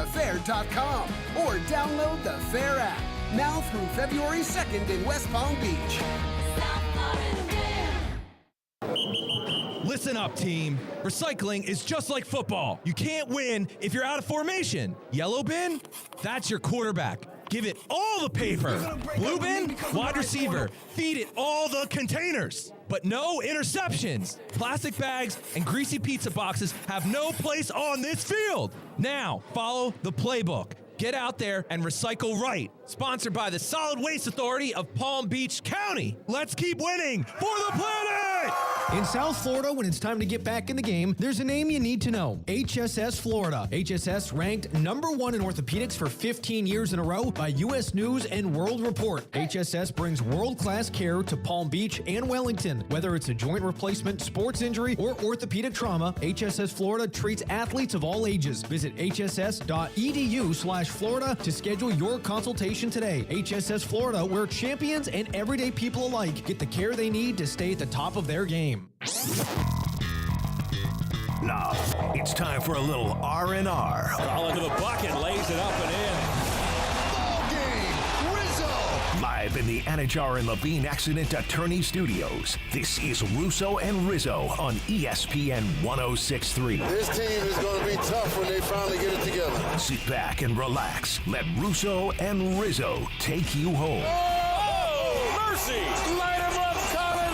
thefair.com or download the Fair app. Now through February 2nd in West Palm Beach. Listen up, team. Recycling is just like football. You can't win if you're out of formation. Yellow bin? That's your quarterback. Give it all the paper. Blue bin? Wide receiver. Feed it all the containers. But no interceptions. Plastic bags and greasy pizza boxes have no place on this field. Now, follow the playbook. Get out there and recycle right. Sponsored by the Solid Waste Authority of Palm Beach County. Let's keep winning for the planet! In South Florida, when it's time to get back in the game, there's a name you need to know. HSS Florida. HSS ranked #1 in orthopedics for 15 years in a row by U.S. News and World Report. HSS brings world-class care to Palm Beach and Wellington. Whether it's a joint replacement, sports injury, or orthopedic trauma, HSS Florida treats athletes of all ages. Visit hss.edu/Florida to schedule your consultation today. HSS Florida, where champions and everyday people alike get the care they need to stay at the top of their game. Now, it's time for a little R&R. Ball into the bucket, lays it up and in. Ball game, Rizzo! Live in the Anajar and Levine Accident Attorney Studios, this is Russo and Rizzo on ESPN 106.3. This team is going to be tough when they finally get it together. Sit back and relax. Let Russo and Rizzo take you home. Oh, mercy! Light him up, Colin!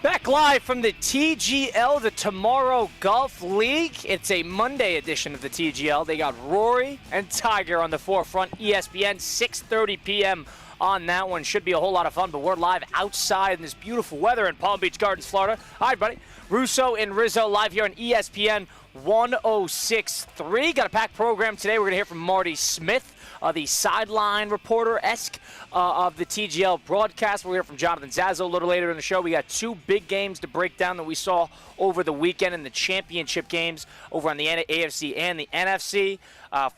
Back live from the TGL, the Tomorrow Golf League. It's a Monday edition of the TGL. They got Rory and Tiger on the forefront. ESPN, 6:30 p.m. on that one. Should be a whole lot of fun, but we're live outside in this beautiful weather in Palm Beach Gardens, Florida. Hi, buddy. Russo and Rizzo live here on ESPN 106.3. Got a packed program today. We're going to hear from Marty Smith, the sideline reporter-esque of the TGL broadcast. We'll hear from Jonathan Zazzo a little later in the show. We got two big games to break down that we saw over the weekend in the championship games over on the AFC and the NFC.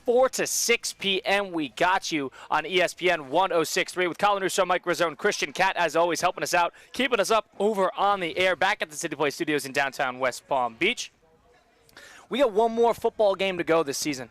4 to 6 p.m. we got you on ESPN 106.3 with Colin Russo, Mike Rizzo, and Christian Cat, as always, helping us out, keeping us up over on the air, back at the City Play Studios in downtown West Palm Beach. We got one more football game to go this season.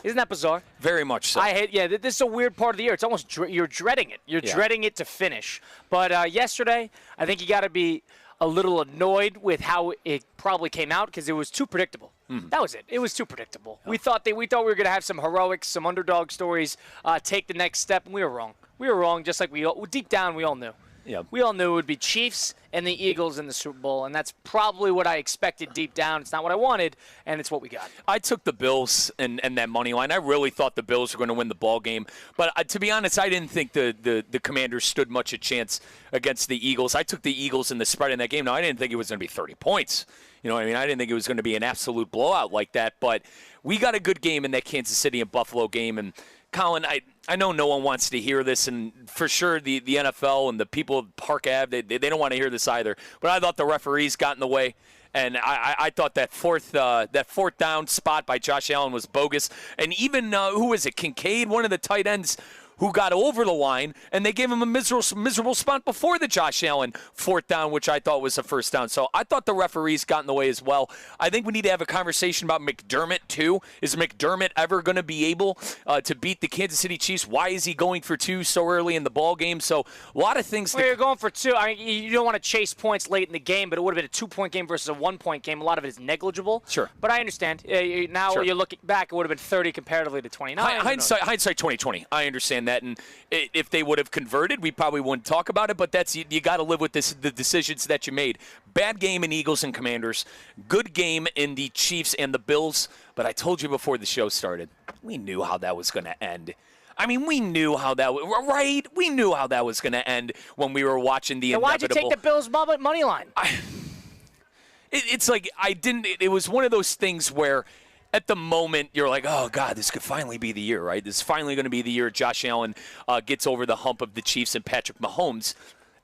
Isn't that bizarre? Very much so. This is a weird part of the year. It's almost, you're dreading it. You're dreading it to finish. But yesterday, I think you got to be a little annoyed with how it probably came out because it was too predictable. That was it. It was too predictable. We thought we were going to have some heroics, some underdog stories, take the next step, and we were wrong. We were wrong, just like deep down we all knew. Yeah. We all knew it would be Chiefs and the Eagles in the Super Bowl, and that's probably what I expected deep down. It's not what I wanted, and it's what we got. I took the Bills and that money line. I really thought the Bills were going to win the ball game. But to be honest, I didn't think the Commanders stood much a chance against the Eagles. I took the Eagles in the spread in that game. Now, I didn't think it was going to be 30 points. You know what I mean? I didn't think it was going to be an absolute blowout like that. But we got a good game in that Kansas City and Buffalo game. And, Colin, I know no one wants to hear this, and for sure the NFL and the people of Park Ave, they don't want to hear this either. But I thought the referees got in the way, and I thought that fourth down spot by Josh Allen was bogus. And even, who was it, Kincaid, one of the tight ends, who got over the line, and they gave him a miserable spot before the Josh Allen fourth down, which I thought was a first down. So I thought the referees got in the way as well. I think we need to have a conversation about McDermott, too. Is McDermott ever going to be able to beat the Kansas City Chiefs? Why is he going for two so early in the ball game? So a lot of things. Well, you're going for two. I mean, you don't want to chase points late in the game, but it would have been a 2-point game versus a 1-point game. A lot of it is negligible. Sure. But I understand. Now Sure. you're looking back, it would have been 30 comparatively to 29. Hindsight 2020. I understand that, and if they would have converted, we probably wouldn't talk about it. But that's you got to live with the decisions that you made. Bad game in Eagles and Commanders. Good game in the Chiefs and the Bills. But I told you before the show started, we knew how that was going to end. I mean, we knew how that was, right? We knew how that was going to end when we were watching the inevitable. Why'd you take the Bills money line? It's like I didn't. It was one of those things where, at the moment, you're like, oh, God, this could finally be the year, right? This is finally going to be the year Josh Allen gets over the hump of the Chiefs and Patrick Mahomes.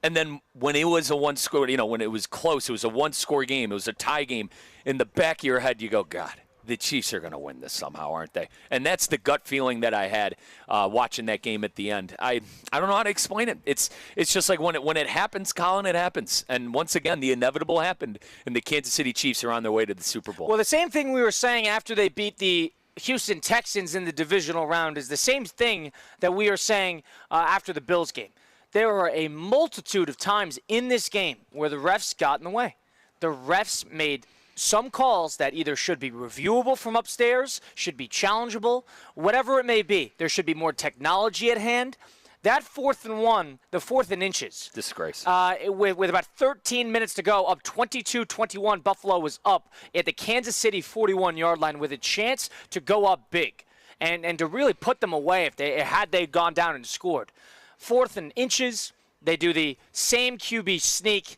And then when it was a one-score, when it was close, it was a one-score game, it was a tie game, in the back of your head, you go, God, the Chiefs are going to win this somehow, aren't they? And that's the gut feeling that I had watching that game at the end. I don't know how to explain it. It's just like when it happens, Colin, it happens. And once again, the inevitable happened, and the Kansas City Chiefs are on their way to the Super Bowl. Well, the same thing we were saying after they beat the Houston Texans in the divisional round is the same thing that we are saying after the Bills game. There are a multitude of times in this game where the refs got in the way. The refs made some calls that either should be reviewable from upstairs, should be challengeable, whatever it may be. There should be more technology at hand. That 4th and 1, the 4th and inches. Disgrace. With about 13 minutes to go, up 22-21, Buffalo was up at the Kansas City 41-yard line with a chance to go up big and to really put them away if they gone down and scored. 4th and inches, they do the same QB sneak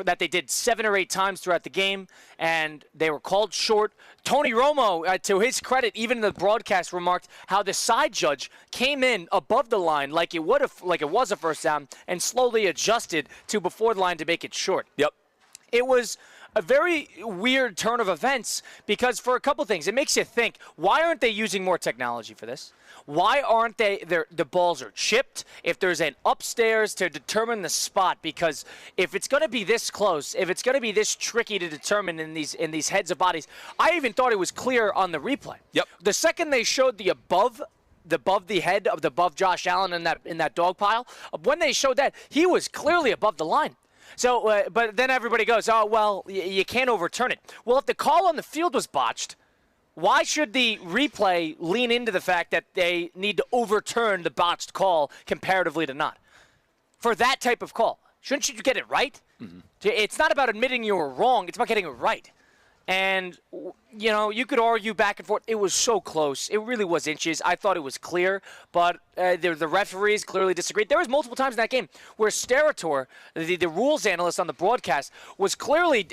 that they did 7 or 8 times throughout the game, and they were called short. Tony Romo, to his credit, even in the broadcast, remarked how the side judge came in above the line like it was a first down and slowly adjusted to before the line to make it short. Yep. It was a very weird turn of events because for a couple things, it makes you think, why aren't they using more technology for this? Why aren't the balls are chipped? If there's an upstairs to determine the spot, because if it's going to be this close, if it's going to be this tricky to determine in these heads of bodies, I even thought it was clear on the replay. Yep. The second they showed the above the head of Josh Allen in that dog pile, when they showed that, he was clearly above the line. So, but then everybody goes, oh, well, you can't overturn it. Well, if the call on the field was botched, why should the replay lean into the fact that they need to overturn the botched call comparatively to not? For that type of call, shouldn't you get it right? Mm-hmm. It's not about admitting you were wrong. It's about getting it right. And, you could argue back and forth. It was so close. It really was inches. I thought it was clear, but the referees clearly disagreed. There was multiple times in that game where Sterator, the rules analyst on the broadcast, was clearly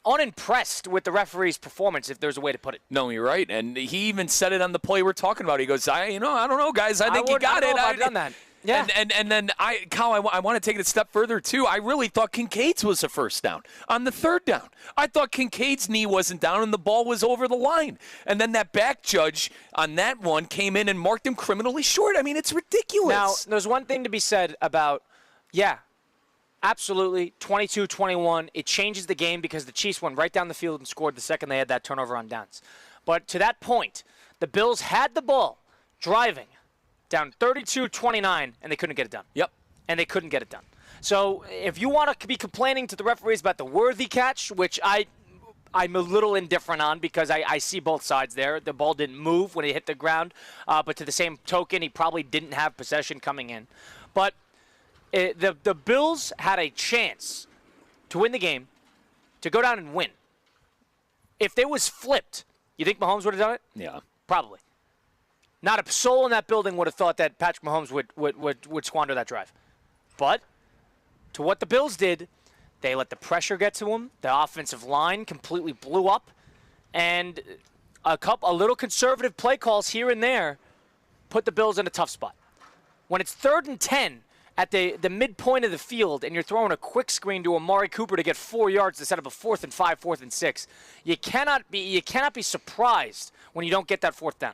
unimpressed with the referee's performance, if there's a way to put it. No, you're right. And he even said it on the play we're talking about. He goes, I don't know, guys. I think you got it. I've done that. Yeah. And then, Kyle, I want to take it a step further, too. I really thought Kincaid's was a first down on the 3rd down. I thought Kincaid's knee wasn't down and the ball was over the line. And then that back judge on that one came in and marked him criminally short. I mean, it's ridiculous. Now, there's one thing to be said about, absolutely, 22-21. It changes the game because the Chiefs went right down the field and scored the second they had that turnover on downs. But to that point, the Bills had the ball driving down 32-29, and they couldn't get it done. Yep. And they couldn't get it done. So if you want to be complaining to the referees about the worthy catch, which I'm a little indifferent on because I see both sides there. The ball didn't move when it hit the ground, but to the same token, he probably didn't have possession coming in. But the Bills had a chance to win the game, to go down and win. If it was flipped, you think Mahomes would have done it? Yeah. Probably. Not a soul in that building would have thought that Patrick Mahomes would squander that drive. But to what the Bills did, they let the pressure get to him. The offensive line completely blew up. And a little conservative play calls here and there put the Bills in a tough spot. When it's 3rd and 10 at the midpoint of the field and you're throwing a quick screen to Amari Cooper to get 4 yards to set up a 4th and 5, 4th and 6, you cannot be surprised when you don't get that 4th down.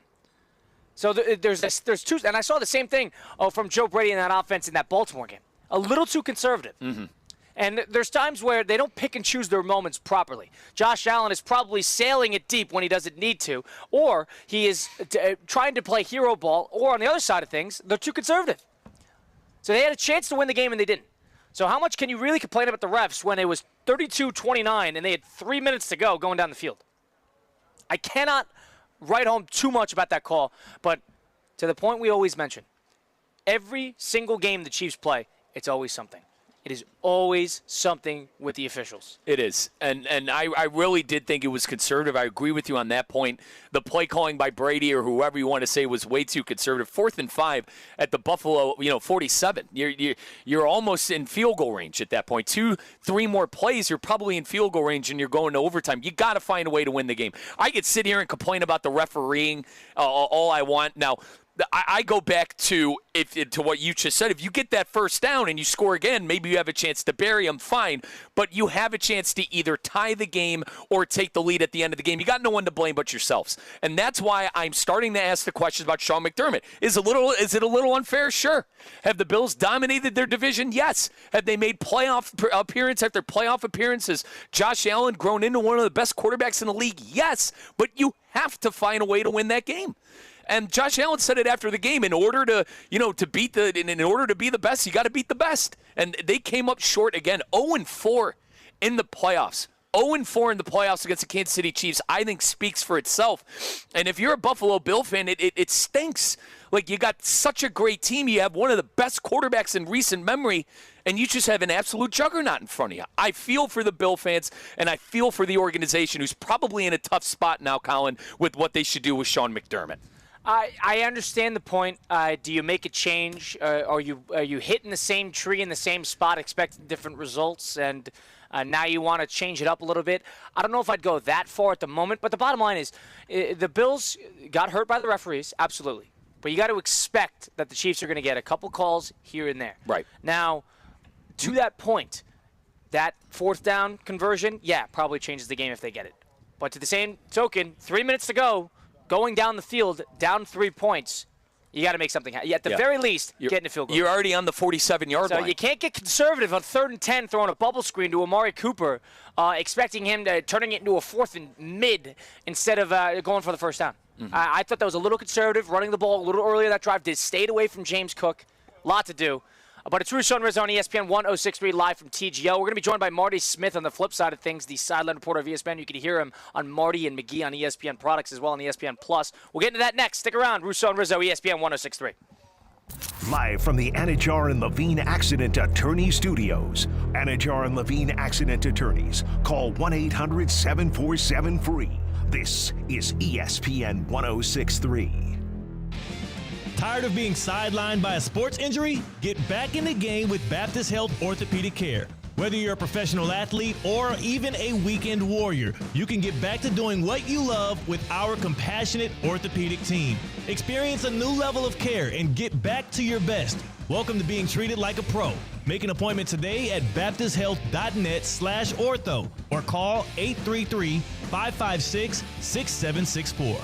So there's two, and I saw the same thing from Joe Brady in that offense in that Baltimore game. A little too conservative. Mm-hmm. And there's times where they don't pick and choose their moments properly. Josh Allen is probably sailing it deep when he doesn't need to, or he is trying to play hero ball, or on the other side of things, they're too conservative. So they had a chance to win the game, and they didn't. So how much can you really complain about the refs when it was 32-29 and they had 3 minutes to go going down the field? I cannot write home too much about that call, but to the point we always mention, every single game the Chiefs play, it's always something. It is always something with the officials. It is. And I really did think it was conservative. I agree with you on that point. The play calling by Brady or whoever you want to say was way too conservative. 4th and 5 at the Buffalo, 47. You're almost in field goal range at that point. 2-3 more plays, you're probably in field goal range and you're going to overtime. You got to find a way to win the game. I could sit here and complain about the refereeing all I want. Now, I go back to what you just said. If you get that first down and you score again, maybe you have a chance to bury them, fine. But you have a chance to either tie the game or take the lead at the end of the game. You got no one to blame but yourselves. And that's why I'm starting to ask the questions about Sean McDermott. Is it a little unfair? Sure. Have the Bills dominated their division? Yes. Have they made playoff appearance after playoff appearances? Josh Allen grown into one of the best quarterbacks in the league? Yes. But you have to find a way to win that game. And Josh Allen said it after the game. In order to be the best, you got to beat the best. And they came up short again, 0-4 in the playoffs. 0-4 in the playoffs against the Kansas City Chiefs, I think speaks for itself. And if you're a Buffalo Bill fan, it stinks. Like, you got such a great team. You have one of the best quarterbacks in recent memory, and you just have an absolute juggernaut in front of you. I feel for the Bill fans, and I feel for the organization, who's probably in a tough spot now, Colin, with what they should do with Sean McDermott. I understand the point. Do you make a change? Are you hitting the same tree in the same spot, expecting different results, and now you want to change it up a little bit? I don't know if I'd go that far at the moment, but the bottom line is the Bills got hurt by the referees, absolutely. But you got to expect that the Chiefs are going to get a couple calls here and there. Right. Now, to that point, that fourth down conversion, probably changes the game if they get it. But to the same token, 3 minutes to go, going down the field, down 3 points, you got to make something happen. At the very least, getting a field goal. You're already on the 47-yard line. So you can't get conservative on 3rd and 10, throwing a bubble screen to Amari Cooper, expecting him to turning it into a 4th and mid instead of going for the first down. Mm-hmm. I thought that was a little conservative, running the ball a little earlier that drive. Stayed away from James Cook. Lot to do. But it's Russo Rizzo on ESPN 1063 live from TGO. We're going to be joined by Marty Smith on the flip side of things, the sideline reporter of ESPN. You can hear him on Marty and McGee on ESPN Products as well on ESPN Plus. We'll get into that next. Stick around. Russo and Rizzo, ESPN 1063. Live from the Anajar and Levine Accident Attorney Studios. Anajar and Levine Accident Attorneys. Call 1-800-747-FREE. This is ESPN 1063. Tired of being sidelined by a sports injury? Get back in the game with Baptist Health Orthopedic Care. Whether you're a professional athlete or even a weekend warrior, you can get back to doing what you love with our compassionate orthopedic team. Experience a new level of care and get back to your best. Welcome to being treated like a pro. Make an appointment today at baptisthealth.net/ortho or call 833-556-6764.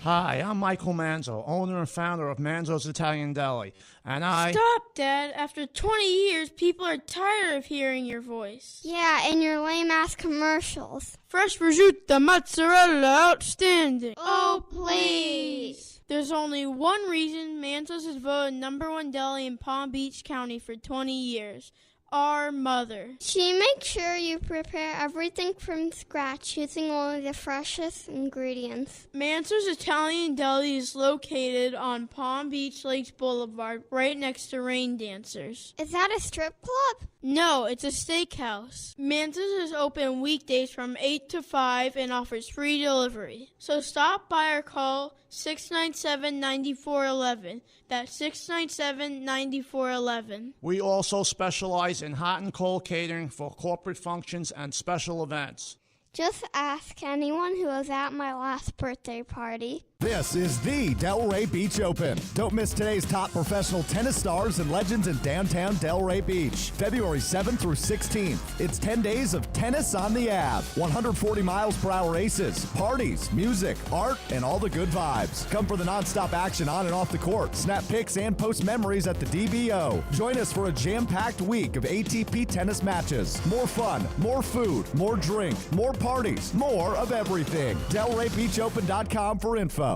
Hi, I'm Michael Manzo, owner and founder of Manzo's Italian Deli, and Stop, Dad. After 20 years, people are tired of hearing your voice. Yeah, and your lame-ass commercials. Fresh prosciutto, mozzarella, outstanding. Oh, please. There's only one reason Manzo's is voted #1 deli in Palm Beach County for 20 years. Our mother. She makes sure you prepare everything from scratch using only the freshest ingredients. Mansour's Italian Deli is located on Palm Beach Lakes Boulevard, right next to Rain Dancers. Is that a strip club? No, it's a steakhouse. Mansour's is open weekdays from 8 to 5 and offers free delivery. So stop by or call 697-9411. That's 697-9411. we also specialize in hot and cold catering for corporate functions and special events. Just ask anyone who was at my last birthday party. This is the Delray Beach Open. Don't miss today's top professional tennis stars and legends in downtown Delray Beach. February 7th through 16th. It's 10 days of tennis on the Ave. 140 miles per hour races, parties, music, art, and all the good vibes. Come for the nonstop action on and off the court. Snap pics and post memories at the DBO. Join us for a jam-packed week of ATP tennis matches. More fun, more food, more drink, more parties, more of everything. DelrayBeachOpen.com for info.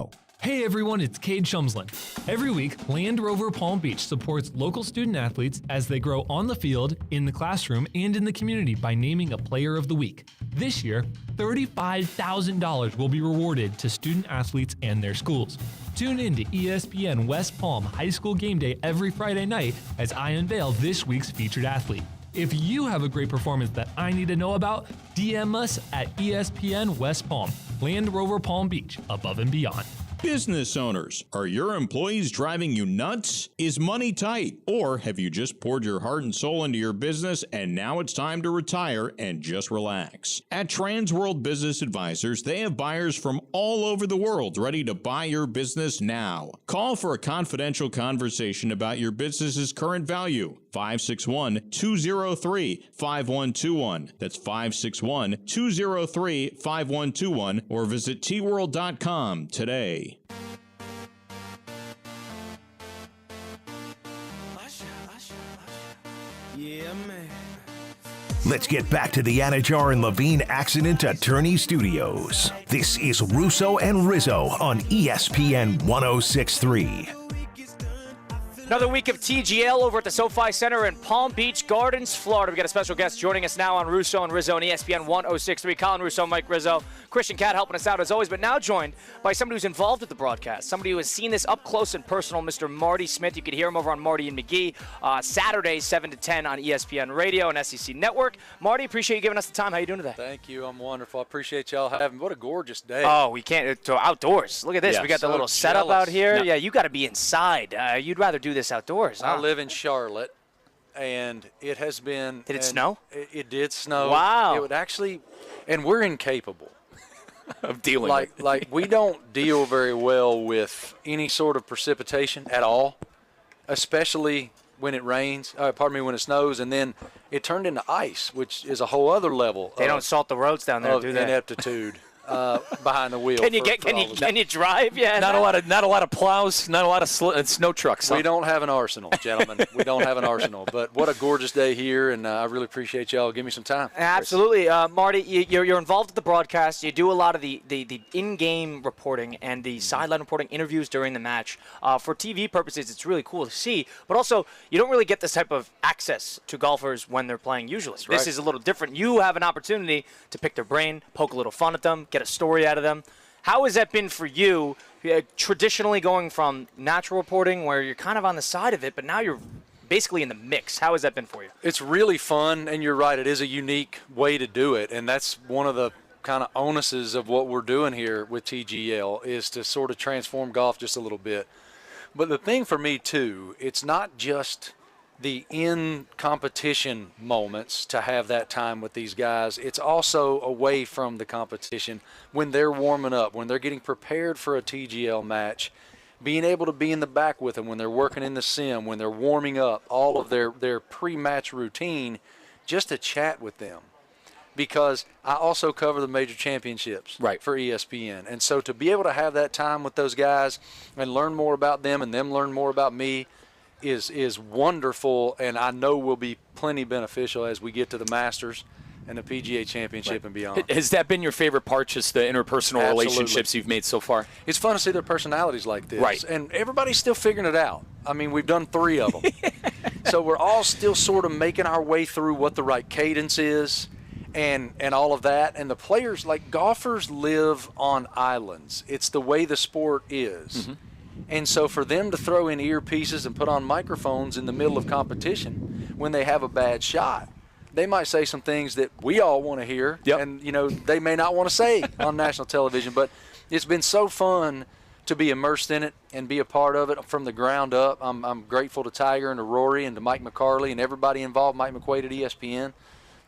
Hey everyone, it's Cade Shumslin. Every week, Land Rover Palm Beach supports local student athletes as they grow on the field, in the classroom, and in the community by naming a Player of the Week. This year, $35,000 will be rewarded to student athletes and their schools. Tune in to ESPN West Palm High School Game Day every Friday night as I unveil this week's featured athlete. If you have a great performance that I need to know about, DM us at ESPN West Palm, Land Rover Palm Beach, above and beyond. Business owners, are your employees driving you nuts? Is money tight? Or have you just poured your heart and soul into your business and now it's time to retire and just relax? At Transworld Business Advisors, they have buyers from all over the world ready to buy your business now. Call for a confidential conversation about your business's current value. 561-203-5121. That's 561-203-5121 or visit tworld.com today. Yeah, man. Let's get back to the Anajar and Levine Accident Attorney Studios. This is Russo and Rizzo on ESPN 106.3. Another week of TGL over at the SoFi Center in Palm Beach Gardens, Florida. We've got a special guest joining us now on Russo and Rizzo on ESPN 106.3. Colin Russo, Mike Rizzo, Christian Cat helping us out as always, but now joined by somebody who's involved with the broadcast, somebody who has seen this up close and personal, Mr. Marty Smith. You can hear him over on Marty and McGee, Saturdays 7 to 10 on ESPN Radio and SEC Network. Marty, appreciate you giving us the time. How you doing today? Thank you. I'm wonderful. I appreciate y'all having me. What a gorgeous day. Oh, we can't. Outdoors. Look at this. Yeah, we got the so little setup jealous. out here. No. Yeah, you got to be inside. You'd rather do this outdoors, huh? I live in Charlotte, and it has been. Did it snow? It did snow. Wow. It would actually, and we're incapable of dealing like with. Like we don't deal very well with any sort of precipitation at all, especially when it rains. When it snows, and then it turned into ice, which is a whole other level. They don't salt the roads down there, do they? Ineptitude. Behind the wheel. Can you drive? Yeah. Not a lot of plows, not a lot of snow trucks. We don't have an arsenal, gentlemen. We don't have an arsenal. But what a gorgeous day here, and I really appreciate y'all. Give me some time. Absolutely, Marty. You're involved with the broadcast. You do a lot of the in-game reporting and the sideline reporting, interviews during the match. For TV purposes, it's really cool to see. But also, you don't really get this type of access to golfers when they're playing usually. That's This right. is a little different. You have an opportunity to pick their brain, poke a little fun at them, get a story out of them. How has that been for you, traditionally going from natural reporting where you're kind of on the side of it, but now you're basically in the mix? How has that been for you? It's really fun, and you're right. It is a unique way to do it, and that's one of the kind of onuses of what we're doing here with TGL is to sort of transform golf just a little bit. But the thing for me, too, it's not just the in-competition moments to have that time with these guys. It's also away from the competition when they're warming up, when they're getting prepared for a TGL match, being able to be in the back with them when they're working in the sim, when they're warming up, all of their pre-match routine, just to chat with them. Because I also cover the major championships for ESPN. And so to be able to have that time with those guys and learn more about them and them learn more about me is wonderful, and I know will be plenty beneficial as we get to the Masters and the PGA Championship and beyond. Has that been your favorite part, just the interpersonal relationships you've made so far? It's fun to see their personalities like this. Right. And everybody's still figuring it out. I mean, we've done 3 of them. So we're all still sort of making our way through what the right cadence is and all of that. And the players, like golfers, live on islands. It's the way the sport is. Mm-hmm. And so for them to throw in earpieces and put on microphones in the middle of competition when they have a bad shot, they might say some things that we all want to hear. Yep. And, they may not want to say on national television. But it's been so fun to be immersed in it and be a part of it from the ground up. I'm grateful to Tiger and to Rory and to Mike McCarley and everybody involved, Mike McQuaid at ESPN,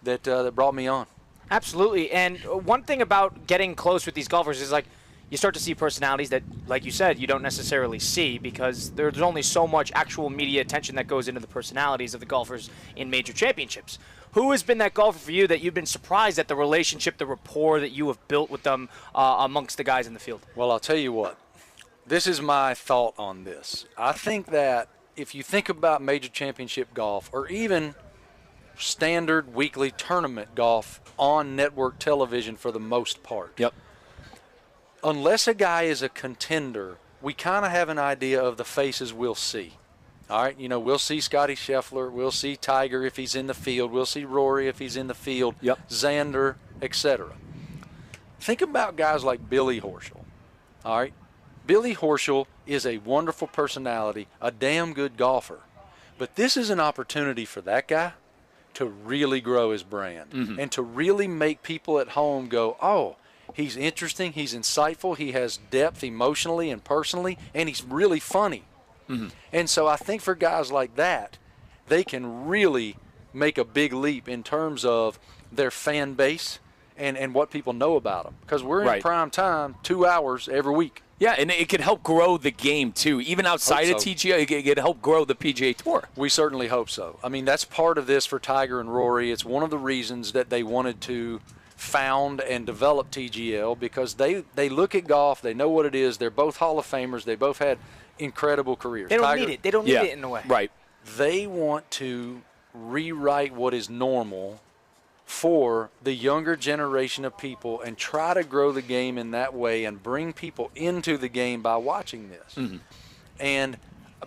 that brought me on. Absolutely. And one thing about getting close with these golfers is, like, you start to see personalities that, like you said, you don't necessarily see because there's only so much actual media attention that goes into the personalities of the golfers in major championships. Who has been that golfer for you that you've been surprised at the relationship, the rapport that you have built with them amongst the guys in the field? Well, I'll tell you what. This is my thought on this. I think that if you think about major championship golf or even standard weekly tournament golf on network television for the most part. Yep. Unless a guy is a contender, we kind of have an idea of the faces we'll see. All right, we'll see Scotty Scheffler, we'll see Tiger if he's in the field, we'll see Rory if he's in the field, Xander, etc. Think about guys like Billy Horschel. All right, Billy Horschel is a wonderful personality, a damn good golfer. But this is an opportunity for that guy to really grow his brand and to really make people at home go, oh, He's interesting. He's insightful. He has depth emotionally and personally, and he's really funny. Mm-hmm. And so I think for guys like that, they can really make a big leap in terms of their fan base and what people know about them. Because we're in prime time 2 hours every week. Yeah, and it could help grow the game, too. Even outside of TGL, it could help grow the PGA Tour. We certainly hope so. I mean, that's part of this for Tiger and Rory. It's one of the reasons that they wanted to found and develop TGL, because they look at golf, they know what it is. They're both Hall of Famers. They both had incredible careers. They don't need it. They don't need it in a way. Right. They want to rewrite what is normal for the younger generation of people and try to grow the game in that way and bring people into the game by watching this. Mm-hmm. And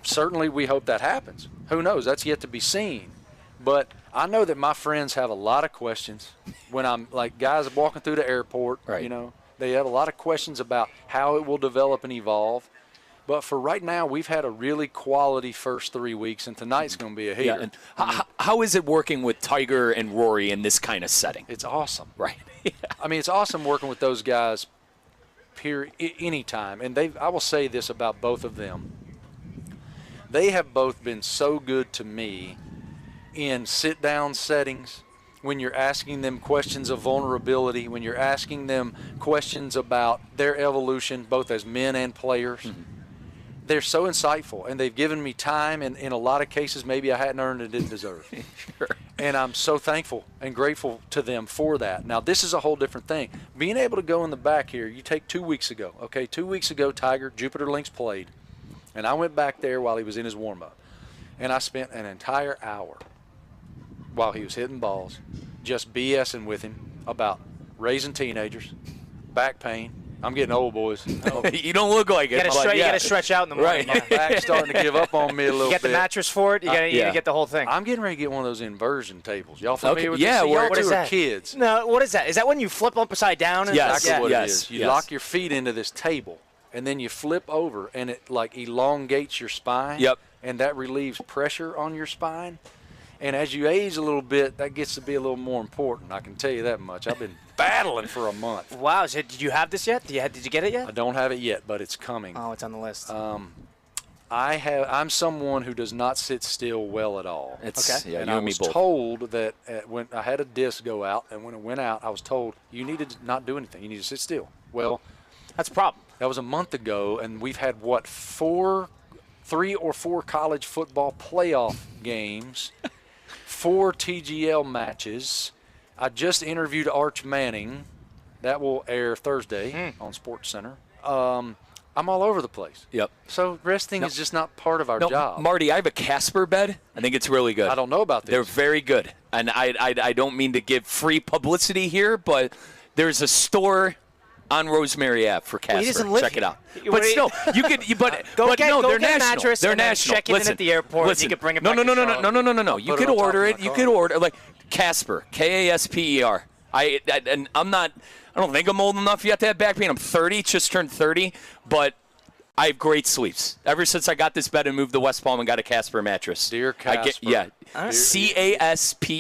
certainly we hope that happens. Who knows? That's yet to be seen. But I know that my friends have a lot of questions when I'm like guys walking through the airport, you know, they have a lot of questions about how it will develop and evolve. But for right now, we've had a really quality first 3 weeks, and tonight's going to be a heater. Yeah. And how is it working with Tiger and Rory in this kind of setting? It's awesome. Right. I mean, it's awesome working with those guys anytime. And I will say this about both of them. They have both been so good to me in sit-down settings, when you're asking them questions of vulnerability, when you're asking them questions about their evolution, both as men and players. Mm-hmm. They're so insightful, and they've given me time, and in a lot of cases maybe I hadn't earned and didn't deserve. Sure. And I'm so thankful and grateful to them for that. Now, this is a whole different thing. Being able to go in the back here, you take 2 weeks ago. Okay, 2 weeks ago, Tiger, Jupiter Links played, and I went back there while he was in his warm-up, and I spent an entire hour while he was hitting balls just BSing with him about raising teenagers, back pain. I'm getting old, boys. You don't look like it. You got to stretch out in the morning. Right. My back's starting to give up on me a little bit. You got the mattress for it? You got to get the whole thing. I'm getting ready to get one of those inversion tables. Y'all familiar with this? Yeah. Y'all what is that? Kids. No, what is that? Is that when you flip upside down? And yes. Exactly what it is. You lock your feet into this table, and then you flip over, and it like elongates your spine. Yep. And that relieves pressure on your spine. And as you age a little bit, that gets to be a little more important. I can tell you that much. I've been battling for a month. Wow. So did you have this yet? Did you get it yet? I don't have it yet, but it's coming. Oh, it's on the list. I'm someone who does not sit still well at all. Okay. Yeah, and you I and me was both. told that when I had a disc go out, and when it went out, I was told you needed to not do anything. You need to sit still. Well, that's a problem. That was a month ago, and we've had 3 or 4 college football playoff games. 4 TGL matches. I just interviewed Arch Manning. That will air Thursday on SportsCenter. I'm all over the place. Yep. So resting is just not part of our job. Marty, I have a Casper bed. I think it's really good. I don't know about this. They're very good. And I don't mean to give free publicity here, but there's a store on Rosemary Ave for Casper. Well, he doesn't live Check here. it out. But still, you could. Go get they're a national. mattress They're and then national. check it in at the airport. Listen. You could bring it No. back to No. You Put could it on top order of it. my You car. could order like Casper, Kasper. And I'm not. I don't think I'm old enough yet to have back pain. I'm 30, just turned 30, but I have great sleeps. Ever since I got this bed and moved to West Palm and got a Casper mattress. Dear Casper. Casper.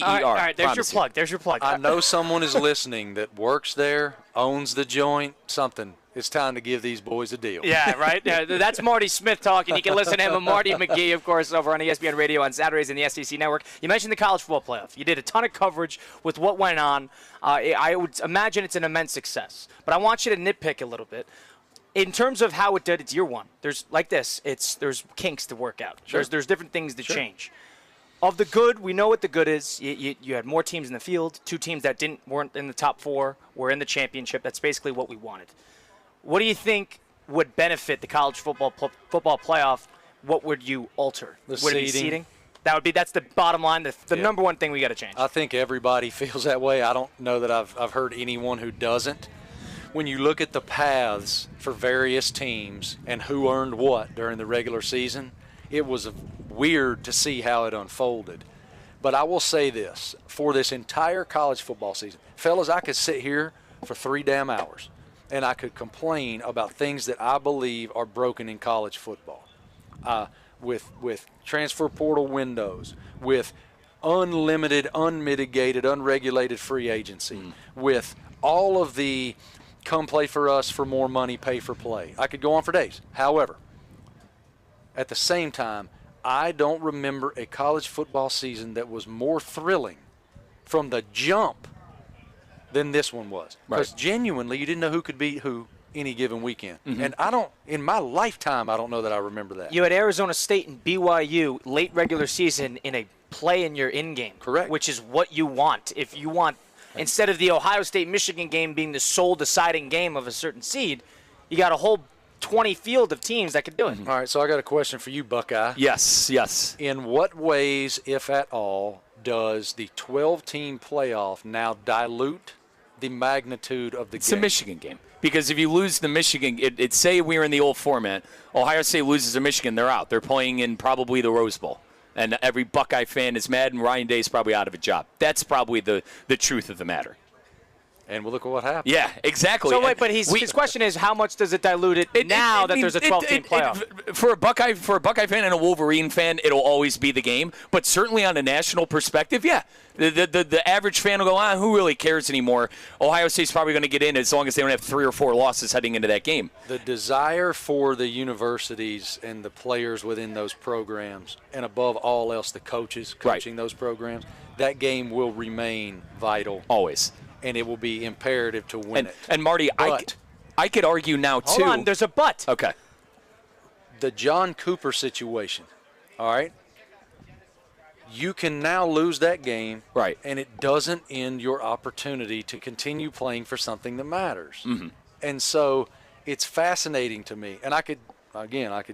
All right, there's your plug. There's your plug. I know someone is listening that works there, owns the joint, something. It's time to give these boys a deal. Yeah, right? That's Marty Smith talking. You can listen to him and Marty McGee, of course, over on ESPN Radio on Saturdays in the SEC Network. You mentioned the college football playoff. You did a ton of coverage with what went on. I would imagine it's an immense success. But I want you to nitpick a little bit. In terms of how it did, it's year one. There's like this. There's kinks to work out. Sure. There's different things to change. Of the good, we know what the good is. You had more teams in the field. 2 teams that weren't in the top 4 were in the championship. That's basically what we wanted. What do you think would benefit the college football playoff? What would you alter? The would it be seeding. seeding? That's the bottom line. The number one thing we got to change. I think everybody feels that way. I don't know that I've heard anyone who doesn't. When you look at the paths for various teams and who earned what during the regular season, it was weird to see how it unfolded. But I will say this, for this entire college football season, fellas, I could sit here for 3 damn hours and I could complain about things that I believe are broken in college football. With transfer portal windows, with unlimited, unmitigated, unregulated free agency, with all of the come play for us for more money, pay for play. I could go on for days. However, at the same time, I don't remember a college football season that was more thrilling from the jump than this one was. Because genuinely, you didn't know who could beat who any given weekend. And in my lifetime, I don't know that I remember that. You had Arizona State and BYU late regular season in a play in your in-game. Correct. Which is what you want. If you want, instead of the Ohio State-Michigan game being the sole deciding game of a certain seed, you got a whole 20 field of teams that could do it. All right, so I got a question for you, Buckeye. Yes. In what ways, if at all, does the 12-team playoff now dilute the magnitude of the game? It's a Michigan game. Because if you lose the Michigan, say we were in the old format, Ohio State loses to Michigan, they're out. They're playing in probably the Rose Bowl. And every Buckeye fan is mad, and Ryan Day's probably out of a job. That's probably the truth of the matter. And we'll look at what happened. Yeah, exactly. So wait, but his question is, how much does it dilute it now that there's a 12-team playoff? For a Buckeye fan and a Wolverine fan, it'll always be the game. But certainly on a national perspective, yeah, the average fan will go, who really cares anymore? Ohio State's probably going to get in as long as they don't have 3 or 4 losses heading into that game. The desire for the universities and the players within those programs, and above all else, the coaches coaching those programs, that game will remain vital. Always. And it will be imperative to win it. And Marty, I could argue now, too. Hold on, there's a but. Okay. The John Cooper situation, all right? You can now lose that game, and it doesn't end your opportunity to continue playing for something that matters. And so it's fascinating to me. And I could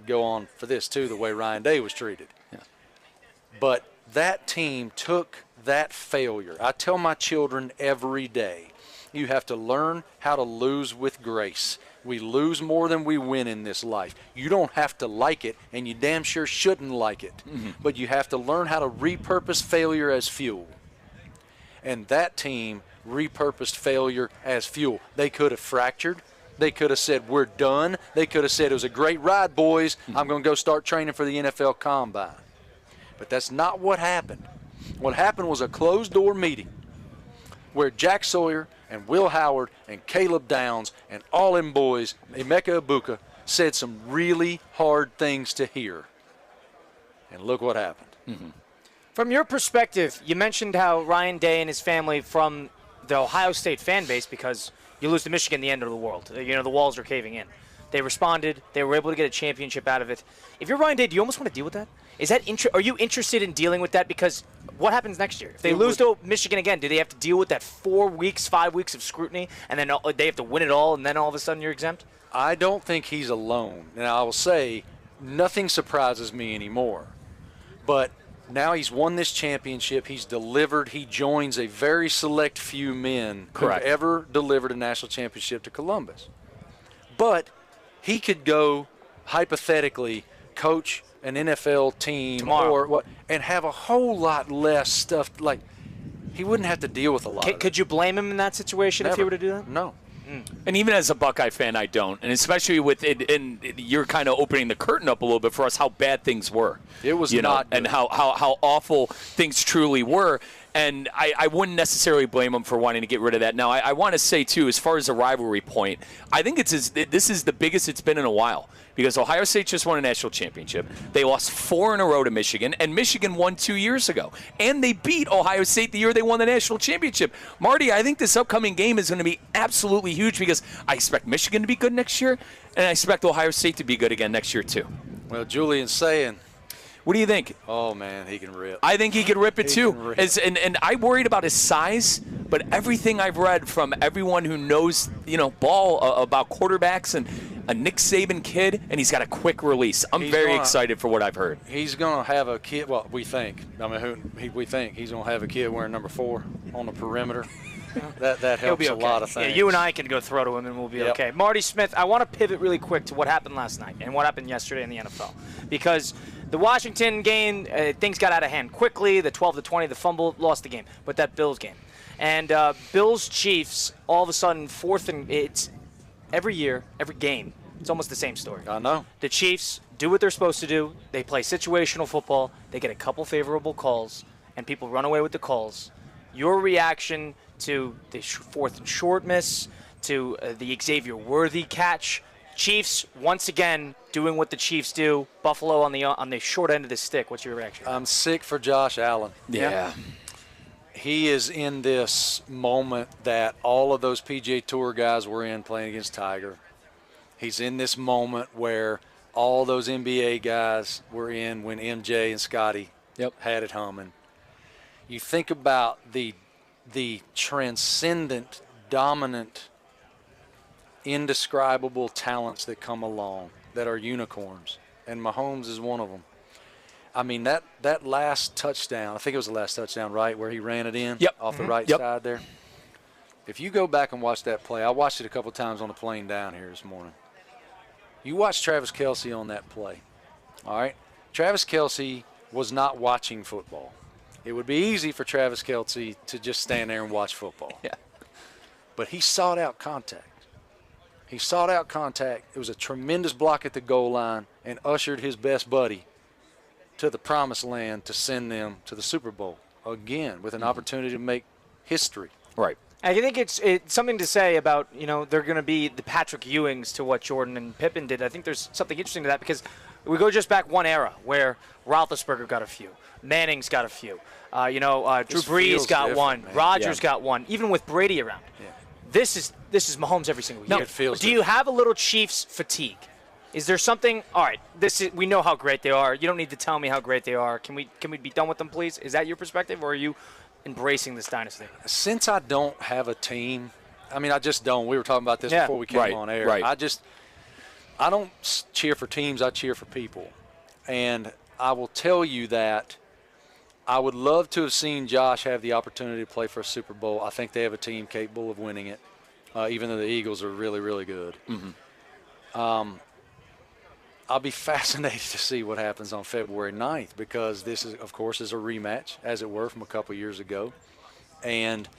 go on for this, too, the way Ryan Day was treated. Yeah. But that team took that failure. I tell my children every day, you have to learn how to lose with grace. We lose more than we win in this life. You don't have to like it, and you damn sure shouldn't like it. But you have to learn how to repurpose failure as fuel. And that team repurposed failure as fuel. They could have fractured. They could have said, we're done. They could have said, it was a great ride, boys. I'm going to go start training for the NFL Combine. But that's not what happened. What happened was a closed-door meeting where Jack Sawyer and Will Howard and Caleb Downs and all them boys, Emeka Ibuka, said some really hard things to hear. And look what happened. From your perspective, you mentioned how Ryan Day and his family from the Ohio State fan base, because you lose to Michigan, the end of the world. You know, the walls are caving in. They responded. They were able to get a championship out of it. If you're Ryan Day, do you almost want to deal with that? Is that are you interested in dealing with that? Because what happens next year? If they lose to Michigan again, do they have to deal with that 4 weeks, 5 weeks of scrutiny, and then they have to win it all, and then all of a sudden you're exempt? I don't think he's alone. Now, I will say nothing surprises me anymore. But now he's won this championship. He's delivered. He joins a very select few men who have ever delivered a national championship to Columbus. But he could go, hypothetically, coach an NFL team tomorrow, and have a whole lot less stuff. Like, he wouldn't have to deal with a lot. Could you blame him in that situation if he were to do that? No. And even as a Buckeye fan, I don't. And especially with it, and you're kind of opening the curtain up a little bit for us how bad things were. It was not good. And how awful things truly were. And I wouldn't necessarily blame him for wanting to get rid of that. Now, I want to say, too, as far as the rivalry point, I think this is the biggest it's been in a while. Because Ohio State just won a national championship. They lost 4 in a row to Michigan, and Michigan won 2 years ago. And they beat Ohio State the year they won the national championship. Marty, I think this upcoming game is going to be absolutely huge because I expect Michigan to be good next year, and I expect Ohio State to be good again next year, too. Well, Julian's saying. What do you think? Oh, man, he can rip. I think he can rip it, too. And I worried about his size, but everything I've read from everyone who knows, ball about quarterbacks and a Nick Saban kid, and he's got a quick release. I'm very excited for what I've heard. He's going to have a kid, well, we think. We think he's going to have a kid wearing number 4 on the perimeter. That helps a lot of things. Yeah, you and I can go throw to him, and we'll be okay. Marty Smith, I want to pivot really quick to what happened last night and what happened yesterday in the NFL. Because the Washington game, things got out of hand quickly. The 12-20, the fumble, lost the game. But that Bills game. And Bills Chiefs, all of a sudden, it's every year, every game, it's almost the same story. I know. The Chiefs do what they're supposed to do. They play situational football. They get a couple favorable calls, and people run away with the calls. Your reaction to the 4th and short miss, to the Xavier Worthy catch. Chiefs, once again, doing what the Chiefs do. Buffalo on the short end of the stick. What's your reaction? I'm sick for Josh Allen. Yeah. He is in this moment that all of those PGA Tour guys were in playing against Tiger. He's in this moment where all those NBA guys were in when MJ and Scotty had it humming. You think about the transcendent, dominant, indescribable talents that come along that are unicorns, and Mahomes is one of them. I mean, that last touchdown, I think it was the last touchdown, right, where he ran it in off the right side there. If you go back and watch that play, I watched it a couple times on the plane down here this morning. You watch Travis Kelce on that play, all right? Travis Kelce was not watching football. It would be easy for Travis Kelce to just stand there and watch football. Yeah. But he sought out contact. He sought out contact. It was a tremendous block at the goal line and ushered his best buddy to the promised land to send them to the Super Bowl again with an opportunity to make history. Right. I think it's something to say about, they're going to be the Patrick Ewings to what Jordan and Pippen did. I think there's something interesting to that because we go just back one era where Roethlisberger got a few. Manning's got a few. Drew Brees got one. Man. Rodgers got one. Even with Brady around. Yeah. This is Mahomes every single year. It feels Do you have a little Chiefs fatigue? Is there something? All right, we know how great they are. You don't need to tell me how great they are. Can we be done with them, please? Is that your perspective, or are you embracing this dynasty? Since I don't have a team, I just don't. We were talking about this before we came on air. Right. I don't cheer for teams. I cheer for people. And I will tell you that I would love to have seen Josh have the opportunity to play for a Super Bowl. I think they have a team capable of winning it, even though the Eagles are really, really good. Mm-hmm. I'll be fascinated to see what happens on February 9th because this is, of course, is a rematch, as it were, from a couple years ago. And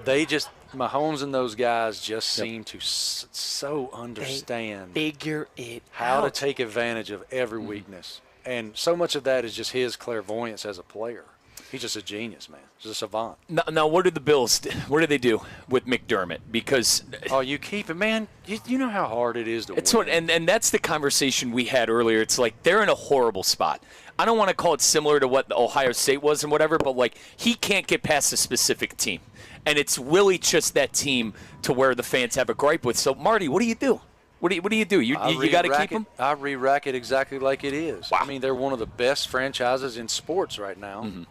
Mahomes and those guys just seem to so understand figure it how out. to take advantage of every weakness. And so much of that is just his clairvoyance as a player. He's just a genius, man. He's a savant. Now, what did the Bills do? What did they do with McDermott? Because you keep it, man. You know how hard it is to win. And that's the conversation we had earlier. It's like they're in a horrible spot. I don't want to call it similar to what the Ohio State was and whatever, but like he can't get past a specific team. And it's really just that team to where the fans have a gripe with. So, Marty, what do you do? What do you do? You got to keep them? I re-rack it exactly like it is. Wow. I mean, they're one of the best franchises in sports right now. Mm-hmm.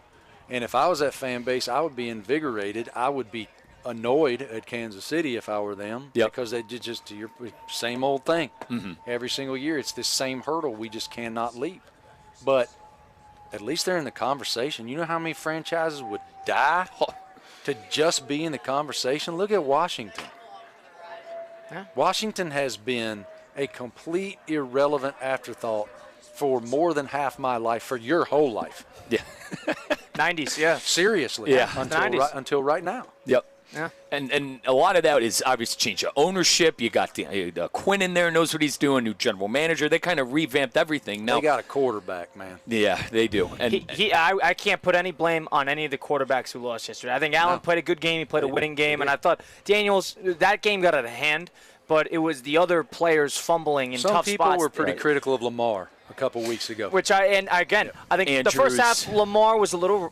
And if I was that fan base, I would be invigorated. I would be annoyed at Kansas City if I were them because they did just your same old thing. Mm-hmm. Every single year. It's this same hurdle we just cannot leap. But at least they're in the conversation. You know how many franchises would die to just be in the conversation? Look at Washington. Yeah. Washington has been a complete irrelevant afterthought for more than half my life, for your whole life. Yeah. 90s, yeah. Seriously. Yeah. Until right now. Yep. Yeah. And a lot of that is obviously change of ownership. You got the Quinn in there, knows what he's doing, new general manager. They kind of revamped everything. Now, they got a quarterback, man. Yeah, they do. And I can't put any blame on any of the quarterbacks who lost yesterday. I think Allen played a good game. He played a winning game. And I thought Daniels, that game got out of hand, but it was the other players fumbling in tough spots. Some people were pretty critical of Lamar a couple weeks ago. I think Andrews. the first half Lamar was a little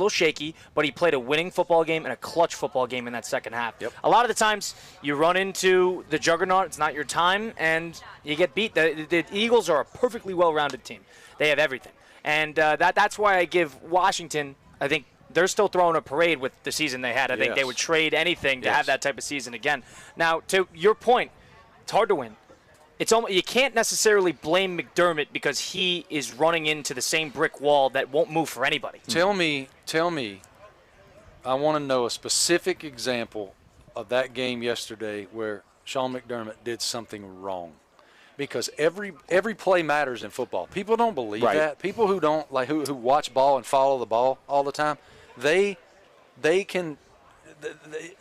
shaky, but he played a winning football game and a clutch football game in that second half. Yep. A lot of the times you run into the juggernaut, it's not your time, and you get beat. The Eagles are a perfectly well-rounded team. They have everything. And that's why I give Washington, I think they're still throwing a parade with the season they had. I think they would trade anything to have that type of season again. Now, to your point, it's hard to win. You can't necessarily blame McDermott because he is running into the same brick wall that won't move for anybody. Tell me, I want to know a specific example of that game yesterday where Sean McDermott did something wrong. Because every play matters in football. People don't believe that. People who don't who watch ball and follow the ball all the time, they can.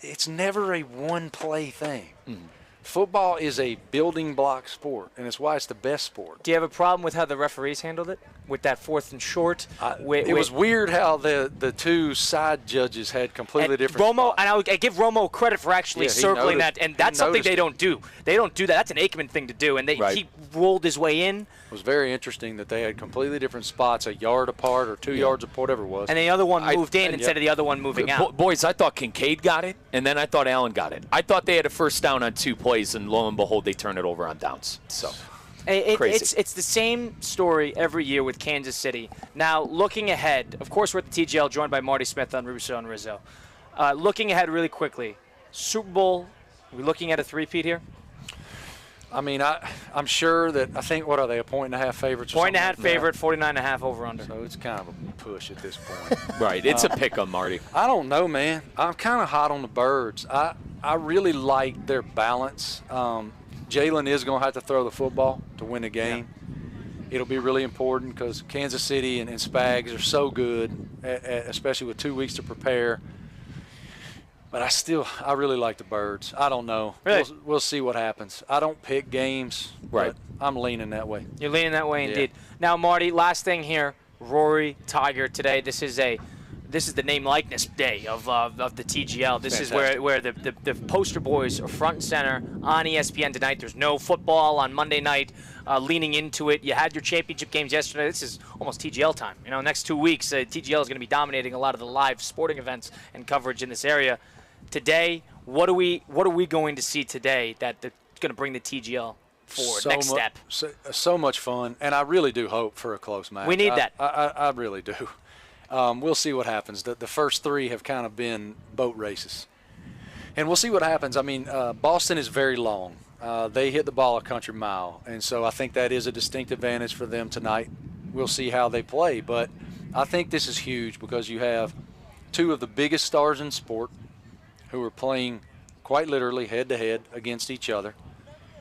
It's never a one play thing. Mm-hmm. Football is a building block sport, and it's why it's the best sport. Do you have a problem with how the referees handled it with that 4th and short? It was weird how the two side judges had completely different Romo, spots. and I give Romo credit for actually circling that, and that's something they don't do. They don't do that. That's an Aikman thing to do, and he rolled his way in. It was very interesting that they had completely different spots, a yard apart or 2 yards apart, whatever it was. And the other one moved in instead of the other one moving out. Boys, I thought Kincaid got it, and then I thought Allen got it. I thought they had a first down on 2 plays, and lo and behold, they turned it over on downs. So crazy. It's the same story every year with Kansas City. Now, looking ahead, of course, we're at the TGL, joined by Marty Smith on Russo and Rizzo. Looking ahead really quickly, Super Bowl, are we looking at a three-peat here? I mean, I'm sure that, I think, what are they, a 1.5 favorites? Point and a half favorite, 49.5 over/under. So it's kind of a push at this point. Right, it's a pick 'em, Marty. I don't know, man. I'm kind of hot on the Birds. I really like their balance. Jalen is going to have to throw the football to win the game. Yeah. It'll be really important because Kansas City and Spags are so good, especially with 2 weeks to prepare. But I really like the Birds. I don't know. Really? We'll see what happens. I don't pick games, but I'm leaning that way. You're leaning that way indeed. Now, Marty, last thing here, Rory, Tiger today. This is the name likeness day of the TGL. This is where the poster boys are front and center on ESPN tonight. There's no football on Monday night. Leaning into it, you had your championship games yesterday. This is almost TGL time. Next 2 weeks, TGL is going to be dominating a lot of the live sporting events and coverage in this area. Today, what are we going to see today that's going to bring the TGL forward? Next step. So much fun, and I really do hope for a close match. We need that. I really do. We'll see what happens. The first three have kind of been boat races, and we'll see what happens. I mean, Boston is very long. They hit the ball a country mile, and so I think that is a distinct advantage for them tonight. We'll see how they play, but I think this is huge because you have two of the biggest stars in sport who are playing quite literally head-to-head against each other.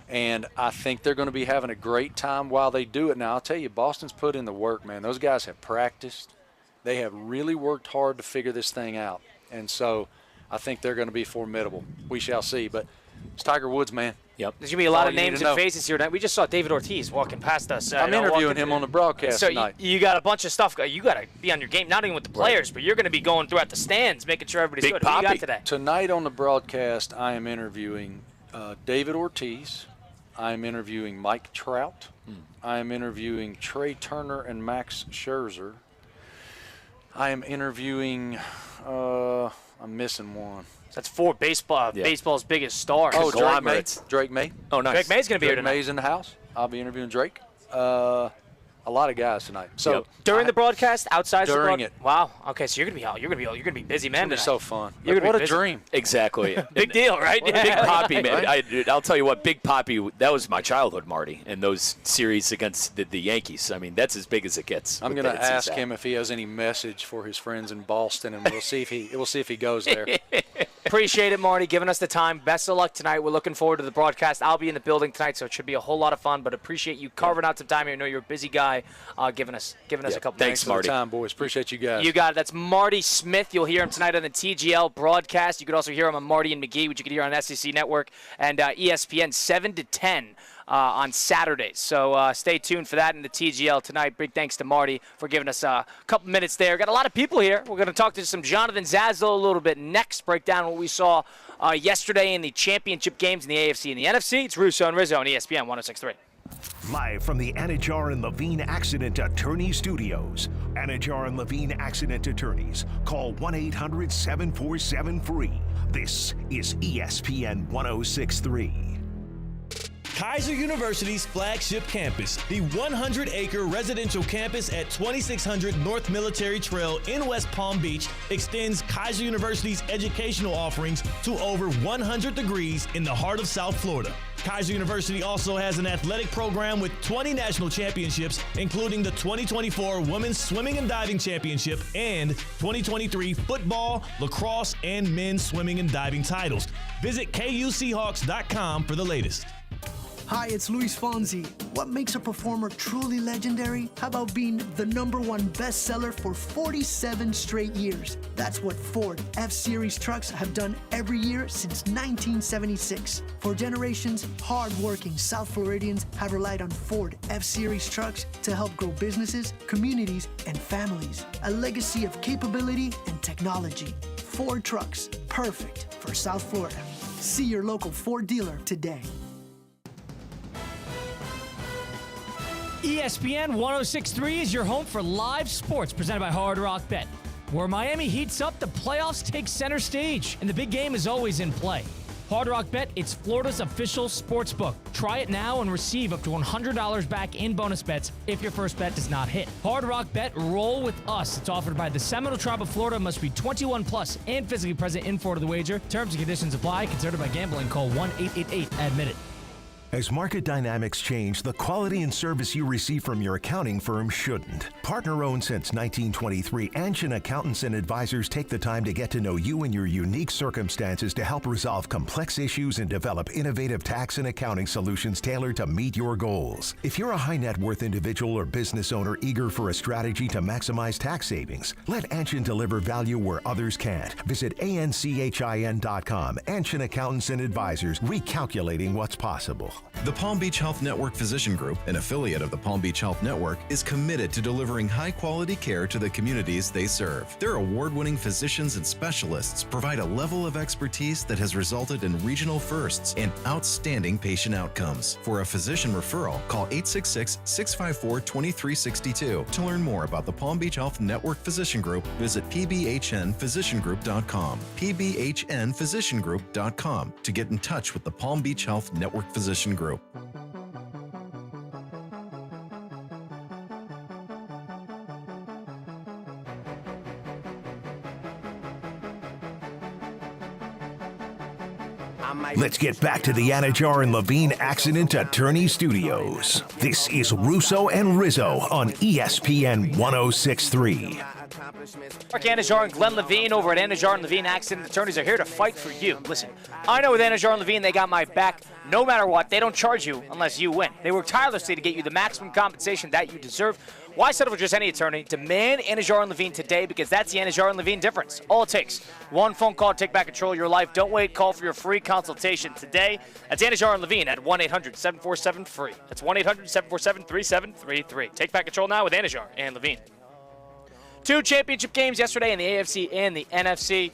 And I think they're going to be having a great time while they do it. Now, I'll tell you, Boston's put in the work, man. Those guys have practiced. They have really worked hard to figure this thing out. And so I think they're going to be formidable. We shall see. But it's Tiger Woods, man. Yep. There's going to be a lot of names and faces here tonight. We just saw David Ortiz walking past us. I'm interviewing him on the broadcast tonight. So you got a bunch of stuff. You got to be on your game, not even with the players, but you're going to be going throughout the stands, making sure everybody's good. Who you got today? Tonight on the broadcast, I am interviewing David Ortiz. I am interviewing Mike Trout. I am interviewing Trey Turner and Max Scherzer. I am interviewing I'm missing one. That's 4 baseball's biggest stars. Oh, Drake May. Oh, nice. Drake May's going to be here tonight. Drake May's in the house. I'll be interviewing Drake. A lot of guys tonight. So during the broadcast, outside during it. Wow. Okay, so you're gonna be busy, man. It's so fun. What a dream. Exactly. Big deal, right? Big Papi, man. I'll tell you what, Big Papi, that was my childhood, Marty, and those series against the Yankees. I mean, that's as big as it gets. I'm going to ask him if he has any message for his friends in Boston, and we'll see if he goes there. Appreciate it, Marty, giving us the time. Best of luck tonight. We're looking forward to the broadcast. I'll be in the building tonight, so it should be a whole lot of fun. But appreciate you carving out some time here. I know you're a busy guy, giving us a couple minutes. Thanks, Marty. For the time, boys. Appreciate you guys. You got it. That's Marty Smith. You'll hear him tonight on the TGL broadcast. You could also hear him on Marty and McGee, which you can hear on SEC Network and ESPN 7 to 10 on Saturdays. So stay tuned for that in the TGL tonight. Big thanks to Marty for giving us a couple minutes there. Got a lot of people here. We're going to talk to some Jonathan Zaslow a little bit next. Break down what we saw yesterday in the championship games in the AFC and the NFC. It's Russo and Rizzo on ESPN 106.3. Live from the Anajar and Levine Accident Attorney Studios. Anajar and Levine Accident Attorneys. Call 1-800-747-FREE. This is ESPN 106.3. Kaiser University's flagship campus, the 100-acre residential campus at 2600 North Military Trail in West Palm Beach, extends Kaiser University's educational offerings to over 100 degrees in the heart of South Florida. Kaiser University also has an athletic program with 20 national championships, including the 2024 Women's Swimming and Diving Championship and 2023 football, lacrosse, and men's swimming and diving titles. Visit KUSeahawks.com for the latest. Hi, it's Luis Fonsi. What makes a performer truly legendary? How about being the #1 bestseller for 47 straight years? That's what Ford F-Series trucks have done every year since 1976. For generations, hard-working South Floridians have relied on Ford F-Series trucks to help grow businesses, communities, and families. A legacy of capability and technology. Ford trucks, perfect for South Florida. See your local Ford dealer today. ESPN 1063 is your home for live sports presented by Hard Rock Bet. Where Miami heats up, the playoffs take center stage, and the big game is always in play. Hard Rock Bet, it's Florida's official sports book. Try it now and receive up to $100 back in bonus bets if your first bet does not hit. Hard Rock Bet, roll with us. It's offered by the Seminole Tribe of Florida, must be 21 plus and physically present in Florida to wager. Terms and conditions apply. Considered by gambling. Call 1-888-ADMIT-IT. As market dynamics change, the quality and service you receive from your accounting firm shouldn't. Partner-owned since 1923, Anshin Accountants and Advisors take the time to get to know you and your unique circumstances to help resolve complex issues and develop innovative tax and accounting solutions tailored to meet your goals. If you're a high net worth individual or business owner eager for a strategy to maximize tax savings, let Anshin deliver value where others can't. Visit anchin.com. Anshin Accountants and Advisors, recalculating what's possible. The Palm Beach Health Network Physician Group, an affiliate of the Palm Beach Health Network, is committed to delivering high-quality care to the communities they serve. Their award-winning physicians and specialists provide a level of expertise that has resulted in regional firsts and outstanding patient outcomes. For a physician referral, call 866-654-2362. To learn more about the Palm Beach Health Network Physician Group, visit pbhnphysiciangroup.com, pbhnphysiciangroup.com, to get in touch with the Palm Beach Health Network Physician Group. Let's get back to the Anajar and Levine Accident Attorney Studios. This is Russo and Rizzo on ESPN 1063. Mark Anajar and Glenn Levine over at Anajar and Levine Accident Attorneys are here to fight for you. Listen, I know with Anajar and Levine, they got my back no matter what. They don't charge you unless you win. They work tirelessly to get you the maximum compensation that you deserve. Why settle for just any attorney? Demand Anajar and Levine today, because that's the Anajar and Levine difference. All it takes, one phone call to take back control of your life. Don't wait. Call for your free consultation today. That's Anajar and Levine at 1-800-747-FREE. That's 1-800-747-3733. Take back control now with Anajar and Levine. 2 championship games yesterday in the AFC and the NFC.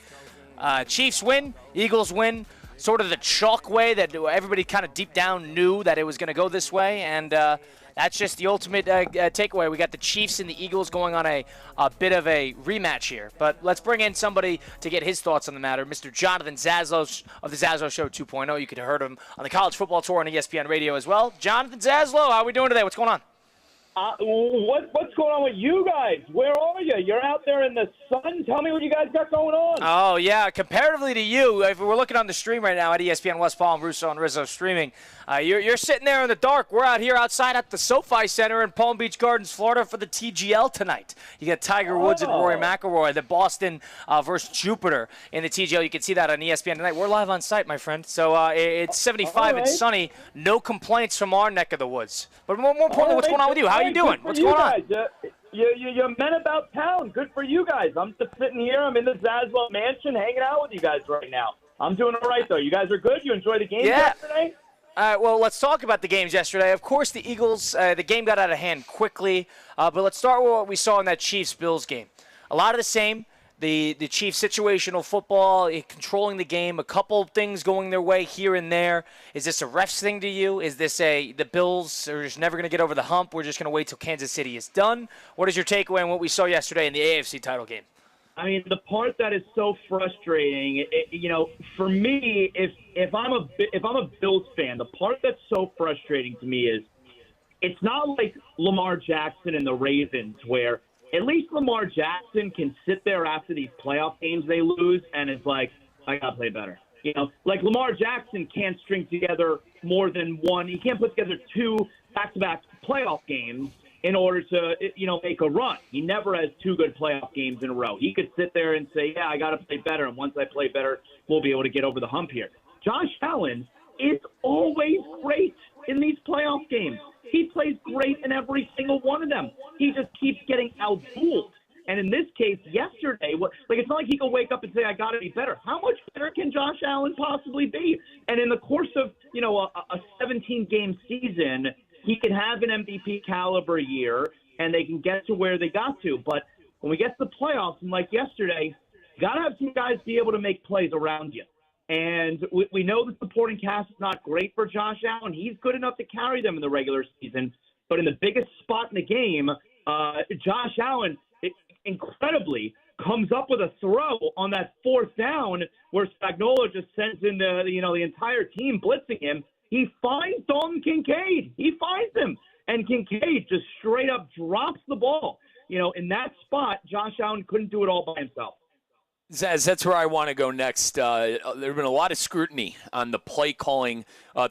Chiefs win, Eagles win. Sort of the chalk way that everybody kind of deep down knew that it was going to go this way, and that's just the ultimate takeaway. We got the Chiefs and the Eagles going on a bit of a rematch here. But let's bring in somebody to get his thoughts on the matter, Mr. Jonathan Zaslow of the Zaslow Show 2.0. You could have heard him on the College Football Tour on ESPN Radio as well. Jonathan Zaslow, how are we doing today? What's going on? What's going on with you guys? Where are you? You're out there in the sun? Tell me what you guys got going on. Oh, yeah. Comparatively to you, if we're looking on the stream right now at ESPN West Palm, Russo and Rizzo streaming, you're sitting there in the dark. We're out here outside at the SoFi Center in Palm Beach Gardens, Florida for the TGL tonight. You got Tiger Woods and Rory McIlroy, the Boston versus Jupiter in the TGL. You can see that on ESPN tonight. We're live on site, my friend. So it's 75 and sunny. No complaints from our neck of the woods. But more importantly, what's going on with you? How are you doing? What's going on? You're men about town. Good for you guys. I'm just sitting here. I'm in the Zaslow Mansion hanging out with you guys right now. I'm doing all right, though. You guys are good? You enjoyed the game yesterday? All right, well, let's talk about the games yesterday. Of course, the Eagles, the game got out of hand quickly. But let's start with what we saw in that Chiefs-Bills game. A lot of the same. The Chiefs situational football, controlling the game, a couple things going their way here and there. Is this a refs thing to you? Is this the Bills are just never going to get over the hump? We're just going to wait till Kansas City is done? What is your takeaway on what we saw yesterday in the AFC title game? I mean, the part that is so frustrating, for me, if I'm a Bills fan, the part that's so frustrating to me is it's not like Lamar Jackson and the Ravens where at least Lamar Jackson can sit there after these playoff games they lose and it's like, I got to play better. Like Lamar Jackson can't string together more than one. He can't put together 2 back-to-back playoff games in order to, make a run. He never has 2 good playoff games in a row. He could sit there and say, yeah, I got to play better. And once I play better, we'll be able to get over the hump here. Josh Allen is always great in these playoff games. He plays great in every single one of them. He just keeps getting out-dueled. And in this case, yesterday, it's not like he can wake up and say, I got to be better. How much better can Josh Allen possibly be? And in the course of, a 17-game season, he can have an MVP caliber year, and they can get to where they got to. But when we get to the playoffs, and like yesterday, you got to have some guys be able to make plays around you. And we know the supporting cast is not great for Josh Allen. He's good enough to carry them in the regular season. But in the biggest spot in the game, Josh Allen incredibly comes up with a throw on that fourth down where Spagnuolo just sends in the entire team blitzing him. He finds Dalton Kincaid. He finds him. And Kincaid just straight up drops the ball. In that spot, Josh Allen couldn't do it all by himself. Zaz, that's where I want to go next. There have been a lot of scrutiny on the play calling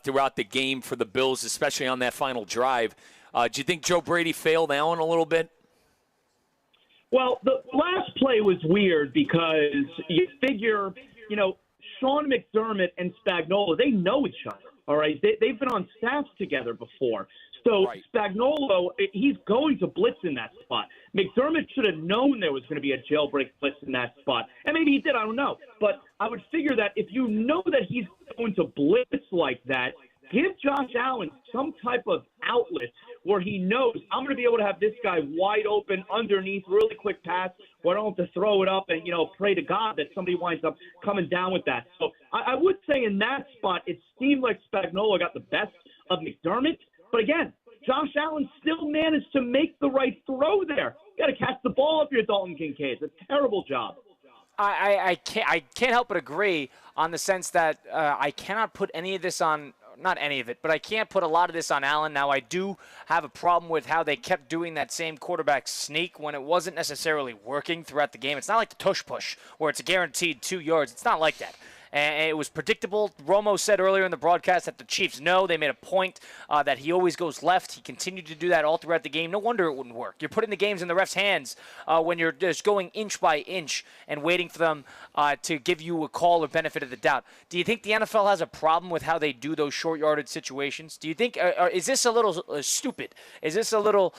throughout the game for the Bills, especially on that final drive. Do you think Joe Brady failed Allen a little bit? Well, the last play was weird because you figure, Sean McDermott and Spagnuolo, they know each other, all right? They've been on staffs together before. So right. Spagnuolo, he's going to blitz in that spot. McDermott should have known there was going to be a jailbreak blitz in that spot. And maybe he did, I don't know. But I would figure that if you know that he's going to blitz like that, give Josh Allen some type of outlet where he knows I'm going to be able to have this guy wide open underneath, really quick pass, where I don't have to throw it up and, pray to God that somebody winds up coming down with that. So I would say in that spot, it seemed like Spagnuolo got the best of McDermott. But again, Josh Allen still managed to make the right throw there. You got to catch the ball if you're Dalton Kincaid. It's a terrible job. I can't help but agree on the sense that I cannot put any of this on – not any of it, but I can't put a lot of this on Allen. Now, I do have a problem with how they kept doing that same quarterback sneak when it wasn't necessarily working throughout the game. It's not like the tush push where it's a guaranteed 2 yards. It's not like that. And it was predictable. Romo said earlier in the broadcast that the Chiefs know. They made a point that he always goes left. He continued to do that all throughout the game. No wonder it wouldn't work. You're putting the games in the ref's hands when you're just going inch by inch and waiting for them to give you a call or benefit of the doubt. Do you think the NFL has a problem with how they do those short-yarded situations? Do you think is this a little stupid? Is this a little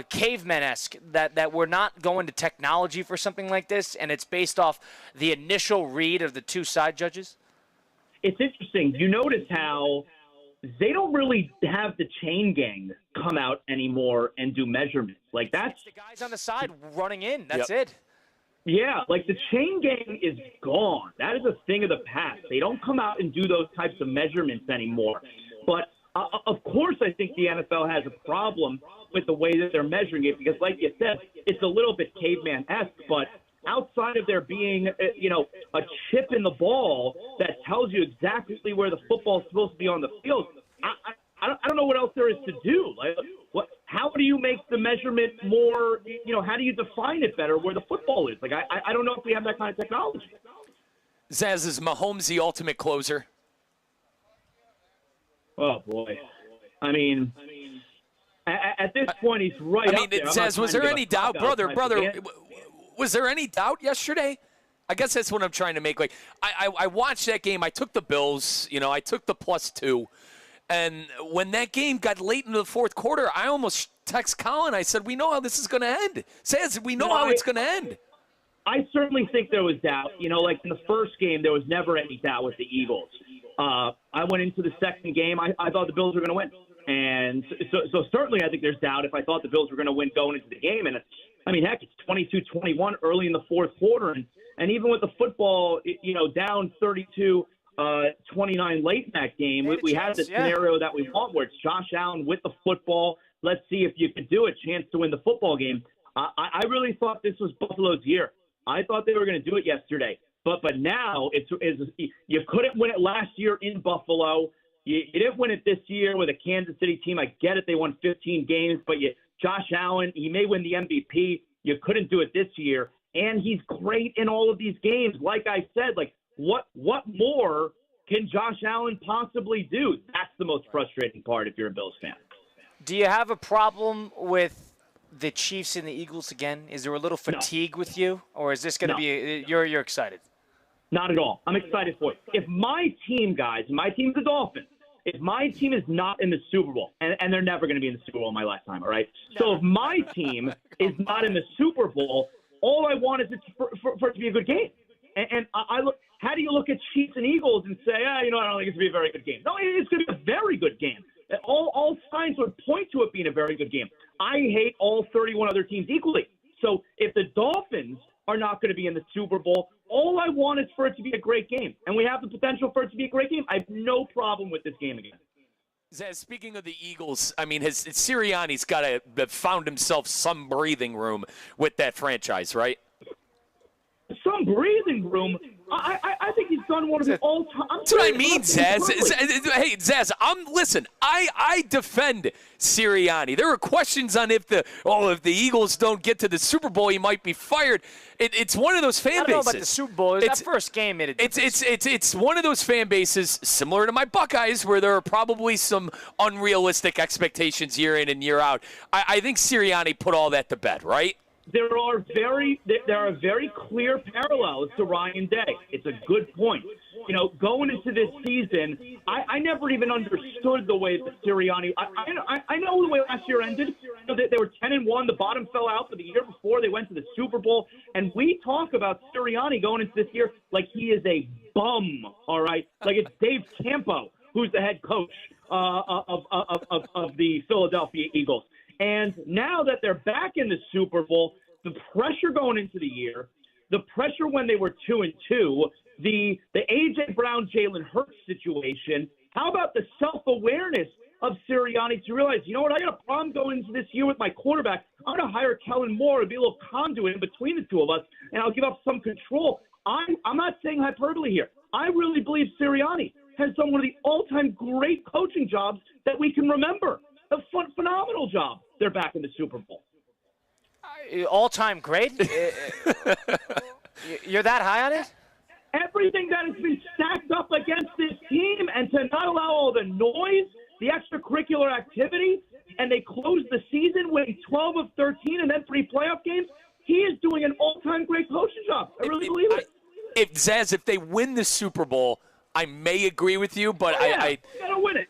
caveman-esque that we're not going to technology for something like this and it's based off the initial read of the two side judges? It's interesting. You notice how they don't really have the chain gang come out anymore and do measurements. Like that's the guys on the side running in. That's it. Yeah, like the chain gang is gone. That is a thing of the past. They don't come out and do those types of measurements anymore. But of course, I think the NFL has a problem with the way that they're measuring it because, like you said, it's a little bit caveman-esque, but outside of there being, a chip in the ball that tells you exactly where the football is supposed to be on the field, I don't know what else there is to do. Like, how do you make the measurement more, how do you define it better where the football is? Like, I don't know if we have that kind of technology. Zaz, is Mahomes the ultimate closer? Oh, boy. I mean, at this point, he's right up there. Zaz, was there any doubt, brother, was there any doubt yesterday? I guess that's what I'm trying to make. Like, I watched that game. I took the Bills. I took the +2. And when that game got late into the fourth quarter, I almost text Colin. I said, we know how this is going to end. Says, we know how it's going to end. I certainly think there was doubt. Like in the first game, there was never any doubt with the Eagles. I went into the second game. I thought the Bills were going to win. And so certainly I think there's doubt if I thought the Bills were going to win going into the game. And heck, it's 22-21 early in the fourth quarter. And even with the football, down 32-29 late in that game, we had the scenario that we want where it's Josh Allen with the football. Let's see if you could do it. Chance to win the football game. I really thought this was Buffalo's year. I thought they were going to do it yesterday. But now you couldn't win it last year in Buffalo. You didn't win it this year with a Kansas City team. I get it. They won 15 games, but Josh Allen, he may win the MVP. You couldn't do it this year. And he's great in all of these games. Like I said, what more can Josh Allen possibly do? That's the most frustrating part if you're a Bills fan. Do you have a problem with the Chiefs and the Eagles again? Is there a little fatigue with you? Or is this going to be you're excited? Not at all. I'm excited for it. If my team, guys, my team's the Dolphins, if my team is not in the Super Bowl, and they're never going to be in the Super Bowl in my lifetime, all right? So if my team is not in the Super Bowl, all I want is for it to be a good game. And I look. How do you look at Chiefs and Eagles and say, I don't think it's going to be a very good game? No, it's going to be a very good game. All signs would point to it being a very good game. I hate all 31 other teams equally. So if the Dolphins are not going to be in the Super Bowl, all I want is for it to be a great game. And we have the potential for it to be a great game. I have no problem with this game again. Zaz, speaking of the Eagles, I mean, Sirianni's found himself some breathing room with that franchise, right? Some breathing room. I think he's done one of the all-time. That's what I mean, Zaz. Hey, Zaz, I defend Sirianni. There were questions on if the Eagles don't get to the Super Bowl, he might be fired. It's one of those fan bases. I don't know about the Super Bowl. That first game made it. It's one of those fan bases similar to my Buckeyes, where there are probably some unrealistic expectations year in and year out. I think Sirianni put all that to bed, right? There are very clear parallels to Ryan Day. It's a good point. Going into this season, I never even understood the way that Sirianni. I know the way last year ended. They were 10-1. The bottom fell out, but the year before they went to the Super Bowl. And we talk about Sirianni going into this year like he is a bum. All right, like it's Dave Campo who's the head coach of the Philadelphia Eagles. And now that they're back in the Super Bowl, the pressure going into the year, the pressure when they were 2-2, the A.J. Brown, Jalen Hurts situation, how about the self-awareness of Sirianni to realize, you know what, I got a problem going into this year with my quarterback. I'm going to hire Kellen Moore to be a little conduit in between the two of us, and I'll give up some control. I'm not saying hyperbole here. I really believe Sirianni has done one of the all-time great coaching jobs that we can remember. A phenomenal job. They're back in the Super Bowl. All-time great? You're that high on it? Everything that has been stacked up against this team, and to not allow all the noise, the extracurricular activity, and they closed the season winning 12 of 13 and then 3 playoff games, he is doing an all-time great coaching job. I really believe it. If they win the Super Bowl, I may agree with you, but you gotta win it.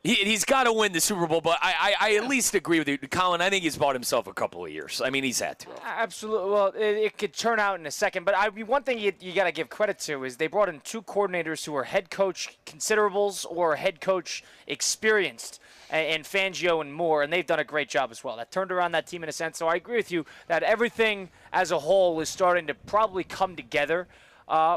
He's got to win the Super Bowl, but I at least agree with you. Colin, I think he's bought himself a couple of years. I mean, he's had to. Absolutely. Well, it could turn out in a second. But one thing you got to give credit to is they brought in 2 coordinators who are head coach considerables or head coach experienced, and Fangio and Moore, and they've done a great job as well. That turned around that team in a sense. So I agree with you that everything as a whole is starting to probably come together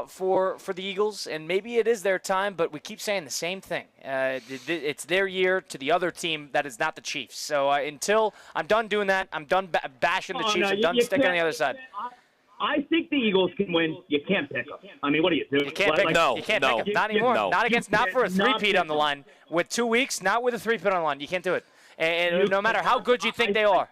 for the Eagles, and maybe it is their time, but we keep saying the same thing. It's their year to the other team that is not the Chiefs. So until I'm done doing that, I'm done bashing the Chiefs. No, I'm done sticking on the other side. I think the Eagles can win. You can't pick them. I mean, what do you do? You can't pick them. You can't pick them. Not anymore. Not for a three-peat on the line. With 2 weeks, not with a three-peat on the line. You can't do it. And no matter how good you think they are.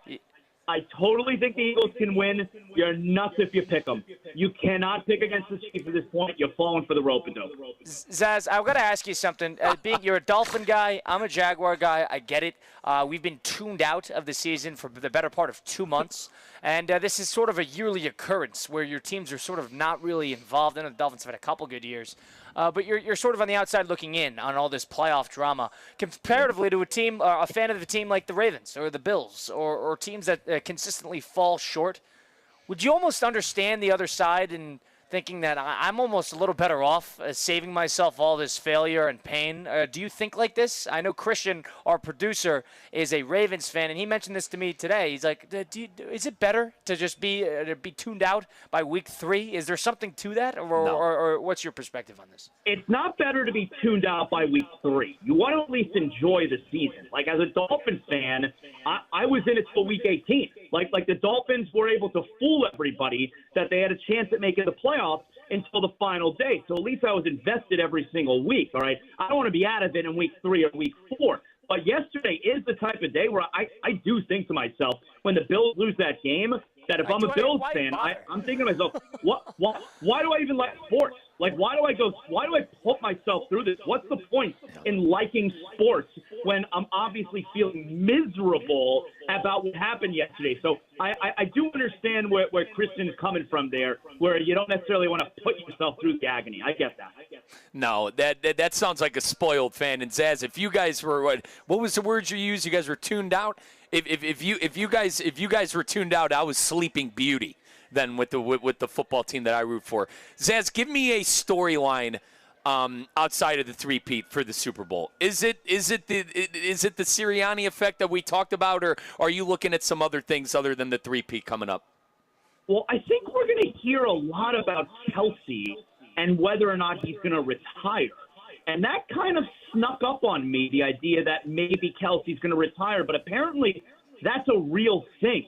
I totally think the Eagles can win. You're nuts if you pick them. You cannot pick against the Chiefs at this point. You're falling for the rope-a-dope. Zaz, I've got to ask you something. You're a Dolphin guy. I'm a Jaguar guy. I get it. We've been tuned out of the season for the better part of 2 months. And this is sort of a yearly occurrence where your teams are sort of not really involved in it. The Dolphins have had a couple good years. But you're sort of on the outside looking in on all this playoff drama comparatively to a fan of a team like the Ravens or the Bills or teams that consistently fall short. Would you almost understand the other side and thinking that I'm almost a little better off saving myself all this failure and pain? Do you think like this? I know Christian, our producer, is a Ravens fan, and he mentioned this to me today. He's like, is it better to just be tuned out by week 3? Is there something to that, or what's your perspective on this? It's not better to be tuned out by week 3. You want to at least enjoy the season. Like, as a Dolphins fan, I was in it till week 18. Like the Dolphins were able to fool everybody that they had a chance at making the playoffs until the final day. So at least I was invested every single week, all right? I don't want to be out of it in week 3 or week 4. But yesterday is the type of day where I do think to myself, when the Bills lose that game, that if I'm a Bills fan, I'm thinking to myself, why do I even like sports? Like, why do I put myself through this? What's the point in liking sports when I'm obviously feeling miserable about what happened yesterday? So I do understand where Kristen's coming from there, where you don't necessarily want to put yourself through the agony. I get that. No, that sounds like a spoiled fan. And Zaz, if you guys were what was the word you used? You guys were tuned out. If you guys were tuned out, I was Sleeping Beauty then with the football team that I root for. Zaz, give me a storyline outside of the three-peat for the Super Bowl. Is it the Sirianni effect that we talked about, or are you looking at some other things other than the three-peat coming up? Well, I think we're going to hear a lot about Kelsey and whether or not he's going to retire. And that kind of snuck up on me, the idea that maybe Kelsey's going to retire. But apparently that's a real thing,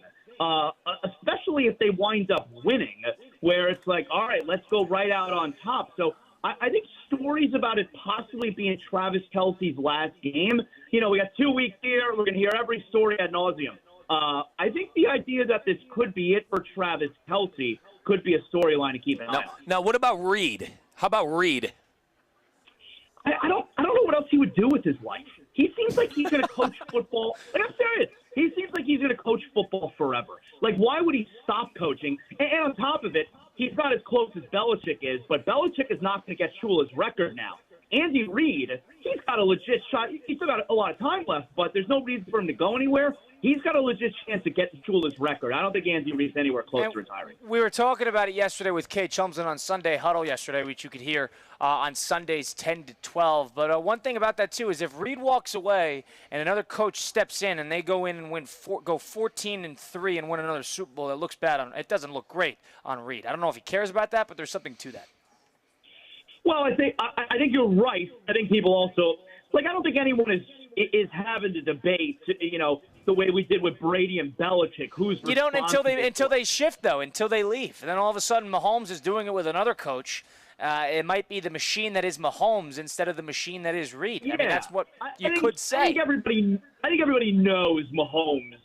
especially if they wind up winning, where it's like, all right, let's go right out on top. So I think stories about it possibly being Travis Kelsey's last game, we got 2 weeks here. We're going to hear every story ad nauseum. I think the idea that this could be it for Travis Kelsey could be a storyline to keep an eye on. Now, what about Reed? How about Reed? I don't know what else he would do with his life. He seems like he's going to coach football. Like, I'm serious. He seems like he's going to coach football forever. Like, why would he stop coaching? And on top of it, he's not as close as Belichick is, but Belichick is not going to get Shula's record now. Andy Reid, he's got a legit shot. He's still got a lot of time left, but there's no reason for him to go anywhere. He's got a legit chance to get Shula's record. I don't think Andy Reid's anywhere close to retiring. We were talking about it yesterday with Kay Chumsland on Sunday Huddle yesterday, which you could hear on Sundays 10 to 12. But one thing about that, too, is if Reid walks away and another coach steps in and they go in and go 14-3 and win another Super Bowl, that looks bad. It doesn't look great on Reid. I don't know if he cares about that, but there's something to that. Well, I think you're right. I think people also I don't think anyone is having the debate, the way we did with Brady and Belichick. Who's you don't until they shift though, until they leave, and then all of a sudden Mahomes is doing it with another coach. It might be the machine that is Mahomes instead of the machine that is Reid. Yeah. I mean, that's what you could say. I think everybody knows Mahomes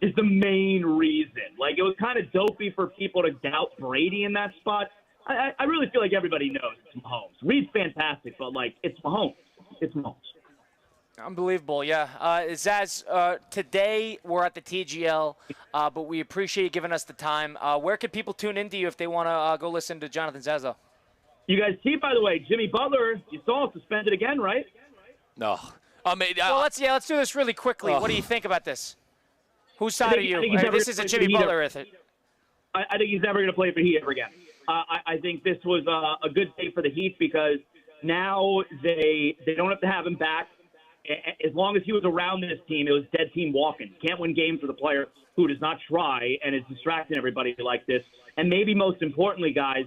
is the main reason. Like, it was kind of dopey for people to doubt Brady in that spot. I really feel like everybody knows it's Mahomes. Reid's fantastic, but, it's Mahomes. It's Mahomes. Unbelievable, yeah. Zaz, today we're at the TGL, but we appreciate you giving us the time. Where can people tune into you if they want to go listen to Jonathan Zazo? You guys see, by the way, Jimmy Butler, you saw him suspended again, right? No. Let's do this really quickly. What do you think about this? Whose side are you? This is a Jimmy Butler, is it? I think he's never going to play for Heat ever again. I think this was a good day for the Heat because now they don't have to have him back. As long as he was around this team, it was dead team walking. You can't win games with a player who does not try and is distracting everybody like this. And maybe most importantly, guys,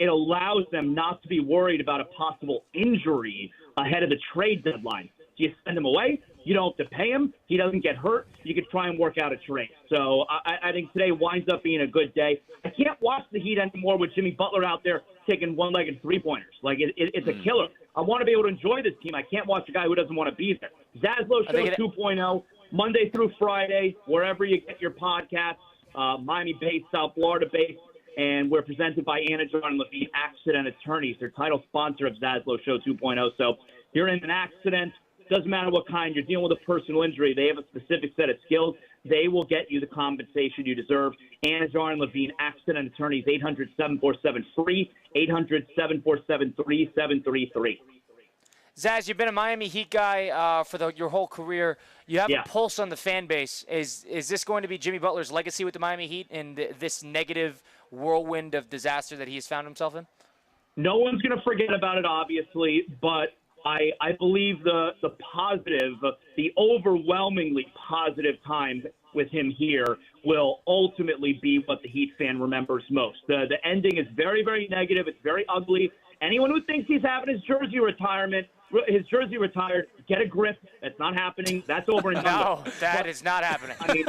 it allows them not to be worried about a possible injury ahead of the trade deadline. So you send him away. You don't have to pay him. He doesn't get hurt. You can try and work out a trade. So I think today winds up being a good day. I can't watch the Heat anymore with Jimmy Butler out there taking one-legged three-pointers. It's a killer. I want to be able to enjoy this team. I can't watch a guy who doesn't want to be there. Zaslow Show 2.0, Monday through Friday, wherever you get your podcasts, Miami-based, South Florida-based, and we're presented by Anajar and Levine Accident Attorneys. They're title sponsor of Zaslow Show 2.0. So if you're in an accident, doesn't matter what kind, you're dealing with a personal injury, they have a specific set of skills. They will get you the compensation you deserve. Anajar and Levine Accident Attorneys, 800-747-FREE, 800-747-3733. Zaz, you've been a Miami Heat guy for your whole career. You have a pulse on the fan base. Is this going to be Jimmy Butler's legacy with the Miami Heat in this negative whirlwind of disaster that he has found himself in? No one's going to forget about it, obviously, but I believe the positive, the overwhelmingly positive times with him here will ultimately be what the Heat fan remembers most. The ending is very, very negative. It's very ugly. Anyone who thinks he's having his jersey retired, get a grip. That's not happening. That's over and done. No, that is not happening. I mean,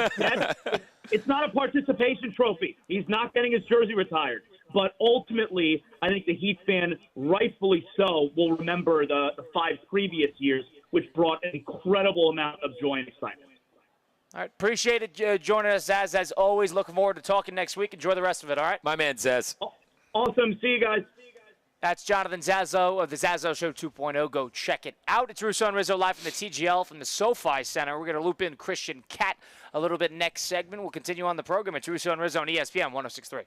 it's not a participation trophy. He's not getting his jersey retired. But ultimately, I think the Heat fan, rightfully so, will remember the 5 previous years, which brought an incredible amount of joy and excitement. All right, appreciate it joining us, Zaz. As always, looking forward to talking next week. Enjoy the rest of it, all right? My man, Zaz. Awesome. See you guys. That's Jonathan Zazzo of the Zazzo Show 2.0. Go check it out. It's Russo and Rizzo live from the TGL from the SoFi Center. We're going to loop in Christian Cat a little bit next segment. We'll continue on the program. It's Russo and Rizzo on ESPN 106.3.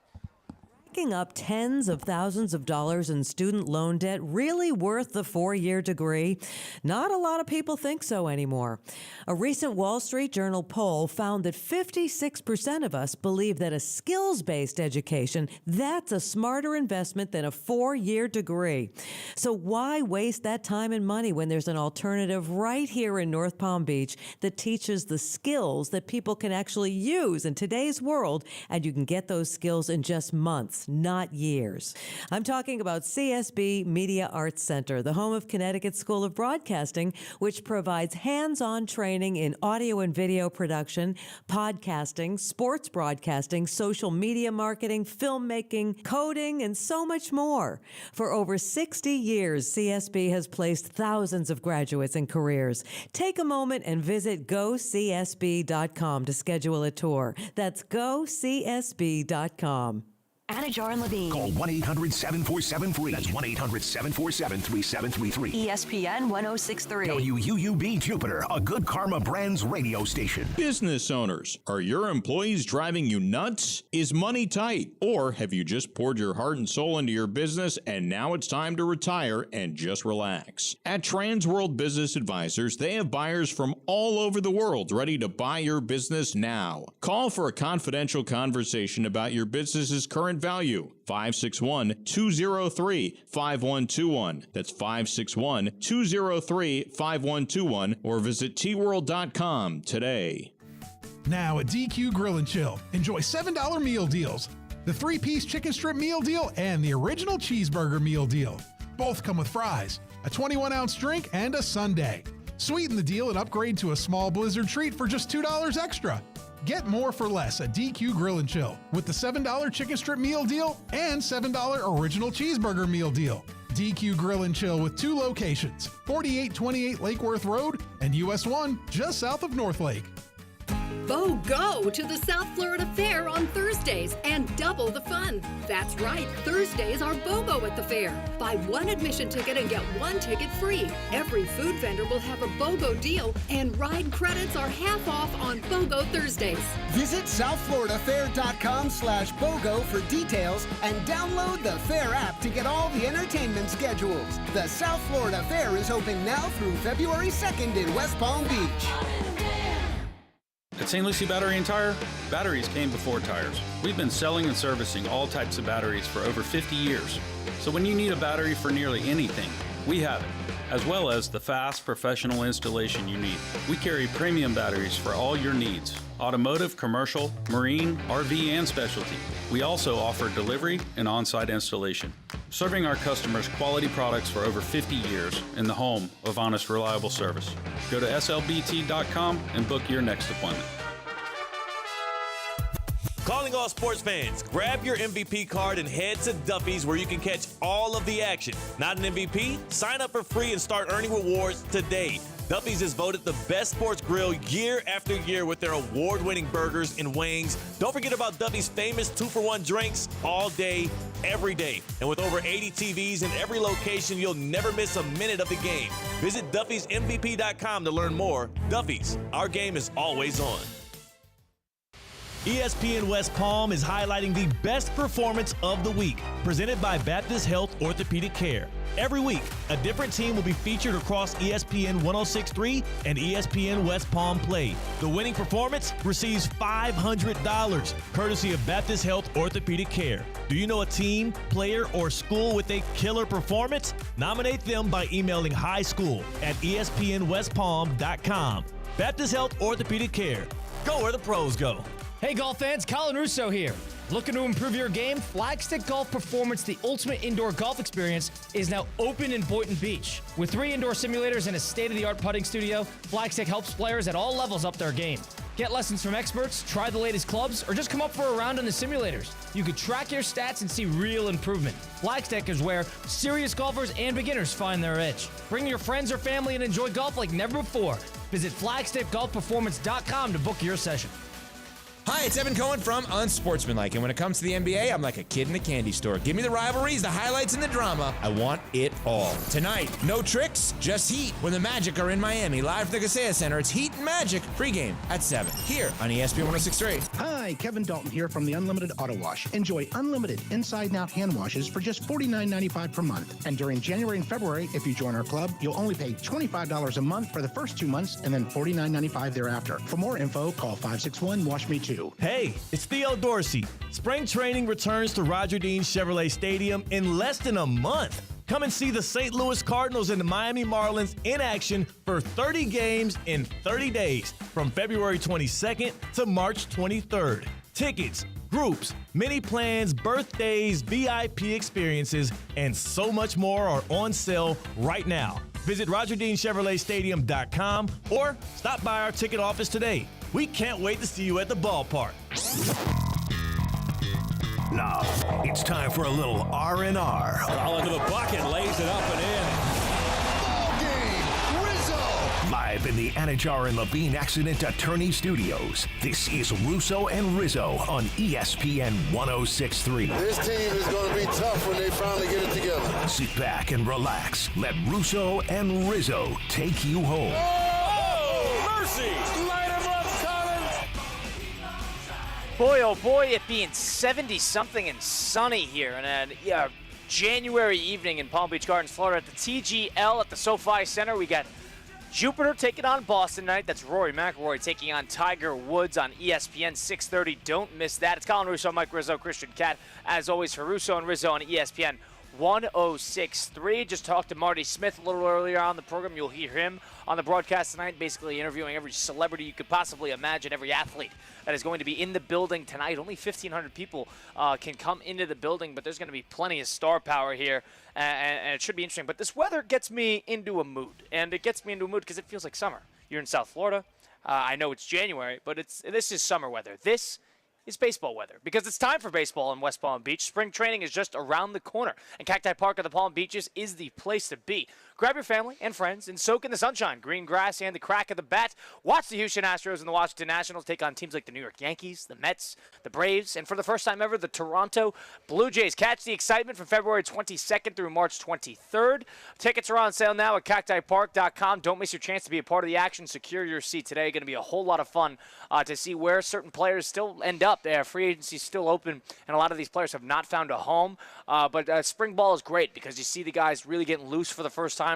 Racking up tens of thousands of dollars in student loan debt really worth the 4-year degree? Not a lot of people think so anymore. A recent Wall Street Journal poll found that 56% of us believe that a skills-based education, that's a smarter investment than a 4-year degree. So why waste that time and money when there's an alternative right here in North Palm Beach that teaches the skills that people can actually use in today's world, and you can get those skills in just months, not years. I'm talking about CSB Media Arts Center, the home of Connecticut School of Broadcasting, which provides hands-on training in audio and video production, podcasting, sports broadcasting, social media marketing, filmmaking, coding, and so much more. For over 60 years, CSB has placed thousands of graduates in careers. Take a moment and visit GoCSB.com to schedule a tour. That's GoCSB.com. Anajar and Levine. Call 1-800-747-FREE. That's 1-800-747-3733. ESPN 106.3. WUUB Jupiter, a Good Karma Brands radio station. Business owners, are your employees driving you nuts? Is money tight? Or have you just poured your heart and soul into your business and now it's time to retire and just relax? At Transworld Business Advisors, they have buyers from all over the world ready to buy your business now. Call for a confidential conversation about your business's current value. 561-203-5121. That's 561-203-5121 or visit tworld.com today. Now at DQ Grill and Chill, enjoy $7 meal deals. The 3-piece chicken strip meal deal and the original cheeseburger meal deal. Both come with fries, a 21-ounce drink, and a sundae. Sweeten the deal and upgrade to a small Blizzard treat for just $2 extra. Get more for less at DQ Grill and Chill with the $7 chicken strip meal deal and $7 original cheeseburger meal deal. DQ Grill and Chill with 2 locations, 4828 Lake Worth Road and US 1 just south of North Lake. Go to the South Florida Fair on Thursdays and double the fun. That's right, Thursdays are BOGO at the fair. Buy 1 admission ticket and get 1 ticket free. Every food vendor will have a BOGO deal, and ride credits are half off on BOGO Thursdays. Visit southfloridafair.com/BOGO for details and download the Fair app to get all the entertainment schedules. The South Florida Fair is open now through February 2nd in West Palm Beach. At St. Lucie Battery and Tire, batteries came before tires. We've been selling and servicing all types of batteries for over 50 years. So when you need a battery for nearly anything, we have it, as well as the fast professional installation you need. We carry premium batteries for all your needs: automotive, commercial, marine, RV, and specialty. We also offer delivery and on-site installation, serving our customers quality products for over 50 years in the home of honest, reliable service. Go to slbt.com and book your next appointment. Calling all sports fans, grab your MVP card and head to Duffy's where you can catch all of the action. Not an MVP? Sign up for free and start earning rewards today. Duffy's is voted the best sports grill year after year with their award-winning burgers and wings. Don't forget about Duffy's famous 2-for-1 drinks all day, every day. And with over 80 TVs in every location, you'll never miss a minute of the game. Visit Duffy'sMVP.com to learn more. Duffy's, our game is always on. ESPN West Palm is highlighting the best performance of the week, presented by Baptist Health Orthopedic Care. Every week, a different team will be featured across ESPN 106.3 and ESPN West Palm Play. The winning performance receives $500, courtesy of Baptist Health Orthopedic Care. Do you know a team, player, or school with a killer performance? Nominate them by emailing highschool@espnwestpalm.com. Baptist Health Orthopedic Care. Go where the pros go. Hey golf fans, Colin Russo here. Looking to improve your game? Flagstick Golf Performance, the ultimate indoor golf experience, is now open in Boynton Beach. With 3 indoor simulators and a state-of-the-art putting studio, Flagstick helps players at all levels up their game. Get lessons from experts, try the latest clubs, or just come up for a round on the simulators. You can track your stats and see real improvement. Flagstick is where serious golfers and beginners find their edge. Bring your friends or family and enjoy golf like never before. Visit flagstickgolfperformance.com to book your session. Hi, it's Evan Cohen from Unsportsmanlike, and when it comes to the NBA, I'm like a kid in a candy store. Give me the rivalries, the highlights, and the drama. I want it all. Tonight, no tricks, just heat. When the Magic are in Miami, live from the Kaseya Center, it's Heat and Magic pregame at 7 here on ESPN 106.3. Hi, Kevin Dalton here from the Unlimited Auto Wash. Enjoy unlimited inside and out hand washes for just $49.95 per month. And during January and February, if you join our club, you'll only pay $25 a month for the first 2 months and then $49.95 thereafter. For more info, call 561-WASH-ME-TOO. Hey, it's Theo Dorsey. Spring training returns to Roger Dean Chevrolet Stadium in less than a month. Come and see the St. Louis Cardinals and the Miami Marlins in action for 30 games in 30 days from February 22nd to March 23rd. Tickets, groups, mini plans, birthdays, VIP experiences, and so much more are on sale right now. Visit RogerDeanChevroletStadium.com or stop by our ticket office today. We can't wait to see you at the ballpark. Now, it's time for a little R&R. Ball into the bucket, lays it up and in. Ball game, Rizzo! Live in the Anajar and Levine Accident Attorney Studios, this is Russo and Rizzo on ESPN 106.3. This team is going to be tough when they finally get it together. Sit back and relax. Let Russo and Rizzo take you home. Oh, mercy! Light him up, Colin! Boy, oh boy, it being 70-something and sunny here in a January evening in Palm Beach Gardens, Florida at the TGL at the SoFi Center. We got Jupiter taking on Boston tonight. That's Rory McIlroy taking on Tiger Woods on ESPN 6:30. Don't miss that. It's Colin Russo, Mike Rizzo, Christian Cat. As always, for Russo and Rizzo on ESPN 106.3. Just talked to Marty Smith a little earlier on the program. You'll hear him on the broadcast tonight, basically interviewing every celebrity you could possibly imagine, every athlete that is going to be in the building tonight. Only 1,500 people can come into the building, but there's going to be plenty of star power here, and it should be interesting. But this weather gets me into a mood, and it gets me into a mood because it feels like summer. You're in South Florida. I know it's January, but this is summer weather. This is baseball weather because it's time for baseball in West Palm Beach. Spring training is just around the corner, and Cacti Park at the Palm Beaches is the place to be. Grab your family and friends and soak in the sunshine, green grass, and the crack of the bat. Watch the Houston Astros and the Washington Nationals take on teams like the New York Yankees, the Mets, the Braves, and for the first time ever, the Toronto Blue Jays. Catch the excitement from February 22nd through March 23rd. Tickets are on sale now at cactipark.com. Don't miss your chance to be a part of the action. Secure your seat today. Going to be a whole lot of fun to see where certain players still end up. Free agency is still open, and a lot of these players have not found a home. But spring ball is great because you see the guys really getting loose for the first time.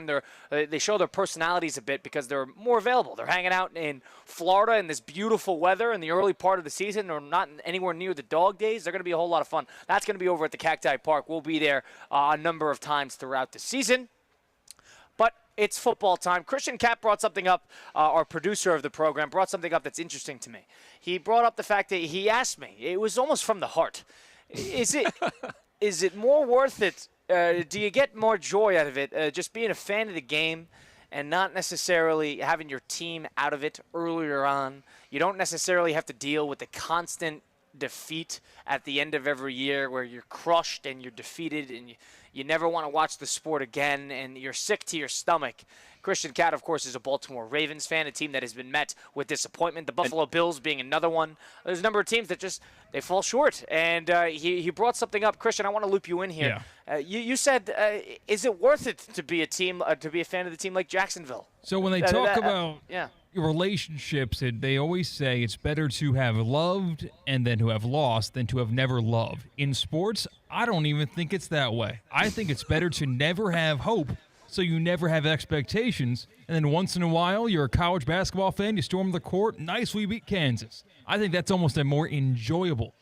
They show their personalities a bit because they're more available. They're hanging out in Florida in this beautiful weather in the early part of the season. They're not anywhere near the dog days. They're going to be a whole lot of fun. That's going to be over at the Cacti Park. We'll be there a number of times throughout the season. But it's football time. Christian Cat brought something up, our producer of the program, brought something up that's interesting to me. He brought up the fact that he asked me, it was almost from the heart, is it more worth it? Do you get more joy out of it, just being a fan of the game and not necessarily having your team out of it earlier on? You don't necessarily have to deal with the constant defeat at the end of every year where you're crushed and you're defeated and you never want to watch the sport again and you're sick to your stomach. Christian Cat, of course, is a Baltimore Ravens fan, a team that has been met with disappointment. The Buffalo Bills being another one. There's a number of teams that just, they fall short. And he brought something up. Christian, I want to loop you in here. Yeah. You said, is it worth it to be a team, to be a fan of the team like Jacksonville? So when they talk about relationships, they always say it's better to have loved and then to have lost than to have never loved. In sports, I don't even think it's that way. I think it's better to never have hope, so you never have expectations, and then once in a while, you're a college basketball fan, you storm the court, nice, we beat Kansas. I think that's almost a more enjoyable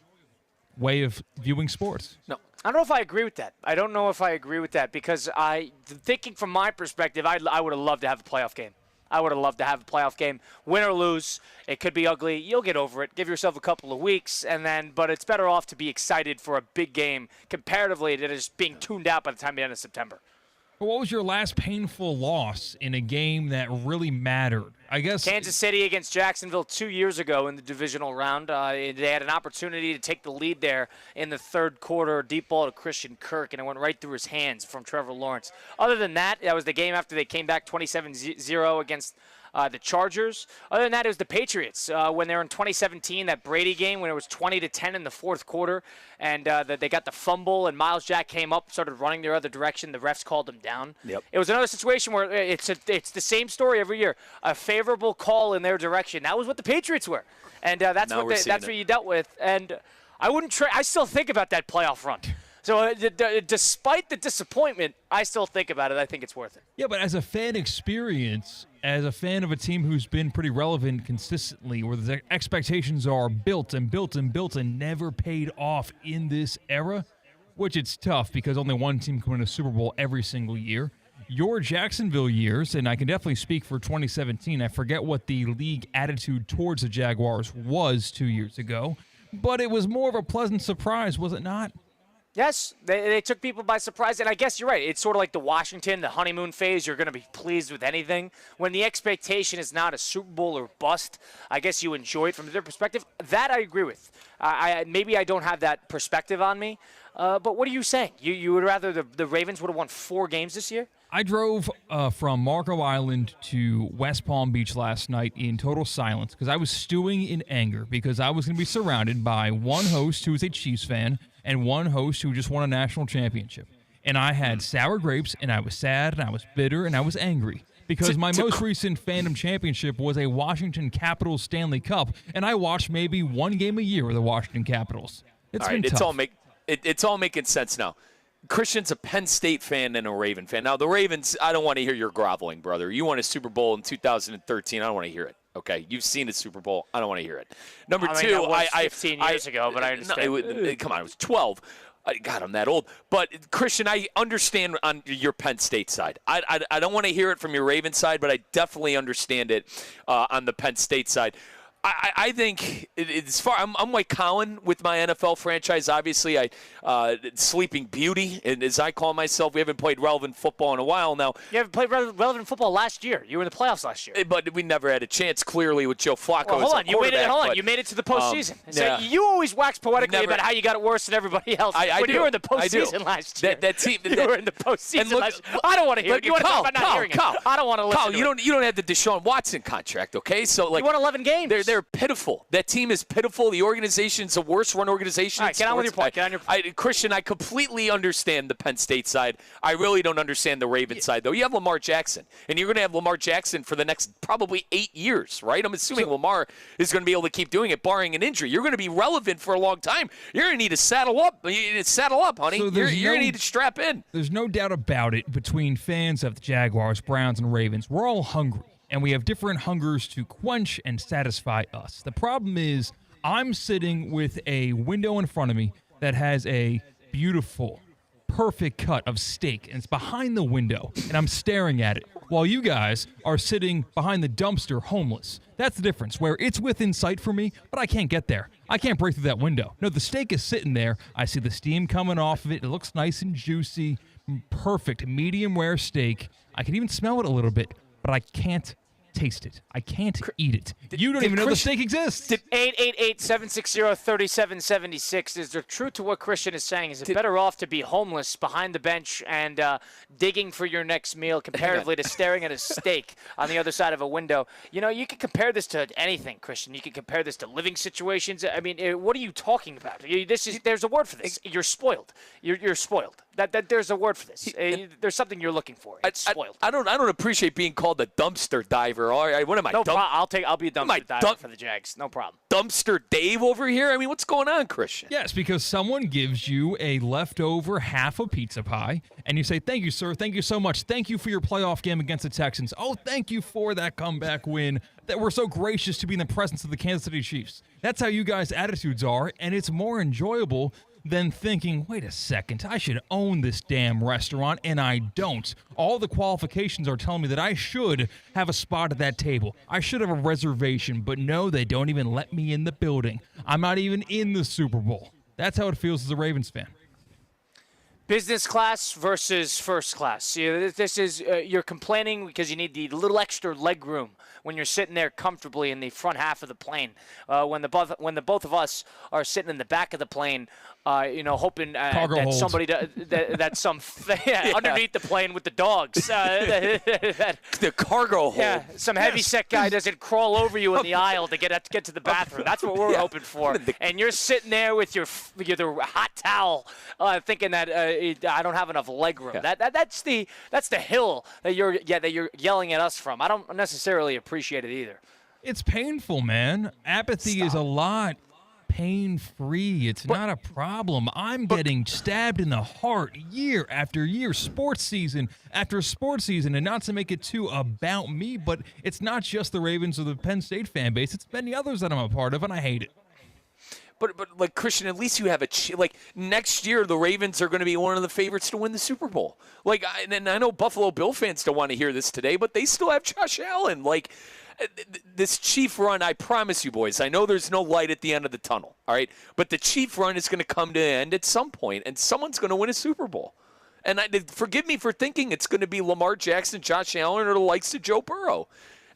way of viewing sports. No, I don't know if I agree with that. I don't know if I agree with that because thinking from my perspective, I would have loved to have a playoff game. I would have loved to have a playoff game, win or lose. It could be ugly. You'll get over it. Give yourself a couple of weeks, but it's better off to be excited for a big game comparatively to just being tuned out by the time the end of September. What was your last painful loss in a game that really mattered? I guess Kansas City against Jacksonville 2 years ago in the divisional round. They had an opportunity to take the lead there in the third quarter. Deep ball to Christian Kirk, and it went right through his hands from Trevor Lawrence. Other than that, that was the game after they came back 27-0 against the Chargers. Other than that, it was the Patriots when they were in 2017, that Brady game when it was 20-10 in the fourth quarter, and they got the fumble, and Miles Jack came up, started running the other direction. The refs called him down. Yep. It was another situation where it's the same story every year. A favorable call in their direction. That was what the Patriots were, and that's what you dealt with. And I wouldn't I still think about that playoff run. So despite the disappointment, I still think about it. I think it's worth it. Yeah, but as a fan experience, as a fan of a team who's been pretty relevant consistently, where the expectations are built and built and built and never paid off in this era, which it's tough because only one team can win a Super Bowl every single year. Your Jacksonville years, and I can definitely speak for 2017, I forget what the league attitude towards the Jaguars was 2 years ago, but it was more of a pleasant surprise, was it not? Yes, they took people by surprise, and I guess you're right. It's sort of like the Washington, the honeymoon phase. You're going to be pleased with anything. When the expectation is not a Super Bowl or bust, I guess you enjoy it from their perspective. That I agree with. Maybe I don't have that perspective on me, but what are you saying? You would rather the Ravens would have won 4 games this year? I drove from Marco Island to West Palm Beach last night in total silence because I was stewing in anger because I was going to be surrounded by one host who is a Chiefs fan and one host who just won a national championship. And I had sour grapes, and I was sad, and I was bitter, and I was angry because my most recent fandom championship was a Washington Capitals Stanley Cup, and I watched maybe one game a year with the Washington Capitals. It's been tough. It's all making sense now. Christian's a Penn State fan and a Raven fan. Now, the Ravens, I don't want to hear your groveling, brother. You won a Super Bowl in 2013. I don't want to hear it. Okay, you've seen a Super Bowl. I don't want to hear it. Number two, that was 15 years ago, but I understand. Come on, it was 12. God, I'm that old. But, Christian, I understand on your Penn State side. I don't want to hear it from your Raven side, but I definitely understand it on the Penn State side. I think it's far. I'm like Colin with my NFL franchise. Obviously, Sleeping Beauty, and as I call myself, we haven't played relevant football in a while now. You haven't played relevant football last year. You were in the playoffs last year, but we never had a chance. Clearly, with Joe Flacco. Well, hold on, you made it to the postseason. So you always wax poetically about how you got it worse than everybody else. You were in the postseason last year. That team. You were in the postseason last year. I don't want to hear it. You want to talk about not hearing it? I don't want to listen. Kyle, you don't have the Deshaun Watson contract, okay? So you won 11 games. They're pitiful. That team is pitiful. The organization's the worst run organization. All right, get on with your point. Get on your point. Christian, I completely understand the Penn State side. I really don't understand the Ravens side, though. You have Lamar Jackson, and you're going to have Lamar Jackson for the next probably 8 years, right? I'm assuming Lamar is going to be able to keep doing it, barring an injury. You're going to be relevant for a long time. You're going to need to saddle up. You need to saddle up, honey. You're going to need to strap in. There's no doubt about it between fans of the Jaguars, Browns, and Ravens. We're all hungry. And we have different hungers to quench and satisfy us. The problem is I'm sitting with a window in front of me that has a beautiful, perfect cut of steak, and it's behind the window, and I'm staring at it, while you guys are sitting behind the dumpster homeless. That's the difference, where it's within sight for me, but I can't get there. I can't break through that window. No, the steak is sitting there. I see the steam coming off of it. It looks nice and juicy, perfect, medium rare steak. I can even smell it a little bit, but I can't taste it. I can't eat it. You don't even know the steak exists. 888-760-3776. Is there truth to what Christian is saying? Is it better off to be homeless behind the bench and digging for your next meal comparatively to staring at a steak on the other side of a window? You know, you can compare this to anything, Christian. You can compare this to living situations. I mean, what are you talking about? There's a word for this. You're spoiled. You're spoiled. There's a word for this. There's something you're looking for. It's spoiled. I don't appreciate being called a dumpster diver. All right, what am I? No problem. I'll be a dumpster diver for the Jags. No problem. Dumpster Dave over here. I mean, what's going on, Christian? Yes, because someone gives you a leftover half a pizza pie, and you say, "Thank you, sir. Thank you so much. Thank you for your playoff game against the Texans. Oh, thank you for that comeback win. That we're so gracious to be in the presence of the Kansas City Chiefs." That's how you guys' attitudes are, and it's more enjoyable than thinking, wait a second, I should own this damn restaurant, and I don't. All the qualifications are telling me that I should have a spot at that table. I should have a reservation, but no, they don't even let me in the building. I'm not even in the Super Bowl. That's how it feels as a Ravens fan. Business class versus first class. This is you're complaining because you need the little extra leg room when you're sitting there comfortably in the front half of the plane. When the both of us are sitting in the back of the plane, hoping that somebody underneath the plane with the dogs. The cargo hold. Yeah, some heavy-set guy doesn't crawl over you in the aisle to get to the bathroom. That's what we're hoping for. And you're sitting there with your hot towel, thinking that I don't have enough leg room. Yeah. That's the hill that you're yelling at us from. I don't necessarily appreciate it either. It's painful, man. Apathy is a lot. Pain-free. It's not a problem. I'm getting stabbed in the heart year after year, sports season after sports season, and not to make it too about me, but it's not just the Ravens or the Penn State fan base. It's many others that I'm a part of, and I hate it. But like, Christian, at least you have next year the Ravens are going to be one of the favorites to win the Super Bowl. Like, and I know Buffalo Bill fans don't want to hear this today, but they still have Josh Allen. Like, this Chief run, I promise you, boys, I know there's no light at the end of the tunnel, all right? But the Chief run is going to come to an end at some point, and someone's going to win a Super Bowl. And forgive me for thinking it's going to be Lamar Jackson, Josh Allen, or the likes of Joe Burrow.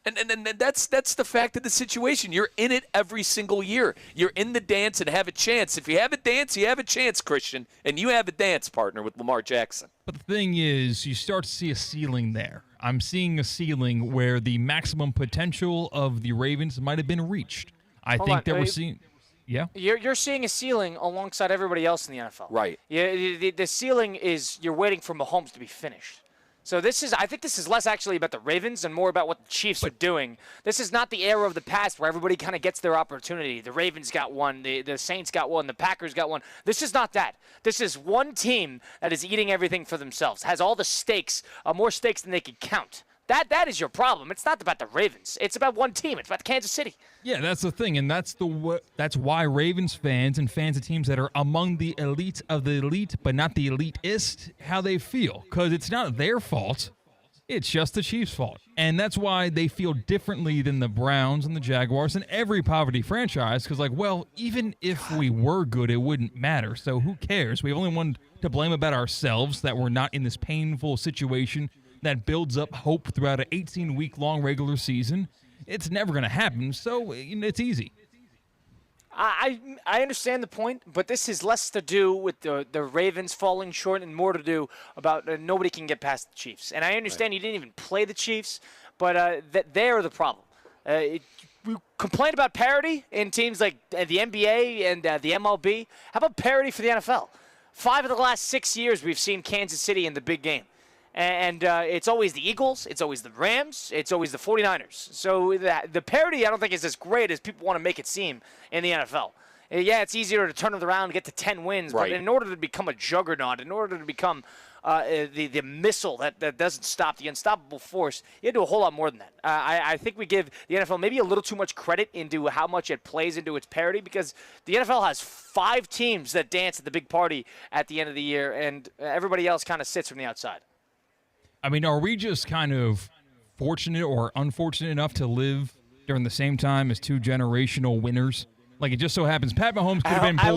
And that's the fact of the situation. You're in it every single year. You're in the dance and have a chance. If you have a dance, you have a chance, Christian. And you have a dance partner with Lamar Jackson. But the thing is, you start to see a ceiling there. I'm seeing a ceiling where the maximum potential of the Ravens might have been reached. I think that we're seeing... Yeah? You're seeing a ceiling alongside everybody else in the NFL. Right. Yeah, the ceiling is you're waiting for Mahomes to be finished. So I think this is less actually about the Ravens and more about what the Chiefs are doing. This is not the era of the past where everybody kind of gets their opportunity. The Ravens got one, the Saints got one, the Packers got one. This is not that. This is one team that is eating everything for themselves, has all the stakes, more stakes than they can count. That is your problem. It's not about the Ravens. It's about one team. It's about Kansas City. Yeah, that's the thing, and that's why Ravens fans and fans of teams that are among the elite of the elite, but not the elitist, how they feel, because it's not their fault. It's just the Chiefs' fault, and that's why they feel differently than the Browns and the Jaguars and every poverty franchise. Because, even if we were good, it wouldn't matter. So who cares? We have only one to blame about ourselves that we're not in this painful situation that builds up hope throughout an 18-week-long regular season. It's never going to happen, so it's easy. I understand the point, but this is less to do with the Ravens falling short and more to do about nobody can get past the Chiefs. And I understand you didn't even play the Chiefs, but they're the problem. We complain about parity in teams like the NBA and the MLB. How about parity for the NFL? 5 of the last 6 years we've seen Kansas City in the big game. And it's always the Eagles, it's always the Rams, it's always the 49ers. So the parity I don't think is as great as people want to make it seem in the NFL. Yeah, it's easier to turn it around and get to 10 wins, right. But in order to become a juggernaut, in order to become the missile that doesn't stop, the unstoppable force, you have to do a whole lot more than that. I think we give the NFL maybe a little too much credit into how much it plays into its parity, because the NFL has 5 teams that dance at the big party at the end of the year, and everybody else kind of sits from the outside. I mean, are we just kind of fortunate or unfortunate enough to live during the same time as 2 generational winners? Like, it just so happens Pat Mahomes could have been born. At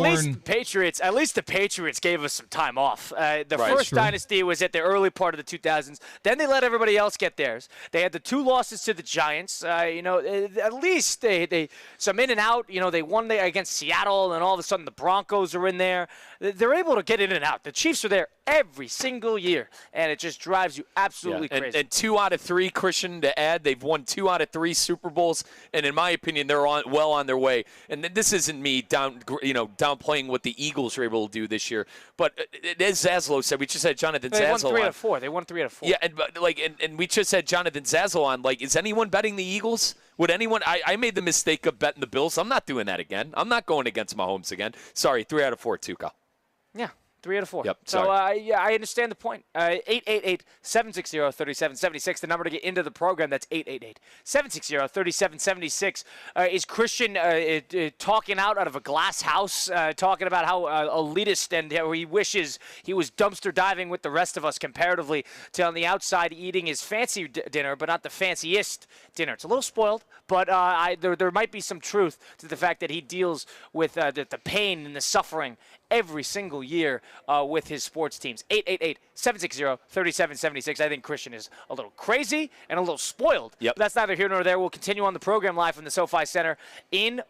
least the Patriots gave us some time off. The first dynasty was at the early part of the 2000s. Then they let everybody else get theirs. They had the 2 losses to the Giants. At least they some in and out. They won against Seattle, and all of a sudden the Broncos are in there. They're able to get in and out. The Chiefs are there every single year, and it just drives you absolutely crazy. And 2 out of 3, Christian, to add, they've won 2 out of 3 Super Bowls, and in my opinion, they're well on their way. And this isn't me downplaying what the Eagles were able to do this year, but as Zaslow said, we just had Jonathan Zaslow on. They won 3 out of 4. They won 3 out of 4. Yeah, and we just had Jonathan Zaslow on. Like, is anyone betting the Eagles? Would anyone? I made the mistake of betting the Bills. I'm not doing that again. I'm not going against Mahomes again. Sorry, 3 out of 4 too, Kyle. Yeah. 3 out of 4. Yep, so, I understand the point. 888-760-3776, the number to get into the program. That's 888-760-3776. Is Christian talking out of a glass house, talking about how elitist and how he wishes he was dumpster diving with the rest of us comparatively to on the outside eating his fancy dinner, but not the fanciest dinner? It's a little spoiled, but there might be some truth to the fact that he deals with the pain and the suffering every single year with his sports teams. 888-760-3776. I think Christian is a little crazy and a little spoiled. Yep. But that's neither here nor there. We'll continue on the program live from the SoFi Center in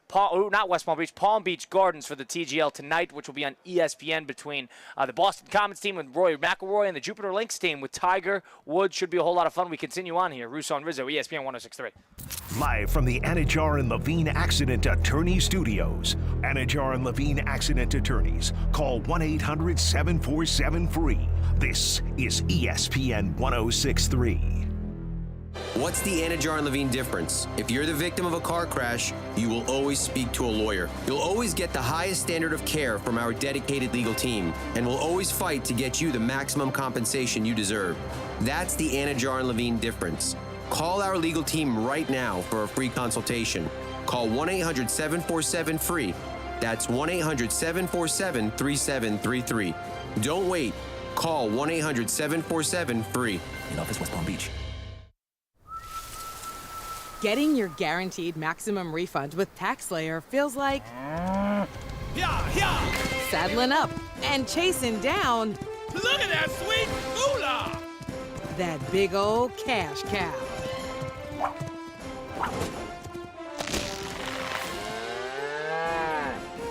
Palm Beach Gardens for the TGL tonight, which will be on ESPN between the Boston Comets team with Rory McIlroy and the Jupiter Lynx team with Tiger Woods. Should be a whole lot of fun. We continue on here. Russo and Rizzo, ESPN 106.3. Live from the Anajar and Levine Accident Attorney Studios. Anajar and Levine Accident Attorneys. Call 1-800-747-FREE. This is ESPN 106.3. What's the Anajar and Levine difference? If you're the victim of a car crash, you will always speak to a lawyer. You'll always get the highest standard of care from our dedicated legal team, and we'll always fight to get you the maximum compensation you deserve. That's the Anajar and Levine difference. Call our legal team right now for a free consultation. Call 1-800-747-FREE. That's 1-800-747-3733. Don't wait. Call 1-800-747-FREE. In office, West Palm Beach. Getting your guaranteed maximum refund with TaxSlayer feels like saddling up and chasing down. Look at that sweet moolah! That big old cash cow.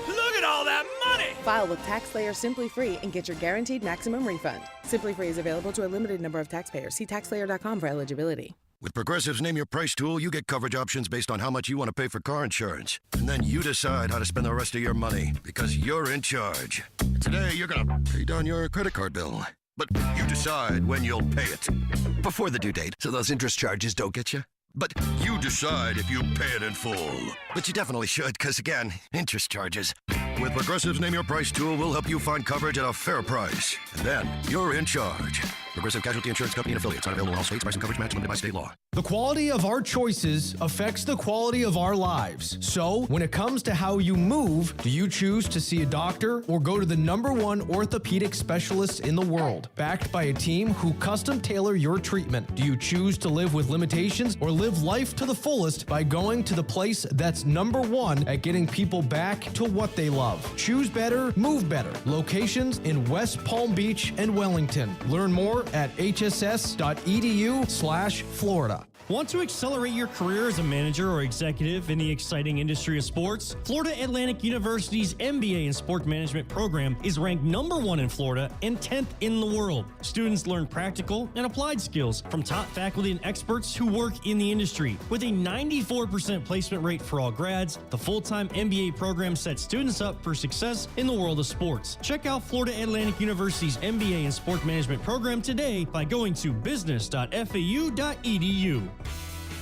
Look at all that money! File with TaxSlayer Simply Free and get your guaranteed maximum refund. Simply Free is available to a limited number of taxpayers. See taxslayer.com for eligibility. With Progressive's Name Your Price tool, you get coverage options based on how much you want to pay for car insurance. And then you decide how to spend the rest of your money, because you're in charge. Today, you're going to pay down your credit card bill. But you decide when you'll pay it. Before the due date, so those interest charges don't get you. But you decide if you pay it in full. But you definitely should, because again, interest charges. With Progressive's Name Your Price tool, we'll help you find coverage at a fair price. And then you're in charge. Progressive Casualty Insurance Company and affiliates. Not available in all states. Price and coverage match limited by state law. The quality of our choices affects the quality of our lives. So, when it comes to how you move, do you choose to see a doctor or go to the #1 orthopedic specialist in the world, backed by a team who custom tailor your treatment? Do you choose to live with limitations or live life to the fullest by going to the place that's #1 at getting people back to what they love? Choose better, move better. Locations in West Palm Beach and Wellington. Learn more at hss.edu/Florida. Want to accelerate your career as a manager or executive in the exciting industry of sports? Florida Atlantic University's MBA in Sport Management program is ranked #1 in Florida and 10th in the world. Students learn practical and applied skills from top faculty and experts who work in the industry. With a 94% placement rate for all grads, the full-time MBA program sets students up for success in the world of sports. Check out Florida Atlantic University's MBA in Sport Management program today by going to business.fau.edu.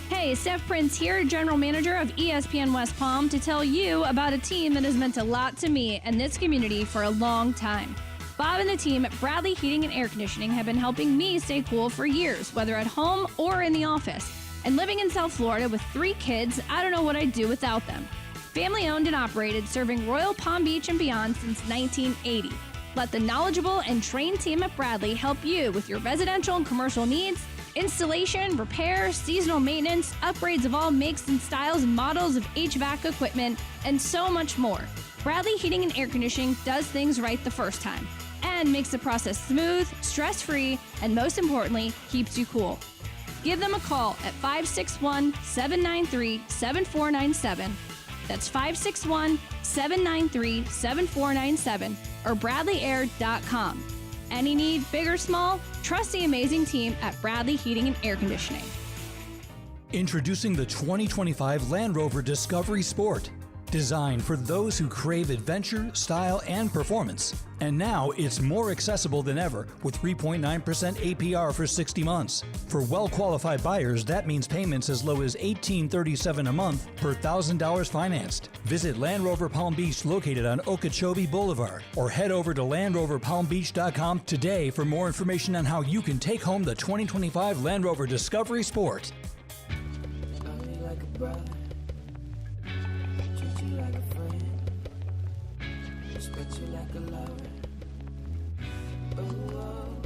Hey, Steph Prince here, General Manager of ESPN West Palm, to tell you about a team that has meant a lot to me and this community for a long time. Bob and the team at Bradley Heating and Air Conditioning have been helping me stay cool for years, whether at home or in the office. And living in South Florida with 3 kids, I don't know what I'd do without them. Family owned and operated, serving Royal Palm Beach and beyond since 1980. Let the knowledgeable and trained team at Bradley help you with your residential and commercial needs, installation, repair, seasonal maintenance, upgrades of all makes and styles and models of HVAC equipment, and so much more. Bradley Heating and Air Conditioning does things right the first time and makes the process smooth, stress-free, and most importantly, keeps you cool. Give them a call at 561-793-7497. That's 561-793-7497 or bradleyair.com. Any need, big or small, trust the amazing team at Bradley Heating and Air Conditioning. Introducing the 2025 Land Rover Discovery Sport. Designed for those who crave adventure, style, and performance. And now it's more accessible than ever with 3.9% APR for 60 months. For well-qualified buyers, that means payments as low as $1,837 a month per $1,000 financed. Visit Land Rover Palm Beach located on Okeechobee Boulevard or head over to LandRoverPalmBeach.com today for more information on how you can take home the 2025 Land Rover Discovery Sport.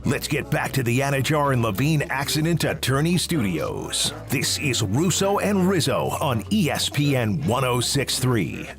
Let's get back to the Anajar and Levine Accident Attorney Studios. This is Russo and Rizzo on ESPN 106.3.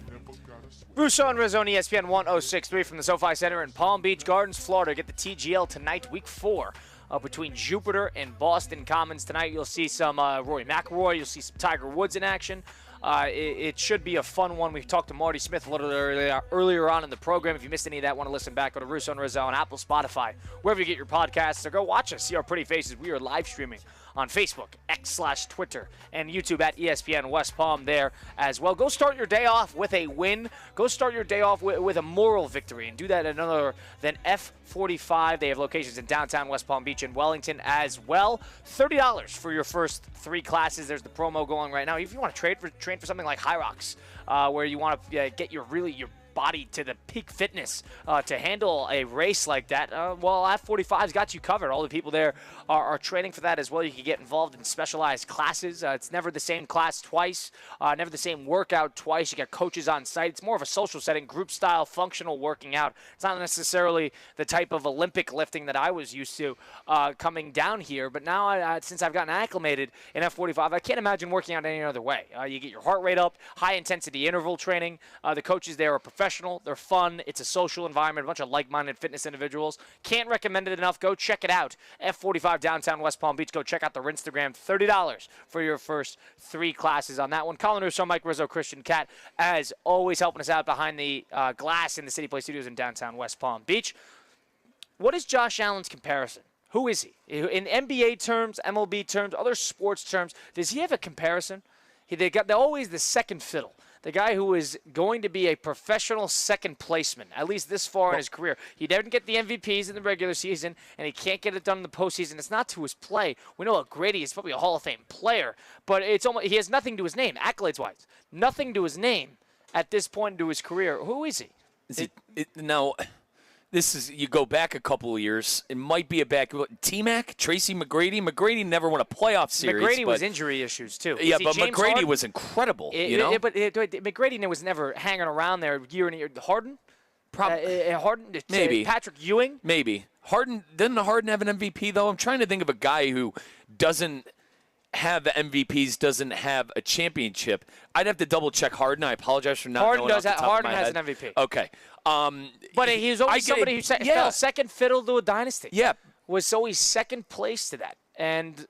Russo and Rizzo on ESPN 106.3 from the SoFi Center in Palm Beach Gardens, Florida. Get the TGL tonight, week 4, between Jupiter and Boston Commons. Tonight you'll see some Rory McIlroy. You'll see some Tiger Woods in action. It should be a fun one. We talked to Marty Smith a little earlier on in the program. If you missed any of that, want to listen back, go to Russo and Rizzo on Apple, Spotify, wherever you get your podcasts, or go watch us, see our pretty faces. We are live streaming on Facebook, X/Twitter, and YouTube at ESPN West Palm there as well. Go start your day off with a win. Go start your day off with a moral victory, and do that at another than F45. They have locations in downtown West Palm Beach and Wellington as well. $30 for your first 3 classes. There's the promo going right now. If you want to train for something like High Rocks, where you want to get your body to the peak fitness to handle a race like that, well, F45's got you covered. All the people there are training for that as well. You can get involved in specialized classes. It's never the same class twice, never the same workout twice. You got coaches on site. It's more of a social setting, group style, functional working out. It's not necessarily the type of Olympic lifting that I was used to coming down here, but now since I've gotten acclimated in F45, I can't imagine working out any other way. You get your heart rate up, high intensity interval training. The coaches there are professional. They're fun. It's a social environment, a bunch of like-minded fitness individuals. Can't recommend it enough. Go check it out. F45 downtown West Palm Beach. Go check out their Instagram. $30 for your first 3 classes on that one. Colin Russo, Mike Rizzo, Christian Cat, as always, helping us out behind the glass in the City Play Studios in downtown West Palm Beach. What is Josh Allen's comparison? Who is he? In NBA terms, MLB terms, other sports terms, does he have a comparison? They're always the second fiddle. The guy who is going to be a professional second placeman, at least this far in his career. He didn't get the MVPs in the regular season, and he can't get it done in the postseason. It's not to his play. We know how great he is. He's probably a Hall of Fame player, but he has nothing to his name, accolades-wise. Nothing to his name at this point into his career. Who is he? Now, this is, you go back a couple of years. It might be a back. T-Mac, Tracy McGrady. McGrady never won a playoff series. McGrady was injury issues too. Yeah, but McGrady was incredible. But McGrady was never hanging around there year in year. Harden, Harden, maybe. Patrick Ewing, maybe. Harden, didn't Harden have an MVP though? I'm trying to think of a guy who doesn't have MVPs, doesn't have a championship. I'd have to double check Harden. I apologize for not knowing off the top of my Harden head. has an MVP. Okay. But he was always somebody who fell second fiddle to a dynasty. Yeah. Was always second place to that. And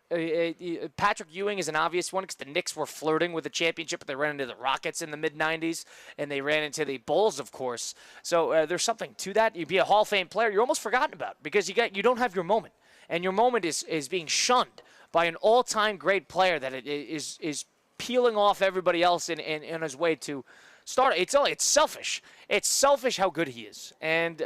Patrick Ewing is an obvious one because the Knicks were flirting with the championship, but they ran into the Rockets in the mid-'90s, and they ran into the Bulls, of course. So there's something to that. You'd be a Hall of Fame player, you're almost forgotten about because you don't have your moment. And your moment is being shunned by an all-time great player that is peeling off everybody else in his way to start. It's selfish. It's selfish how good he is. And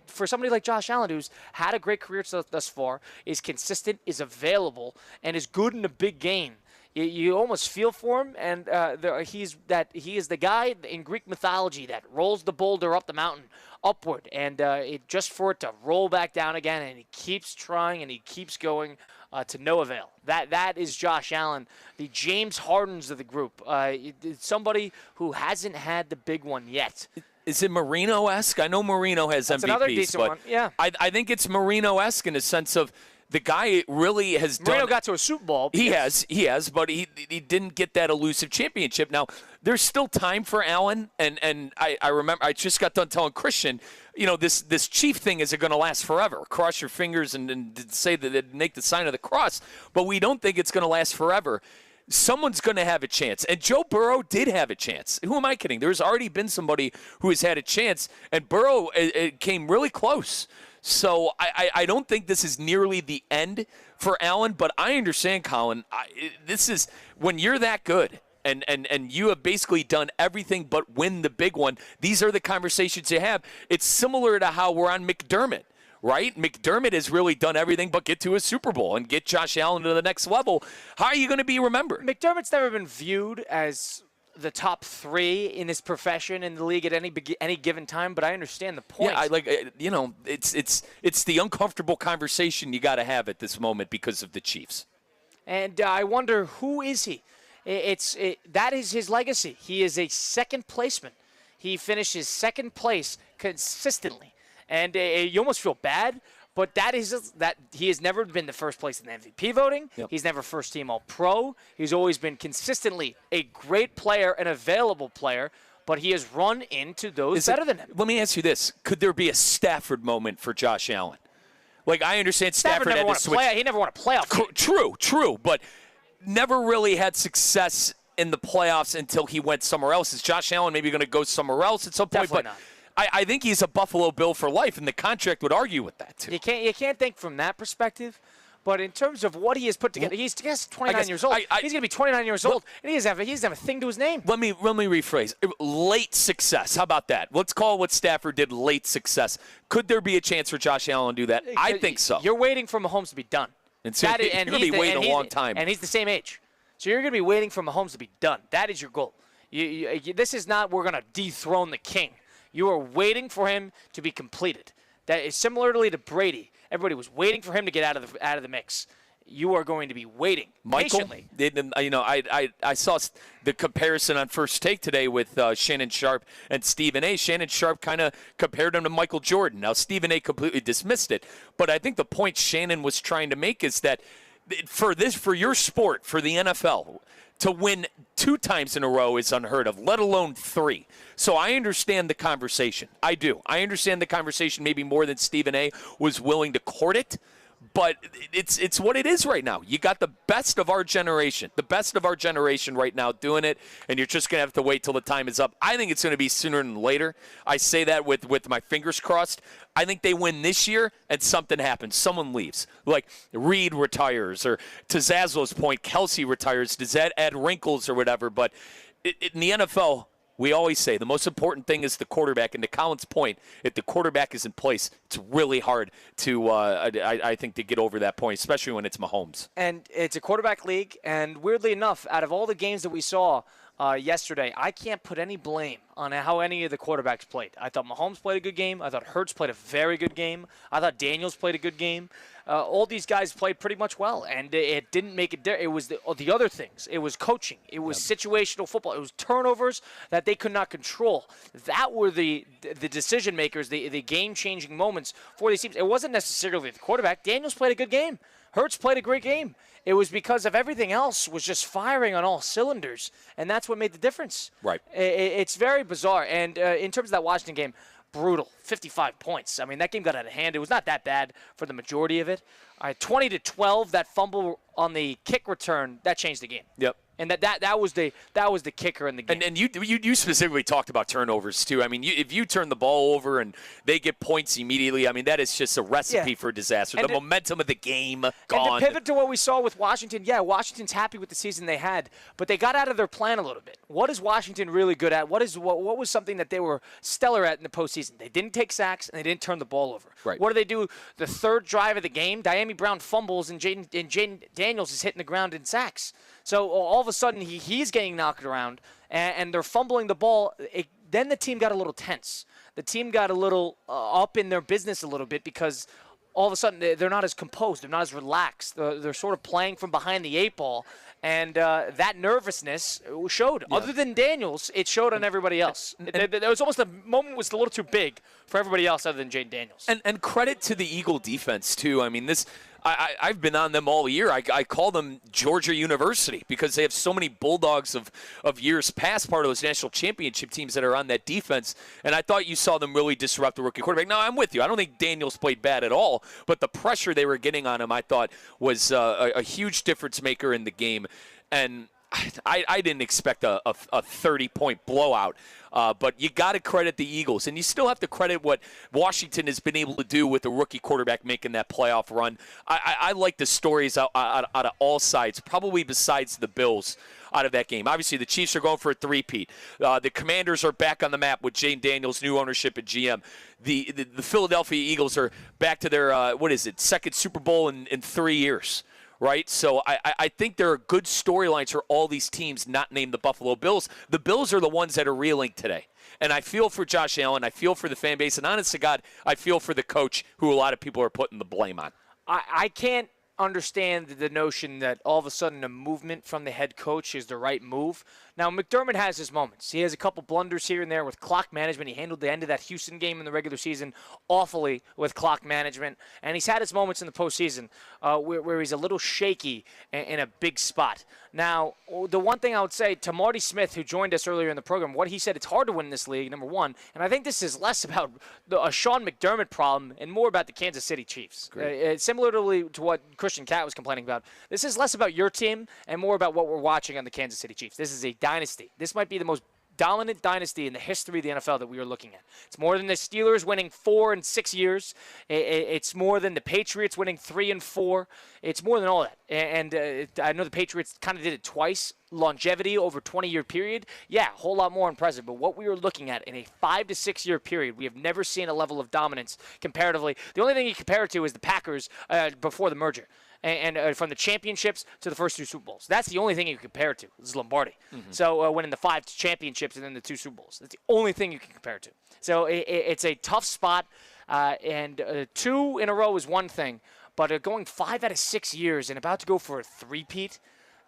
for somebody like Josh Allen, who's had a great career thus far, is consistent, is available, and is good in a big game, you almost feel for him. And he is the guy in Greek mythology that rolls the boulder up the mountain upward, and just for it to roll back down again, and he keeps trying and he keeps going to no avail. That is Josh Allen, the James Hardens of the group. Somebody who hasn't had the big one yet. Is it Marino-esque? I know Marino has That's MVPs, another decent but one. Yeah. I think it's Marino-esque in the sense of the guy really has done. Marino got to a Super Bowl. He has, but he didn't get that elusive championship. Now, there's still time for Allen, and I remember I just got done telling Christian, this Chief thing isn't going to last forever. Cross your fingers and say that make the sign of the cross, but we don't think it's going to last forever. Someone's going to have a chance, and Joe Burrow did have a chance. Who am I kidding? There's already been somebody who has had a chance, and Burrow it came really close. So I don't think this is nearly the end for Allen, but I understand, Colin. This is when you're that good and you have basically done everything but win the big one. These are the conversations you have. It's similar to how we're on McDermott, right? McDermott has really done everything but get to a Super Bowl and get Josh Allen to the next level. How are you going to be remembered? McDermott's never been viewed as the top 3 in his profession in the league at any given time, but I understand the point. Yeah, it's the uncomfortable conversation you got to have at this moment because of the Chiefs. And I wonder, who is he? That is his legacy. He is a second placeman. He finishes second place consistently, and you almost feel bad. But that he has never been the first place in the MVP voting. Yep. He's never first team All-Pro. He's always been consistently a great player, an available player. but he has run into those better than him. Let me ask you this. Could there be a Stafford moment for Josh Allen? Like, I understand Stafford never had won to switch. he never won a playoff game. True, but never really had success in the playoffs until he went somewhere else. Is Josh Allen maybe going to go somewhere else at some point? Definitely not. I think he's a Buffalo Bill for life, and the contract would argue with that, too. You can't think from that perspective. But in terms of what he has put together, he's 29 years old. He's going to be 29 years old, and he doesn't have a thing to his name. Let me rephrase. Late success. How about that? Let's call what Stafford did late success. Could there be a chance for Josh Allen to do that? I think so. You're waiting for Mahomes to be done. And so you're going to be waiting a long time. And he's the same age. So you're going to be waiting for Mahomes to be done. That is your goal. This is not we're going to dethrone the king. You are waiting for him to be completed. That is similarly to Brady. Everybody was waiting for him to get out of the mix. You are going to be waiting patiently. I saw the comparison on First Take today with Shannon Sharp and Stephen A. Shannon Sharp kind of compared him to Michael Jordan. Now, Stephen A. completely dismissed it, but I think the point Shannon was trying to make is that for your sport, for the NFL, to win 2 times in a row is unheard of, let alone 3. So I understand the conversation. I do. I understand the conversation maybe more than Stephen A. was willing to court it. But it's what it is right now. You got the best of our generation right now doing it, and you're just going to have to wait till the time is up. I think it's going to be sooner than later. I say that with my fingers crossed. I think they win this year, and something happens. Someone leaves. Like Reed retires, or to Zaslo's point, Kelsey retires. Does that add wrinkles or whatever? But in the NFL, we always say the most important thing is the quarterback. And to Colin's point, if the quarterback is in place, it's really hard to, I think, to get over that point, especially when it's Mahomes. And it's a quarterback league. And weirdly enough, out of all the games that we saw yesterday, I can't put any blame on how any of the quarterbacks played. I thought Mahomes played a good game. I thought Hurts played a very good game. I thought Daniels played a good game. All these guys played pretty much well, and it didn't make it. It was the other things. It was coaching. It was situational football. It was turnovers that they could not control. That were the decision makers, the game-changing moments for these teams. It wasn't necessarily the quarterback. Daniels played a good game. Hurts played a great game. It was because of everything else was just firing on all cylinders, and that's what made the difference. Right. It's very bizarre. And in terms of that Washington game, brutal, 55 points. I mean, that game got out of hand. It was not that bad for the majority of it. 20-12, that fumble on the kick return, that changed the game. Yep. And that was the kicker in the game. And you specifically talked about turnovers too. I mean, if you turn the ball over and they get points immediately, I mean that is just a recipe for disaster. The momentum of the game gone. And to pivot to what we saw with Washington, Washington's happy with the season they had, but they got out of their plan a little bit. What is Washington really good at? What was something that they were stellar at in the postseason? They didn't take sacks and they didn't turn the ball over. Right. What do they do? The third drive of the game, Diami Brown fumbles and Jaden Daniels is hitting the ground in sacks. So all of a sudden, he's getting knocked around, and they're fumbling the ball. Then the team got a little tense. The team got a little up in their business a little bit because all of a sudden they're not as composed. They're not as relaxed. They're sort of playing from behind the 8 ball, and that nervousness showed. Yeah. Other than Daniels, it showed on everybody else. There was almost the moment was a little too big for everybody else other than Jaden Daniels. And credit to the Eagle defense, too. I mean, I've been on them all year. I call them Georgia University because they have so many Bulldogs of years past, part of those national championship teams that are on that defense. And I thought you saw them really disrupt the rookie quarterback. Now, I'm with you. I don't think Daniels played bad at all, but the pressure they were getting on him, I thought, was a huge difference maker in the game. And I didn't expect a 30-point blowout. But you got to credit the Eagles, and you still have to credit what Washington has been able to do with the rookie quarterback making that playoff run. I like the stories out of all sides, probably besides the Bills out of that game. Obviously, the Chiefs are going for a three-peat. The Commanders are back on the map with Jane Daniels, new ownership at GM. The Philadelphia Eagles are back to their, second Super Bowl in 3 years. Right, so I think there are good storylines for all these teams not named the Buffalo Bills. The Bills are the ones that are reeling today. And I feel for Josh Allen. I feel for the fan base. And honest to God, I feel for the coach who a lot of people are putting the blame on. I can't understand the notion that all of a sudden a movement from the head coach is the right move. Now, McDermott has his moments. He has a couple blunders here and there with clock management. He handled the end of that Houston game in the regular season awfully with clock management. And he's had his moments in the postseason where he's a little shaky in a big spot. Now, the one thing I would say to Marty Smith, who joined us earlier in the program, what he said, it's hard to win this league, number one. And I think this is less about a Sean McDermott problem and more about the Kansas City Chiefs. Similarly to what Christian Cat was complaining about, this is less about your team and more about what we're watching on the Kansas City Chiefs. This is a dynasty. This might be the most dominant dynasty in the history of the NFL that we are looking at. It's more than the Steelers winning 4 and 6 years. It's more than the Patriots winning 3 and 4. It's more than all that. And I know the Patriots kind of did it twice. Longevity over a 20-year period, yeah, a whole lot more impressive. But what we are looking at in a 5 to 6 year period, we have never seen a level of dominance comparatively. The only thing you compare it to is the Packers before the merger. And from the championships to the first 2 Super Bowls. That's the only thing you can compare it to. This is Lombardi. So winning the 5 championships and then the 2 Super Bowls. That's the only thing you can compare it to. So it's a tough spot. And 2 in a row is one thing. But going 5 out of 6 years and about to go for a three-peat,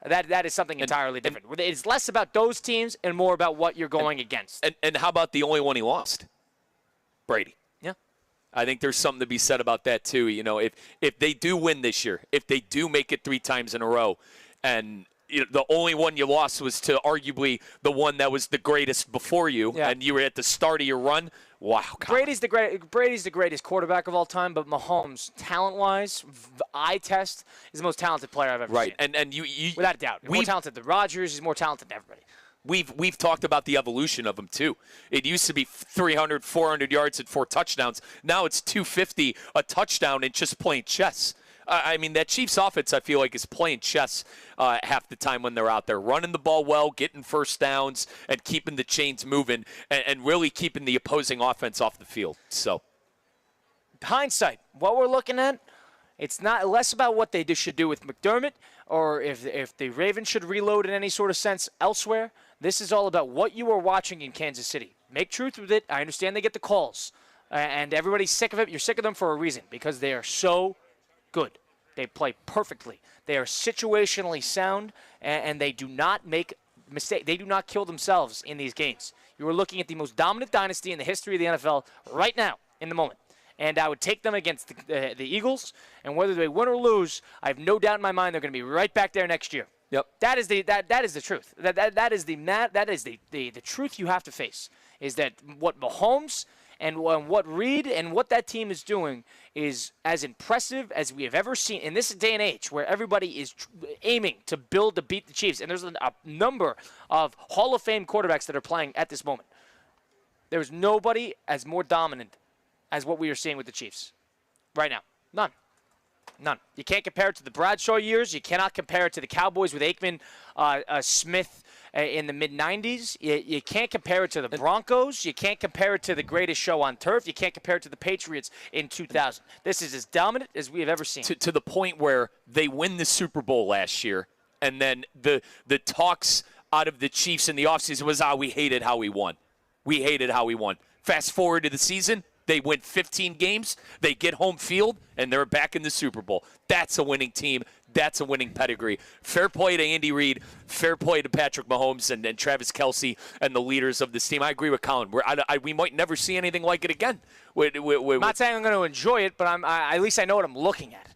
that is something entirely different. It's less about those teams and more about what you're going against. And how about the only one he lost? Brady. Yeah. I think there's something to be said about that, too. You know, if they do win this year, if they do make it 3 times in a row, and the only one you lost was to arguably the one that was the greatest before you, and you were at the start of your run, wow. Brady's the greatest quarterback of all time, but Mahomes, talent-wise, eye test, is the most talented player I've ever seen. Right, and you without a doubt. He's more talented than Rodgers. He's more talented than everybody. We've talked about the evolution of him, too. It used to be 300, 400 yards and 4 touchdowns. Now it's 250, a touchdown, and just playing chess. I mean, that Chiefs offense, I feel like, is playing chess half the time when they're out there, running the ball well, getting first downs, and keeping the chains moving, and really keeping the opposing offense off the field. So, hindsight, what we're looking at, it's not less about what they should do with McDermott or if the Ravens should reload in any sort of sense elsewhere. This is all about what you are watching in Kansas City. Make truth with it. I understand they get the calls, and everybody's sick of it. You're sick of them for a reason, because they are so good. They play perfectly. They are situationally sound, and they do not make mistakes. They do not kill themselves in these games. You are looking at the most dominant dynasty in the history of the NFL right now, in the moment. And I would take them against the Eagles, and whether they win or lose, I have no doubt in my mind they're going to be right back there next year. Yep. That is the truth. That is the truth you have to face, is that what Mahomes and what Reed and what that team is doing is as impressive as we have ever seen in this day and age, where everybody is aiming to build to beat the Chiefs. And there's a number of Hall of Fame quarterbacks that are playing at this moment. There's nobody as more dominant as what we are seeing with the Chiefs right now. None. You can't compare it to the Bradshaw years. You cannot compare it to the Cowboys with Aikman, Smith in the mid-'90s. You can't compare it to the Broncos. You can't compare it to the greatest show on turf. You can't compare it to the Patriots in 2000. This is as dominant as we have ever seen. To the point where they win the Super Bowl last year, and then the talks out of the Chiefs in the offseason was, we hated how we won. We hated how we won. Fast forward to the season. They win 15 games, they get home field, and they're back in the Super Bowl. That's a winning team. That's a winning pedigree. Fair play to Andy Reid. Fair play to Patrick Mahomes and Travis Kelce and the leaders of this team. I agree with Colin. We might never see anything like it again. I'm not saying I'm going to enjoy it, but at least I know what I'm looking at.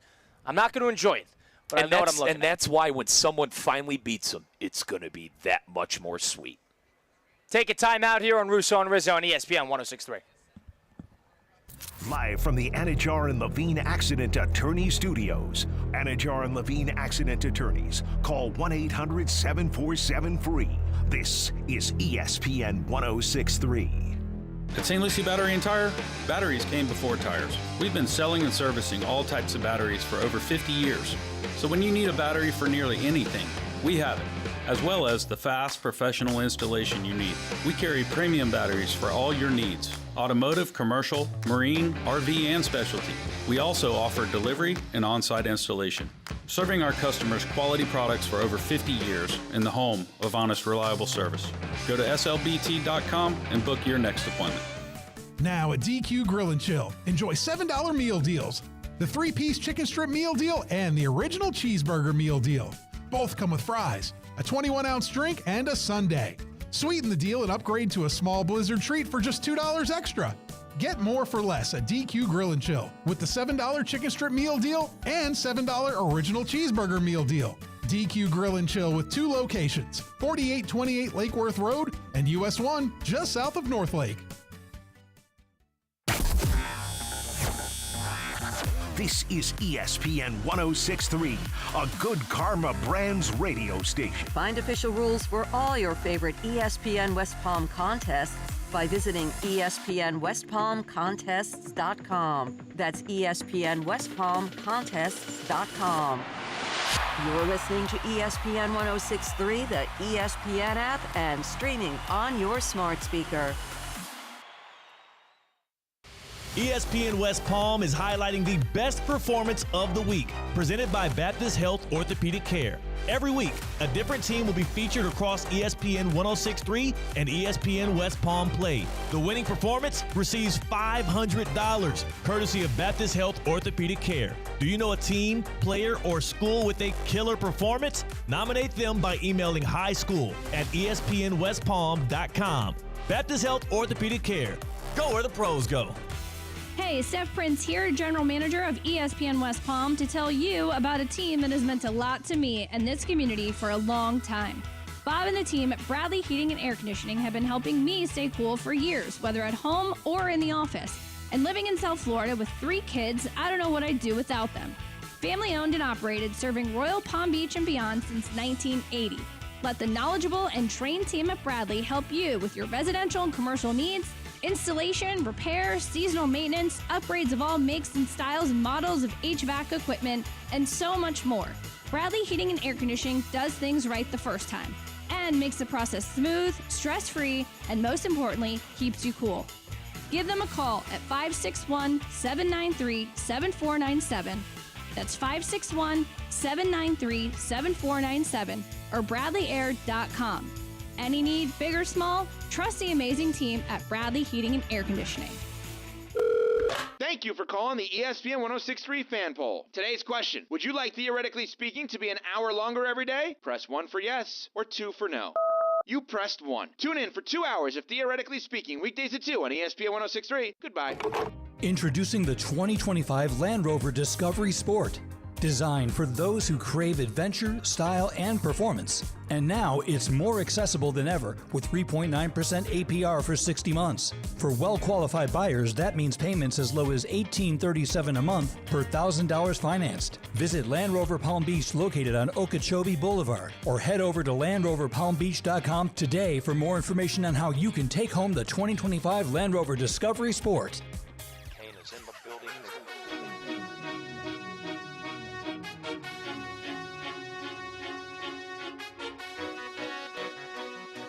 I'm not going to enjoy it, but I know what I'm looking at. And that's why when someone finally beats them, it's going to be that much more sweet. Take a time out here on Russo and Rizzo on ESPN 106.3. Live from the Anajar and Levine Accident Attorney Studios. Anajar and Levine Accident Attorneys. Call 1-800-747-FREE. This is ESPN 106.3. At St. Lucie Battery and Tire, batteries came before tires. We've been selling and servicing all types of batteries for over 50 years. So when you need a battery for nearly anything, we have it, as well as the fast professional installation you need. We carry premium batteries for all your needs: automotive, commercial, marine, RV, and specialty. We also offer delivery and on-site installation, serving our customers quality products for over 50 years in the home of honest, reliable service. Go to slbt.com and book your next appointment. Now at DQ Grill & Chill, enjoy $7 meal deals. the 3-piece chicken strip meal deal, and the original cheeseburger meal deal. Both come with fries, a 21-ounce drink, and a sundae. Sweeten the deal and upgrade to a small Blizzard treat for just $2 extra. Get more for less at DQ Grill & Chill with the $7 chicken strip meal deal and $7 original cheeseburger meal deal. DQ Grill & Chill with 2 locations, 4828 Lake Worth Road and US 1 just south of North Lake. This is ESPN 106.3, a Good Karma Brands radio station. Find official rules for all your favorite ESPN West Palm contests by visiting ESPNWestPalmContests.com. That's ESPNWestPalmContests.com. You're listening to ESPN 106.3, the ESPN app, and streaming on your smart speaker. ESPN West Palm is highlighting the best performance of the week, presented by Baptist Health Orthopedic Care. Every week, a different team will be featured across ESPN 106.3 and ESPN West Palm Play. The winning performance receives $500, courtesy of Baptist Health Orthopedic Care. Do you know a team, player, or school with a killer performance? Nominate them by emailing highschool@espnwestpalm.com. Baptist Health Orthopedic Care. Go where the pros go. Hey, Steph Prince here, General Manager of ESPN West Palm, to tell you about a team that has meant a lot to me and this community for a long time. Bob and the team at Bradley Heating and Air Conditioning have been helping me stay cool for years, whether at home or in the office. And living in South Florida with 3 kids, I don't know what I'd do without them. Family owned and operated, serving Royal Palm Beach and beyond since 1980. Let the knowledgeable and trained team at Bradley help you with your residential and commercial needs, installation, repair, seasonal maintenance, upgrades of all makes and styles and models of HVAC equipment, and so much more. Bradley Heating and Air Conditioning does things right the first time and makes the process smooth, stress-free, and most importantly, keeps you cool. Give them a call at 561-793-7497. That's 561-793-7497 or bradleyair.com. Any need, big or small, trust the amazing team at Bradley Heating and Air Conditioning. Thank you for calling the ESPN 106.3 fan poll. Today's question: would you like Theoretically Speaking to be an hour longer every day? Press 1 for yes or 2 for no. You pressed 1. Tune in for 2 hours of Theoretically Speaking, weekdays at 2 on ESPN 106.3. Goodbye. Introducing the 2025 Land Rover Discovery Sport. Designed for those who crave adventure, style, and performance. And now it's more accessible than ever with 3.9% APR for 60 months. For well-qualified buyers, that means payments as low as $1,837 a month per $1,000 financed. Visit Land Rover Palm Beach, located on Okeechobee Boulevard, or head over to LandRoverPalmBeach.com today for more information on how you can take home the 2025 Land Rover Discovery Sport.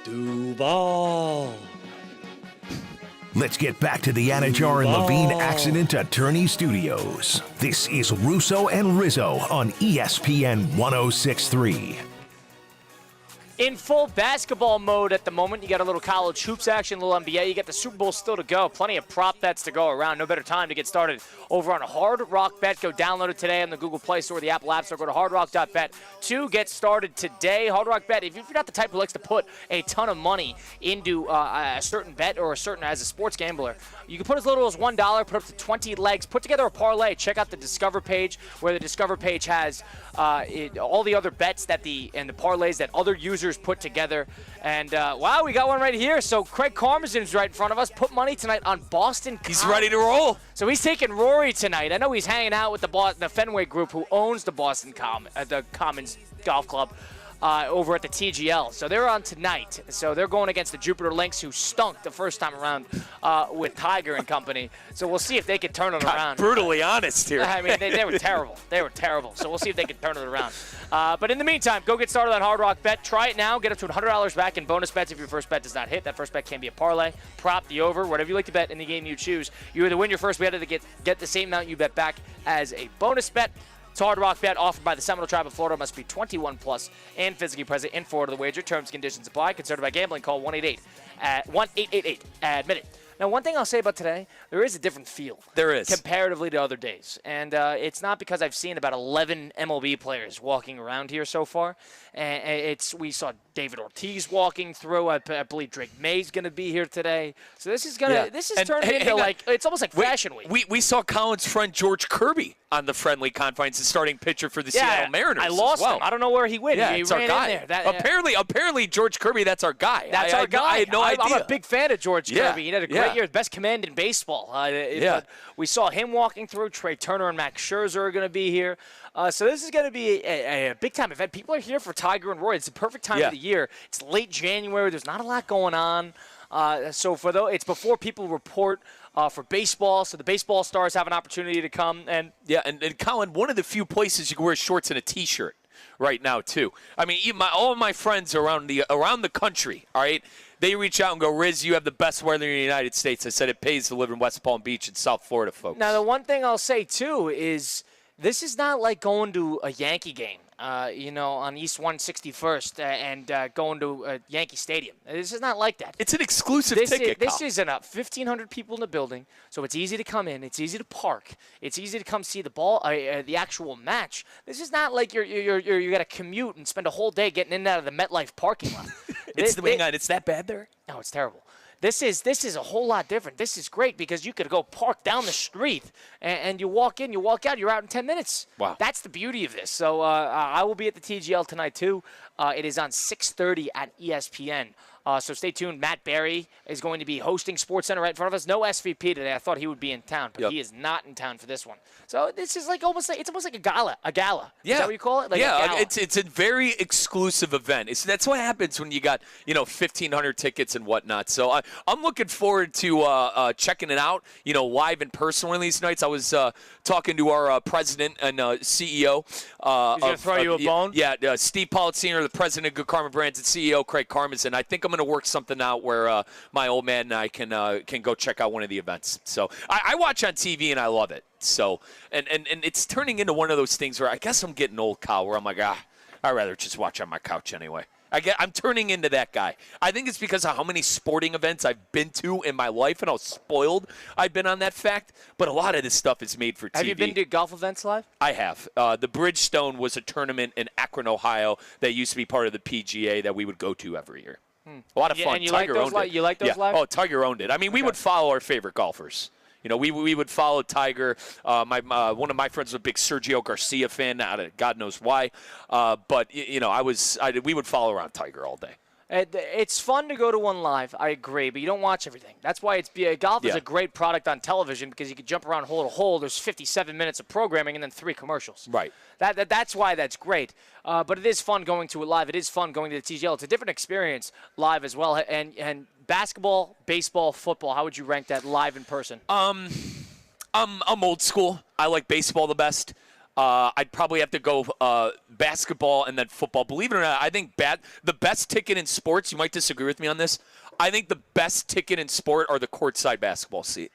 Duval. Let's get back to the Anajar and Levine Accident Attorney Studios. This is Russo and Rizzo on ESPN 106.3. In full basketball mode at the moment. You got a little college hoops action, a little NBA. You got the Super Bowl still to go. Plenty of prop bets to go around. No better time to get started over on Hard Rock Bet. Go download it today on the Google Play Store, the Apple App Store. Go to hardrock.bet to get started today. Hard Rock Bet, if you're not the type who likes to put a ton of money into a certain bet or as a sports gambler, you can put as little as $1, put up to 20 legs, put together a parlay. Check out the Discover page, where the Discover page has all the other bets and the parlays that other users put together. And wow, we got one right here. So Craig Karmazin's right in front of us. Put money tonight on Boston Commons. He's ready to roll. So he's taking Rory tonight. I know he's hanging out with the Fenway Group, who owns the Boston Commons Golf Club over at the TGL. So they're on tonight. So they're going against the Jupiter Lynx, who stunk the first time around with Tiger and company. So we'll see if they can turn it around. Brutally honest here. I mean, they were terrible. They were terrible. So we'll see if they can turn it around. But in the meantime, go get started on Hard Rock Bet. Try it now. Get up to $100 back in bonus bets if your first bet does not hit. That first bet can be a parlay, prop, the over, whatever you like to bet in the game you choose. You either win your first bet or get the same amount you bet back as a bonus bet. It's Hard Rock Bet, offered by the Seminole Tribe of Florida. Must be 21 plus and physically present in Florida. The wager, terms, conditions apply. Concerned about gambling? Call 1-888-ADMIT-IT. Now, one thing I'll say about today, there is a different feel. There is. Comparatively to other days. And it's not because I've seen about 11 MLB players walking around here so far. And we saw David Ortiz walking through. I believe Drake May's going to be here today. So this is turning into it's almost like Fashion Week. We saw Colin's friend George Kirby on the friendly confines, the starting pitcher for the Seattle Mariners. I lost him. I don't know where he went. Yeah, he it's ran our guy. in there. Apparently, George Kirby, that's our guy. That's our guy. I had no idea. I'm a big fan of George Yeah, Kirby. He had a great year, best command in baseball. But we saw him walking through. Trey Turner and Max Scherzer are going to be here. So this is going to be a big-time event. People are here for Tiger and Roy. It's the perfect time of the year. It's late January. There's not a lot going on. So it's before people report for baseball, so the baseball stars have an opportunity to come. And Colin, one of the few places you can wear shorts and a T-shirt right now, too. I mean, all of my friends around the country, all right, they reach out and go, Riz, you have the best weather in the United States. I said it pays to live in West Palm Beach in South Florida, folks. Now, the one thing I'll say, too, is this is not like going to a Yankee game. On East 161st and going to Yankee Stadium. This is not like that. It's an exclusive ticket. This is enough. 1,500 people in the building, so it's easy to come in. It's easy to park. It's easy to come see the ball, the actual match. This is not like you got to commute and spend a whole day getting in and out of the MetLife parking lot. It's that bad there? No, it's terrible. This is a whole lot different. This is great because you could go park down the street and you walk in, you walk out, you're out in 10 minutes. Wow. That's the beauty of this. So I will be at the TGL tonight too. It is on 6:30 at ESPN. So stay tuned. Matt Berry is going to be hosting SportsCenter right in front of us. No SVP today. I thought he would be in town, but he is not in town for this one. So this is almost like a gala. Yeah. Is that what you call it? It's a very exclusive event. That's what happens when you got 1,500 tickets and whatnot. So I'm looking forward to checking it out. Live in person one of these nights. I was talking to our president and CEO. He's gonna throw you a bone. Yeah, Steve Politziner, the president of Good Karma Brands, and CEO Craig Karmazin. I think I'm going to work something out where my old man and I can go check out one of the events. So I watch on TV and I love it. So and it's turning into one of those things where I guess I'm getting old, Kyle, where I'm like, I'd rather just watch on my couch anyway. I'm turning into that guy. I think it's because of how many sporting events I've been to in my life and how spoiled I've been on that fact. But a lot of this stuff is made for TV. Have you been to golf events live? I have. The Bridgestone was a tournament in Akron, Ohio that used to be part of the PGA that we would go to every year. A lot of fun. And you Tiger like those owned it. You like those live? Oh, Tiger owned it. I mean, we would follow our favorite golfers. We would follow Tiger. One of my friends was a big Sergio Garcia fan. God knows why. But we would follow around Tiger all day. It's fun to go to one live. I agree, but you don't watch everything. That's why golf is a great product on television because you can jump around hole to hole. There's 57 minutes of programming and then 3 commercials. Right. That's why that's great. But it is fun going to it live. It is fun going to the TGL. It's a different experience live as well. And basketball, baseball, football. How would you rank that live in person? I'm old school. I like baseball the best. I'd probably have to go basketball and then football. Believe it or not, I think the best ticket in sports, you might disagree with me on this, I think the best ticket in sport are the courtside basketball seat.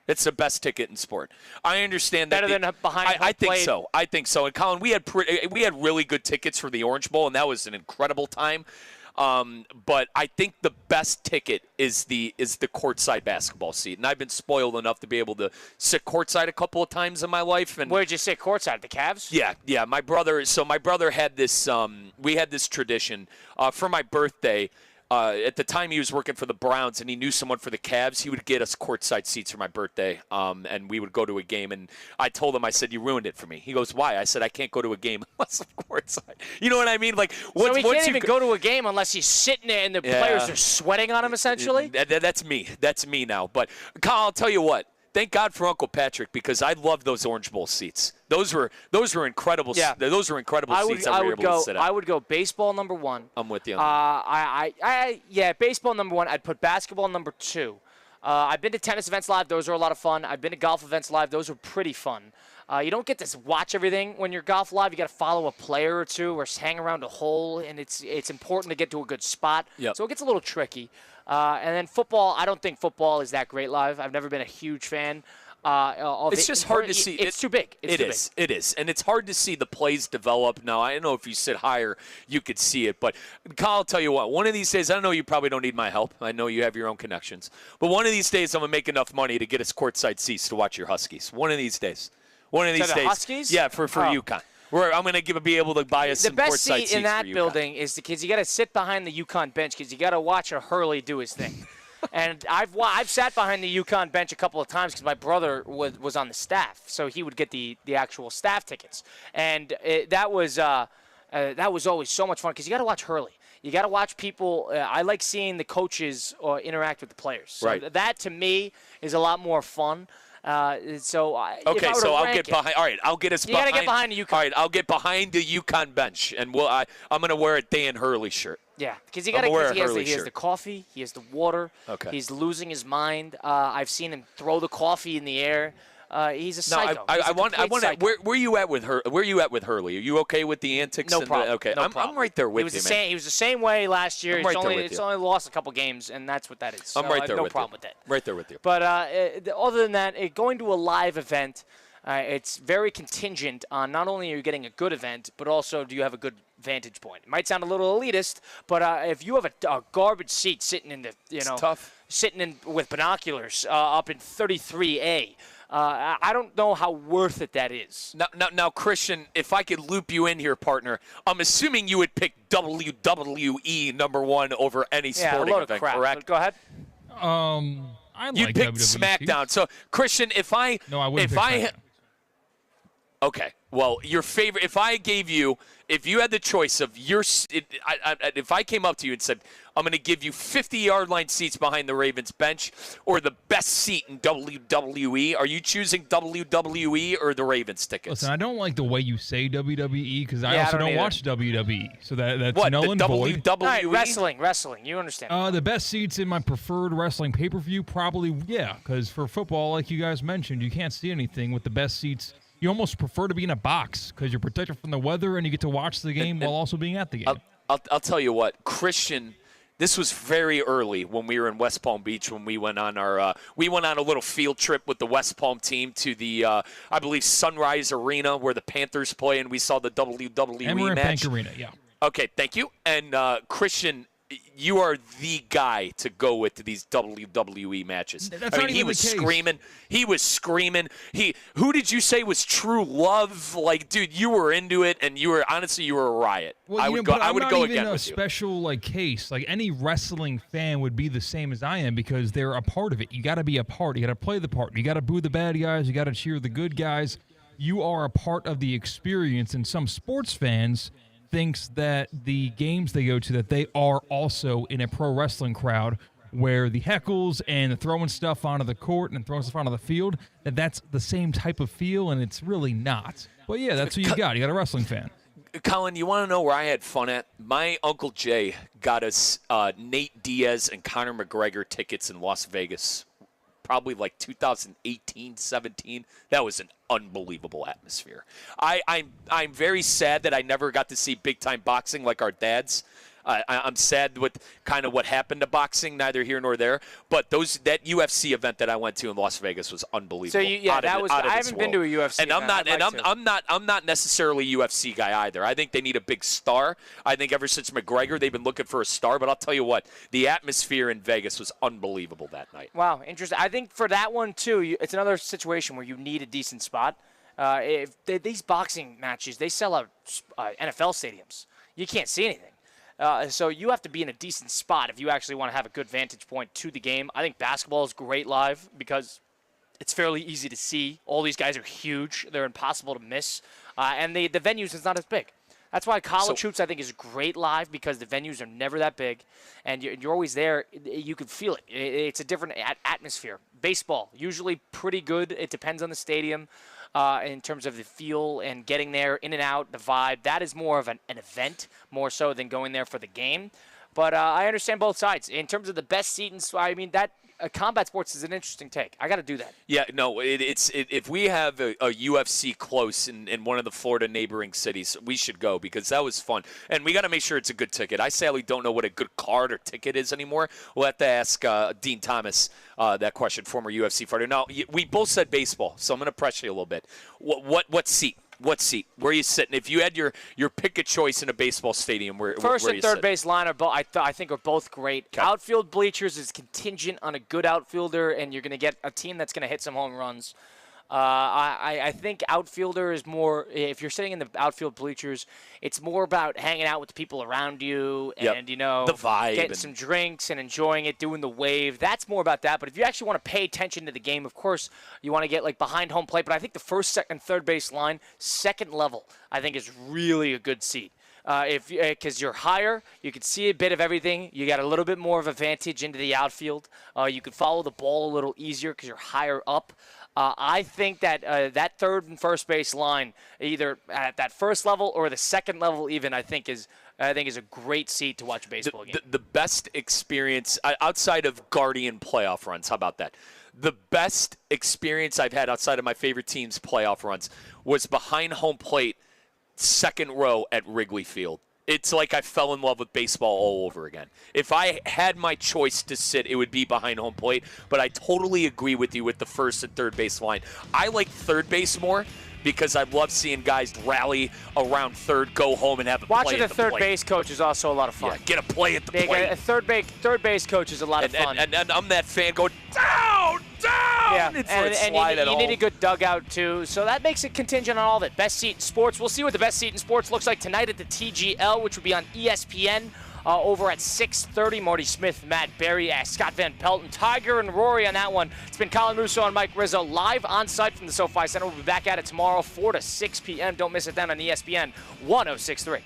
It's the best ticket in sport. I understand that. Better than behind home I think plate. so. I think so. And Colin, we had really good tickets for the Orange Bowl, and that was an incredible time. But I think the best ticket is the courtside basketball seat, and I've been spoiled enough to be able to sit courtside a couple of times in my life. And where'd you sit courtside? The Cavs? Yeah. My brother had this. We had this tradition for my birthday. At the time, he was working for the Browns, and he knew someone for the Cavs. He would get us courtside seats for my birthday, and we would go to a game. And I told him, I said, "You ruined it for me." He goes, "Why?" I said, "I can't go to a game unless I'm courtside." You know what I mean? Like, so he can't even go to a game unless he's sitting there and the players are sweating on him, essentially? That's me. That's me now. But, Kyle, I'll tell you what. Thank God for Uncle Patrick because I love those Orange Bowl seats. Those were incredible. Yeah. Those were incredible seats I were able to sit at. I would go baseball number 1. I'm with you. Baseball number 1. I'd put basketball number 2. I've been to tennis events live. Those are a lot of fun. I've been to golf events live. Those are pretty fun. You don't get to watch everything when you're golf live. You got to follow a player or two or hang around a hole, and it's important to get to a good spot. Yep. So it gets a little tricky. And then football, I don't think football is that great live. I've never been a huge fan. It's just hard to see. It's too big. It is. And it's hard to see the plays develop. Now, I don't know if you sit higher, you could see it. But, Kyle, I'll tell you what. One of these days, I know you probably don't need my help. I know you have your own connections. But one of these days, I'm going to make enough money to get us courtside seats to watch your Huskies. One of these days. One of these the days. Huskies? Yeah, for UConn. Where I'm going to be able to buy us some courtside seats for UConn. The best seat in that building is the kids. You got to sit behind the UConn bench because you got to watch a Hurley do his thing. And I've sat behind the UConn bench a couple of times because my brother was on the staff, so he would get the actual staff tickets, and that was always so much fun because you got to watch Hurley. You got to watch people. I like seeing the coaches interact with the players. So right. That to me is a lot more fun. Okay, so I'll get behind. All right, I'll get us. You got to get behind the UConn. All right, I'll get behind the UConn bench, and I'm going to wear a Dan Hurley shirt. Yeah, because he has the coffee, he has the water. Okay. He's losing his mind. I've seen him throw the coffee in the air. He's a psycho. I want. Where you at with her? Where you at with Hurley? Are you okay with the antics? No problem. Okay, no I'm problem. right there with you, man. He was the same way last year. It's only lost a couple games, and that's what that is. I'm right there no with problem you. with that. Right there with you. But other than that, going to a live event, it's very contingent on not only are you getting a good event, but also do you have a good vantage point. It might sound a little elitist, but if you have a garbage seat sitting in sitting in with binoculars up in 33A. I don't know how worth it that is. Now, Christian, if I could loop you in here, partner, I'm assuming you would pick WWE #1 over any sporting event, correct? Go ahead. You'd pick SmackDown. So, Christian, if I wouldn't pick SmackDown. Okay. Well, your favorite. If you had the choice of if I came up to you and said, I'm going to give you 50-yard line seats behind the Ravens bench or the best seat in WWE, are you choosing WWE or the Ravens tickets? Listen, I don't like the way you say WWE because I also don't watch WWE. So that's what, null and void. WWE? Wrestling. You understand. The best seats in my preferred wrestling pay-per-view, probably, because for football, like you guys mentioned, you can't see anything with the best seats. You almost prefer to be in a box because you're protected from the weather and you get to watch the game while also being at the game. I'll tell you what, Christian, this was very early when we were in West Palm Beach when we went on a little field trip with the West Palm team to the I believe Sunrise Arena where the Panthers play, and we saw the WWE match. Bank Arena, yeah. Okay, thank you. And Christian, you are the guy to go with to these WWE matches. He was screaming. He was screaming. Who did you say was True Love? Like, dude, you were into it, and you were a riot. Well, I would go again with you. A special case. Like any wrestling fan would be the same as I am because they're a part of it. You got to be a part. You got to play the part. You got to boo the bad guys. You got to cheer the good guys. You are a part of the experience, and some sports fans thinks that the games they go to, that they are also in a pro wrestling crowd where the heckles and the throwing stuff onto the court and throwing stuff onto the field, that's the same type of feel, and it's really not. But yeah, that's what you got. You got a wrestling fan. Colin, you want to know where I had fun at? My Uncle Jay got us Nate Diaz and Conor McGregor tickets in Las Vegas. Probably like 2018, 17. That was an unbelievable atmosphere. I'm very sad that I never got to see big-time boxing like our dads. I'm sad with kind of what happened to boxing, neither here nor there. But that UFC event that I went to in Las Vegas was unbelievable. So I haven't been to a UFC. And I'm not necessarily a UFC guy either. I think they need a big star. I think ever since McGregor, they've been looking for a star. But I'll tell you what, the atmosphere in Vegas was unbelievable that night. Wow, interesting. I think for that one too, it's another situation where you need a decent spot. These boxing matches, they sell out NFL stadiums. You can't see anything. So you have to be in a decent spot if you actually want to have a good vantage point to the game. I think basketball is great live because it's fairly easy to see. All these guys are huge. They're impossible to miss. And the venues is not as big. That's why college hoops, I think, is great live because the venues are never that big. And you're always there. You can feel it. It's a different atmosphere. Baseball, usually pretty good. It depends on the stadium. In terms of the feel and getting there, in and out, the vibe. That is more of an event, more so than going there for the game. But I understand both sides. In terms of the best seat, I mean, that combat sports is an interesting take. I got to do that. Yeah, no, if we have a UFC close in one of the Florida neighboring cities, we should go because that was fun. And we got to make sure it's a good ticket. I sadly don't know what a good card or ticket is anymore. We'll have to ask Dean Thomas that question, former UFC fighter. Now, we both said baseball, so I'm going to press you a little bit. What seat? What seat? Where are you sitting? If you had your pick a choice in a baseball stadium, where First where and third base line I think are both great. Okay. Outfield bleachers is contingent on a good outfielder, and you're going to get a team that's going to hit some home runs. I think outfielder is more, if you're sitting in the outfield bleachers, it's more about hanging out with the people around you and, the vibe. getting some drinks and enjoying it, doing the wave. That's more about that. But if you actually want to pay attention to the game, of course, you want to get like behind home plate. But I think the first, second, third base line, second level, I think is really a good seat. Because you're higher, you can see a bit of everything. You got a little bit more of a vantage into the outfield. You can follow the ball a little easier because you're higher up. I think that that third and first base line, either at that first level or the second level, even, I think is a great seat to watch a baseball game. The best experience outside of Guardian playoff runs. How about that? The best experience I've had outside of my favorite team's playoff runs was behind home plate, second row at Wrigley Field. It's like I fell in love with baseball all over again. If I had my choice to sit, it would be behind home plate, but I totally agree with you with the first and third base line. I like third base more because I love seeing guys rally around third, go home, and have a play Watching at the third plate. base coach is also a lot of fun. Yeah, get a play at the plate. A third base coach is a lot of fun. And I'm that fan going, down! Yeah, and you need a good dugout, too. So that makes it contingent on all of it. Best seat in sports. We'll see what the best seat in sports looks like tonight at the TGL, which will be on ESPN over at 6:30. Marty Smith, Matt Berry, Scott Van Pelt, and Tiger and Rory on that one. It's been Colin Russo and Mike Rizzo live on site from the SoFi Center. We'll be back at it tomorrow, 4 to 6 p.m. Don't miss it then on ESPN 106.3.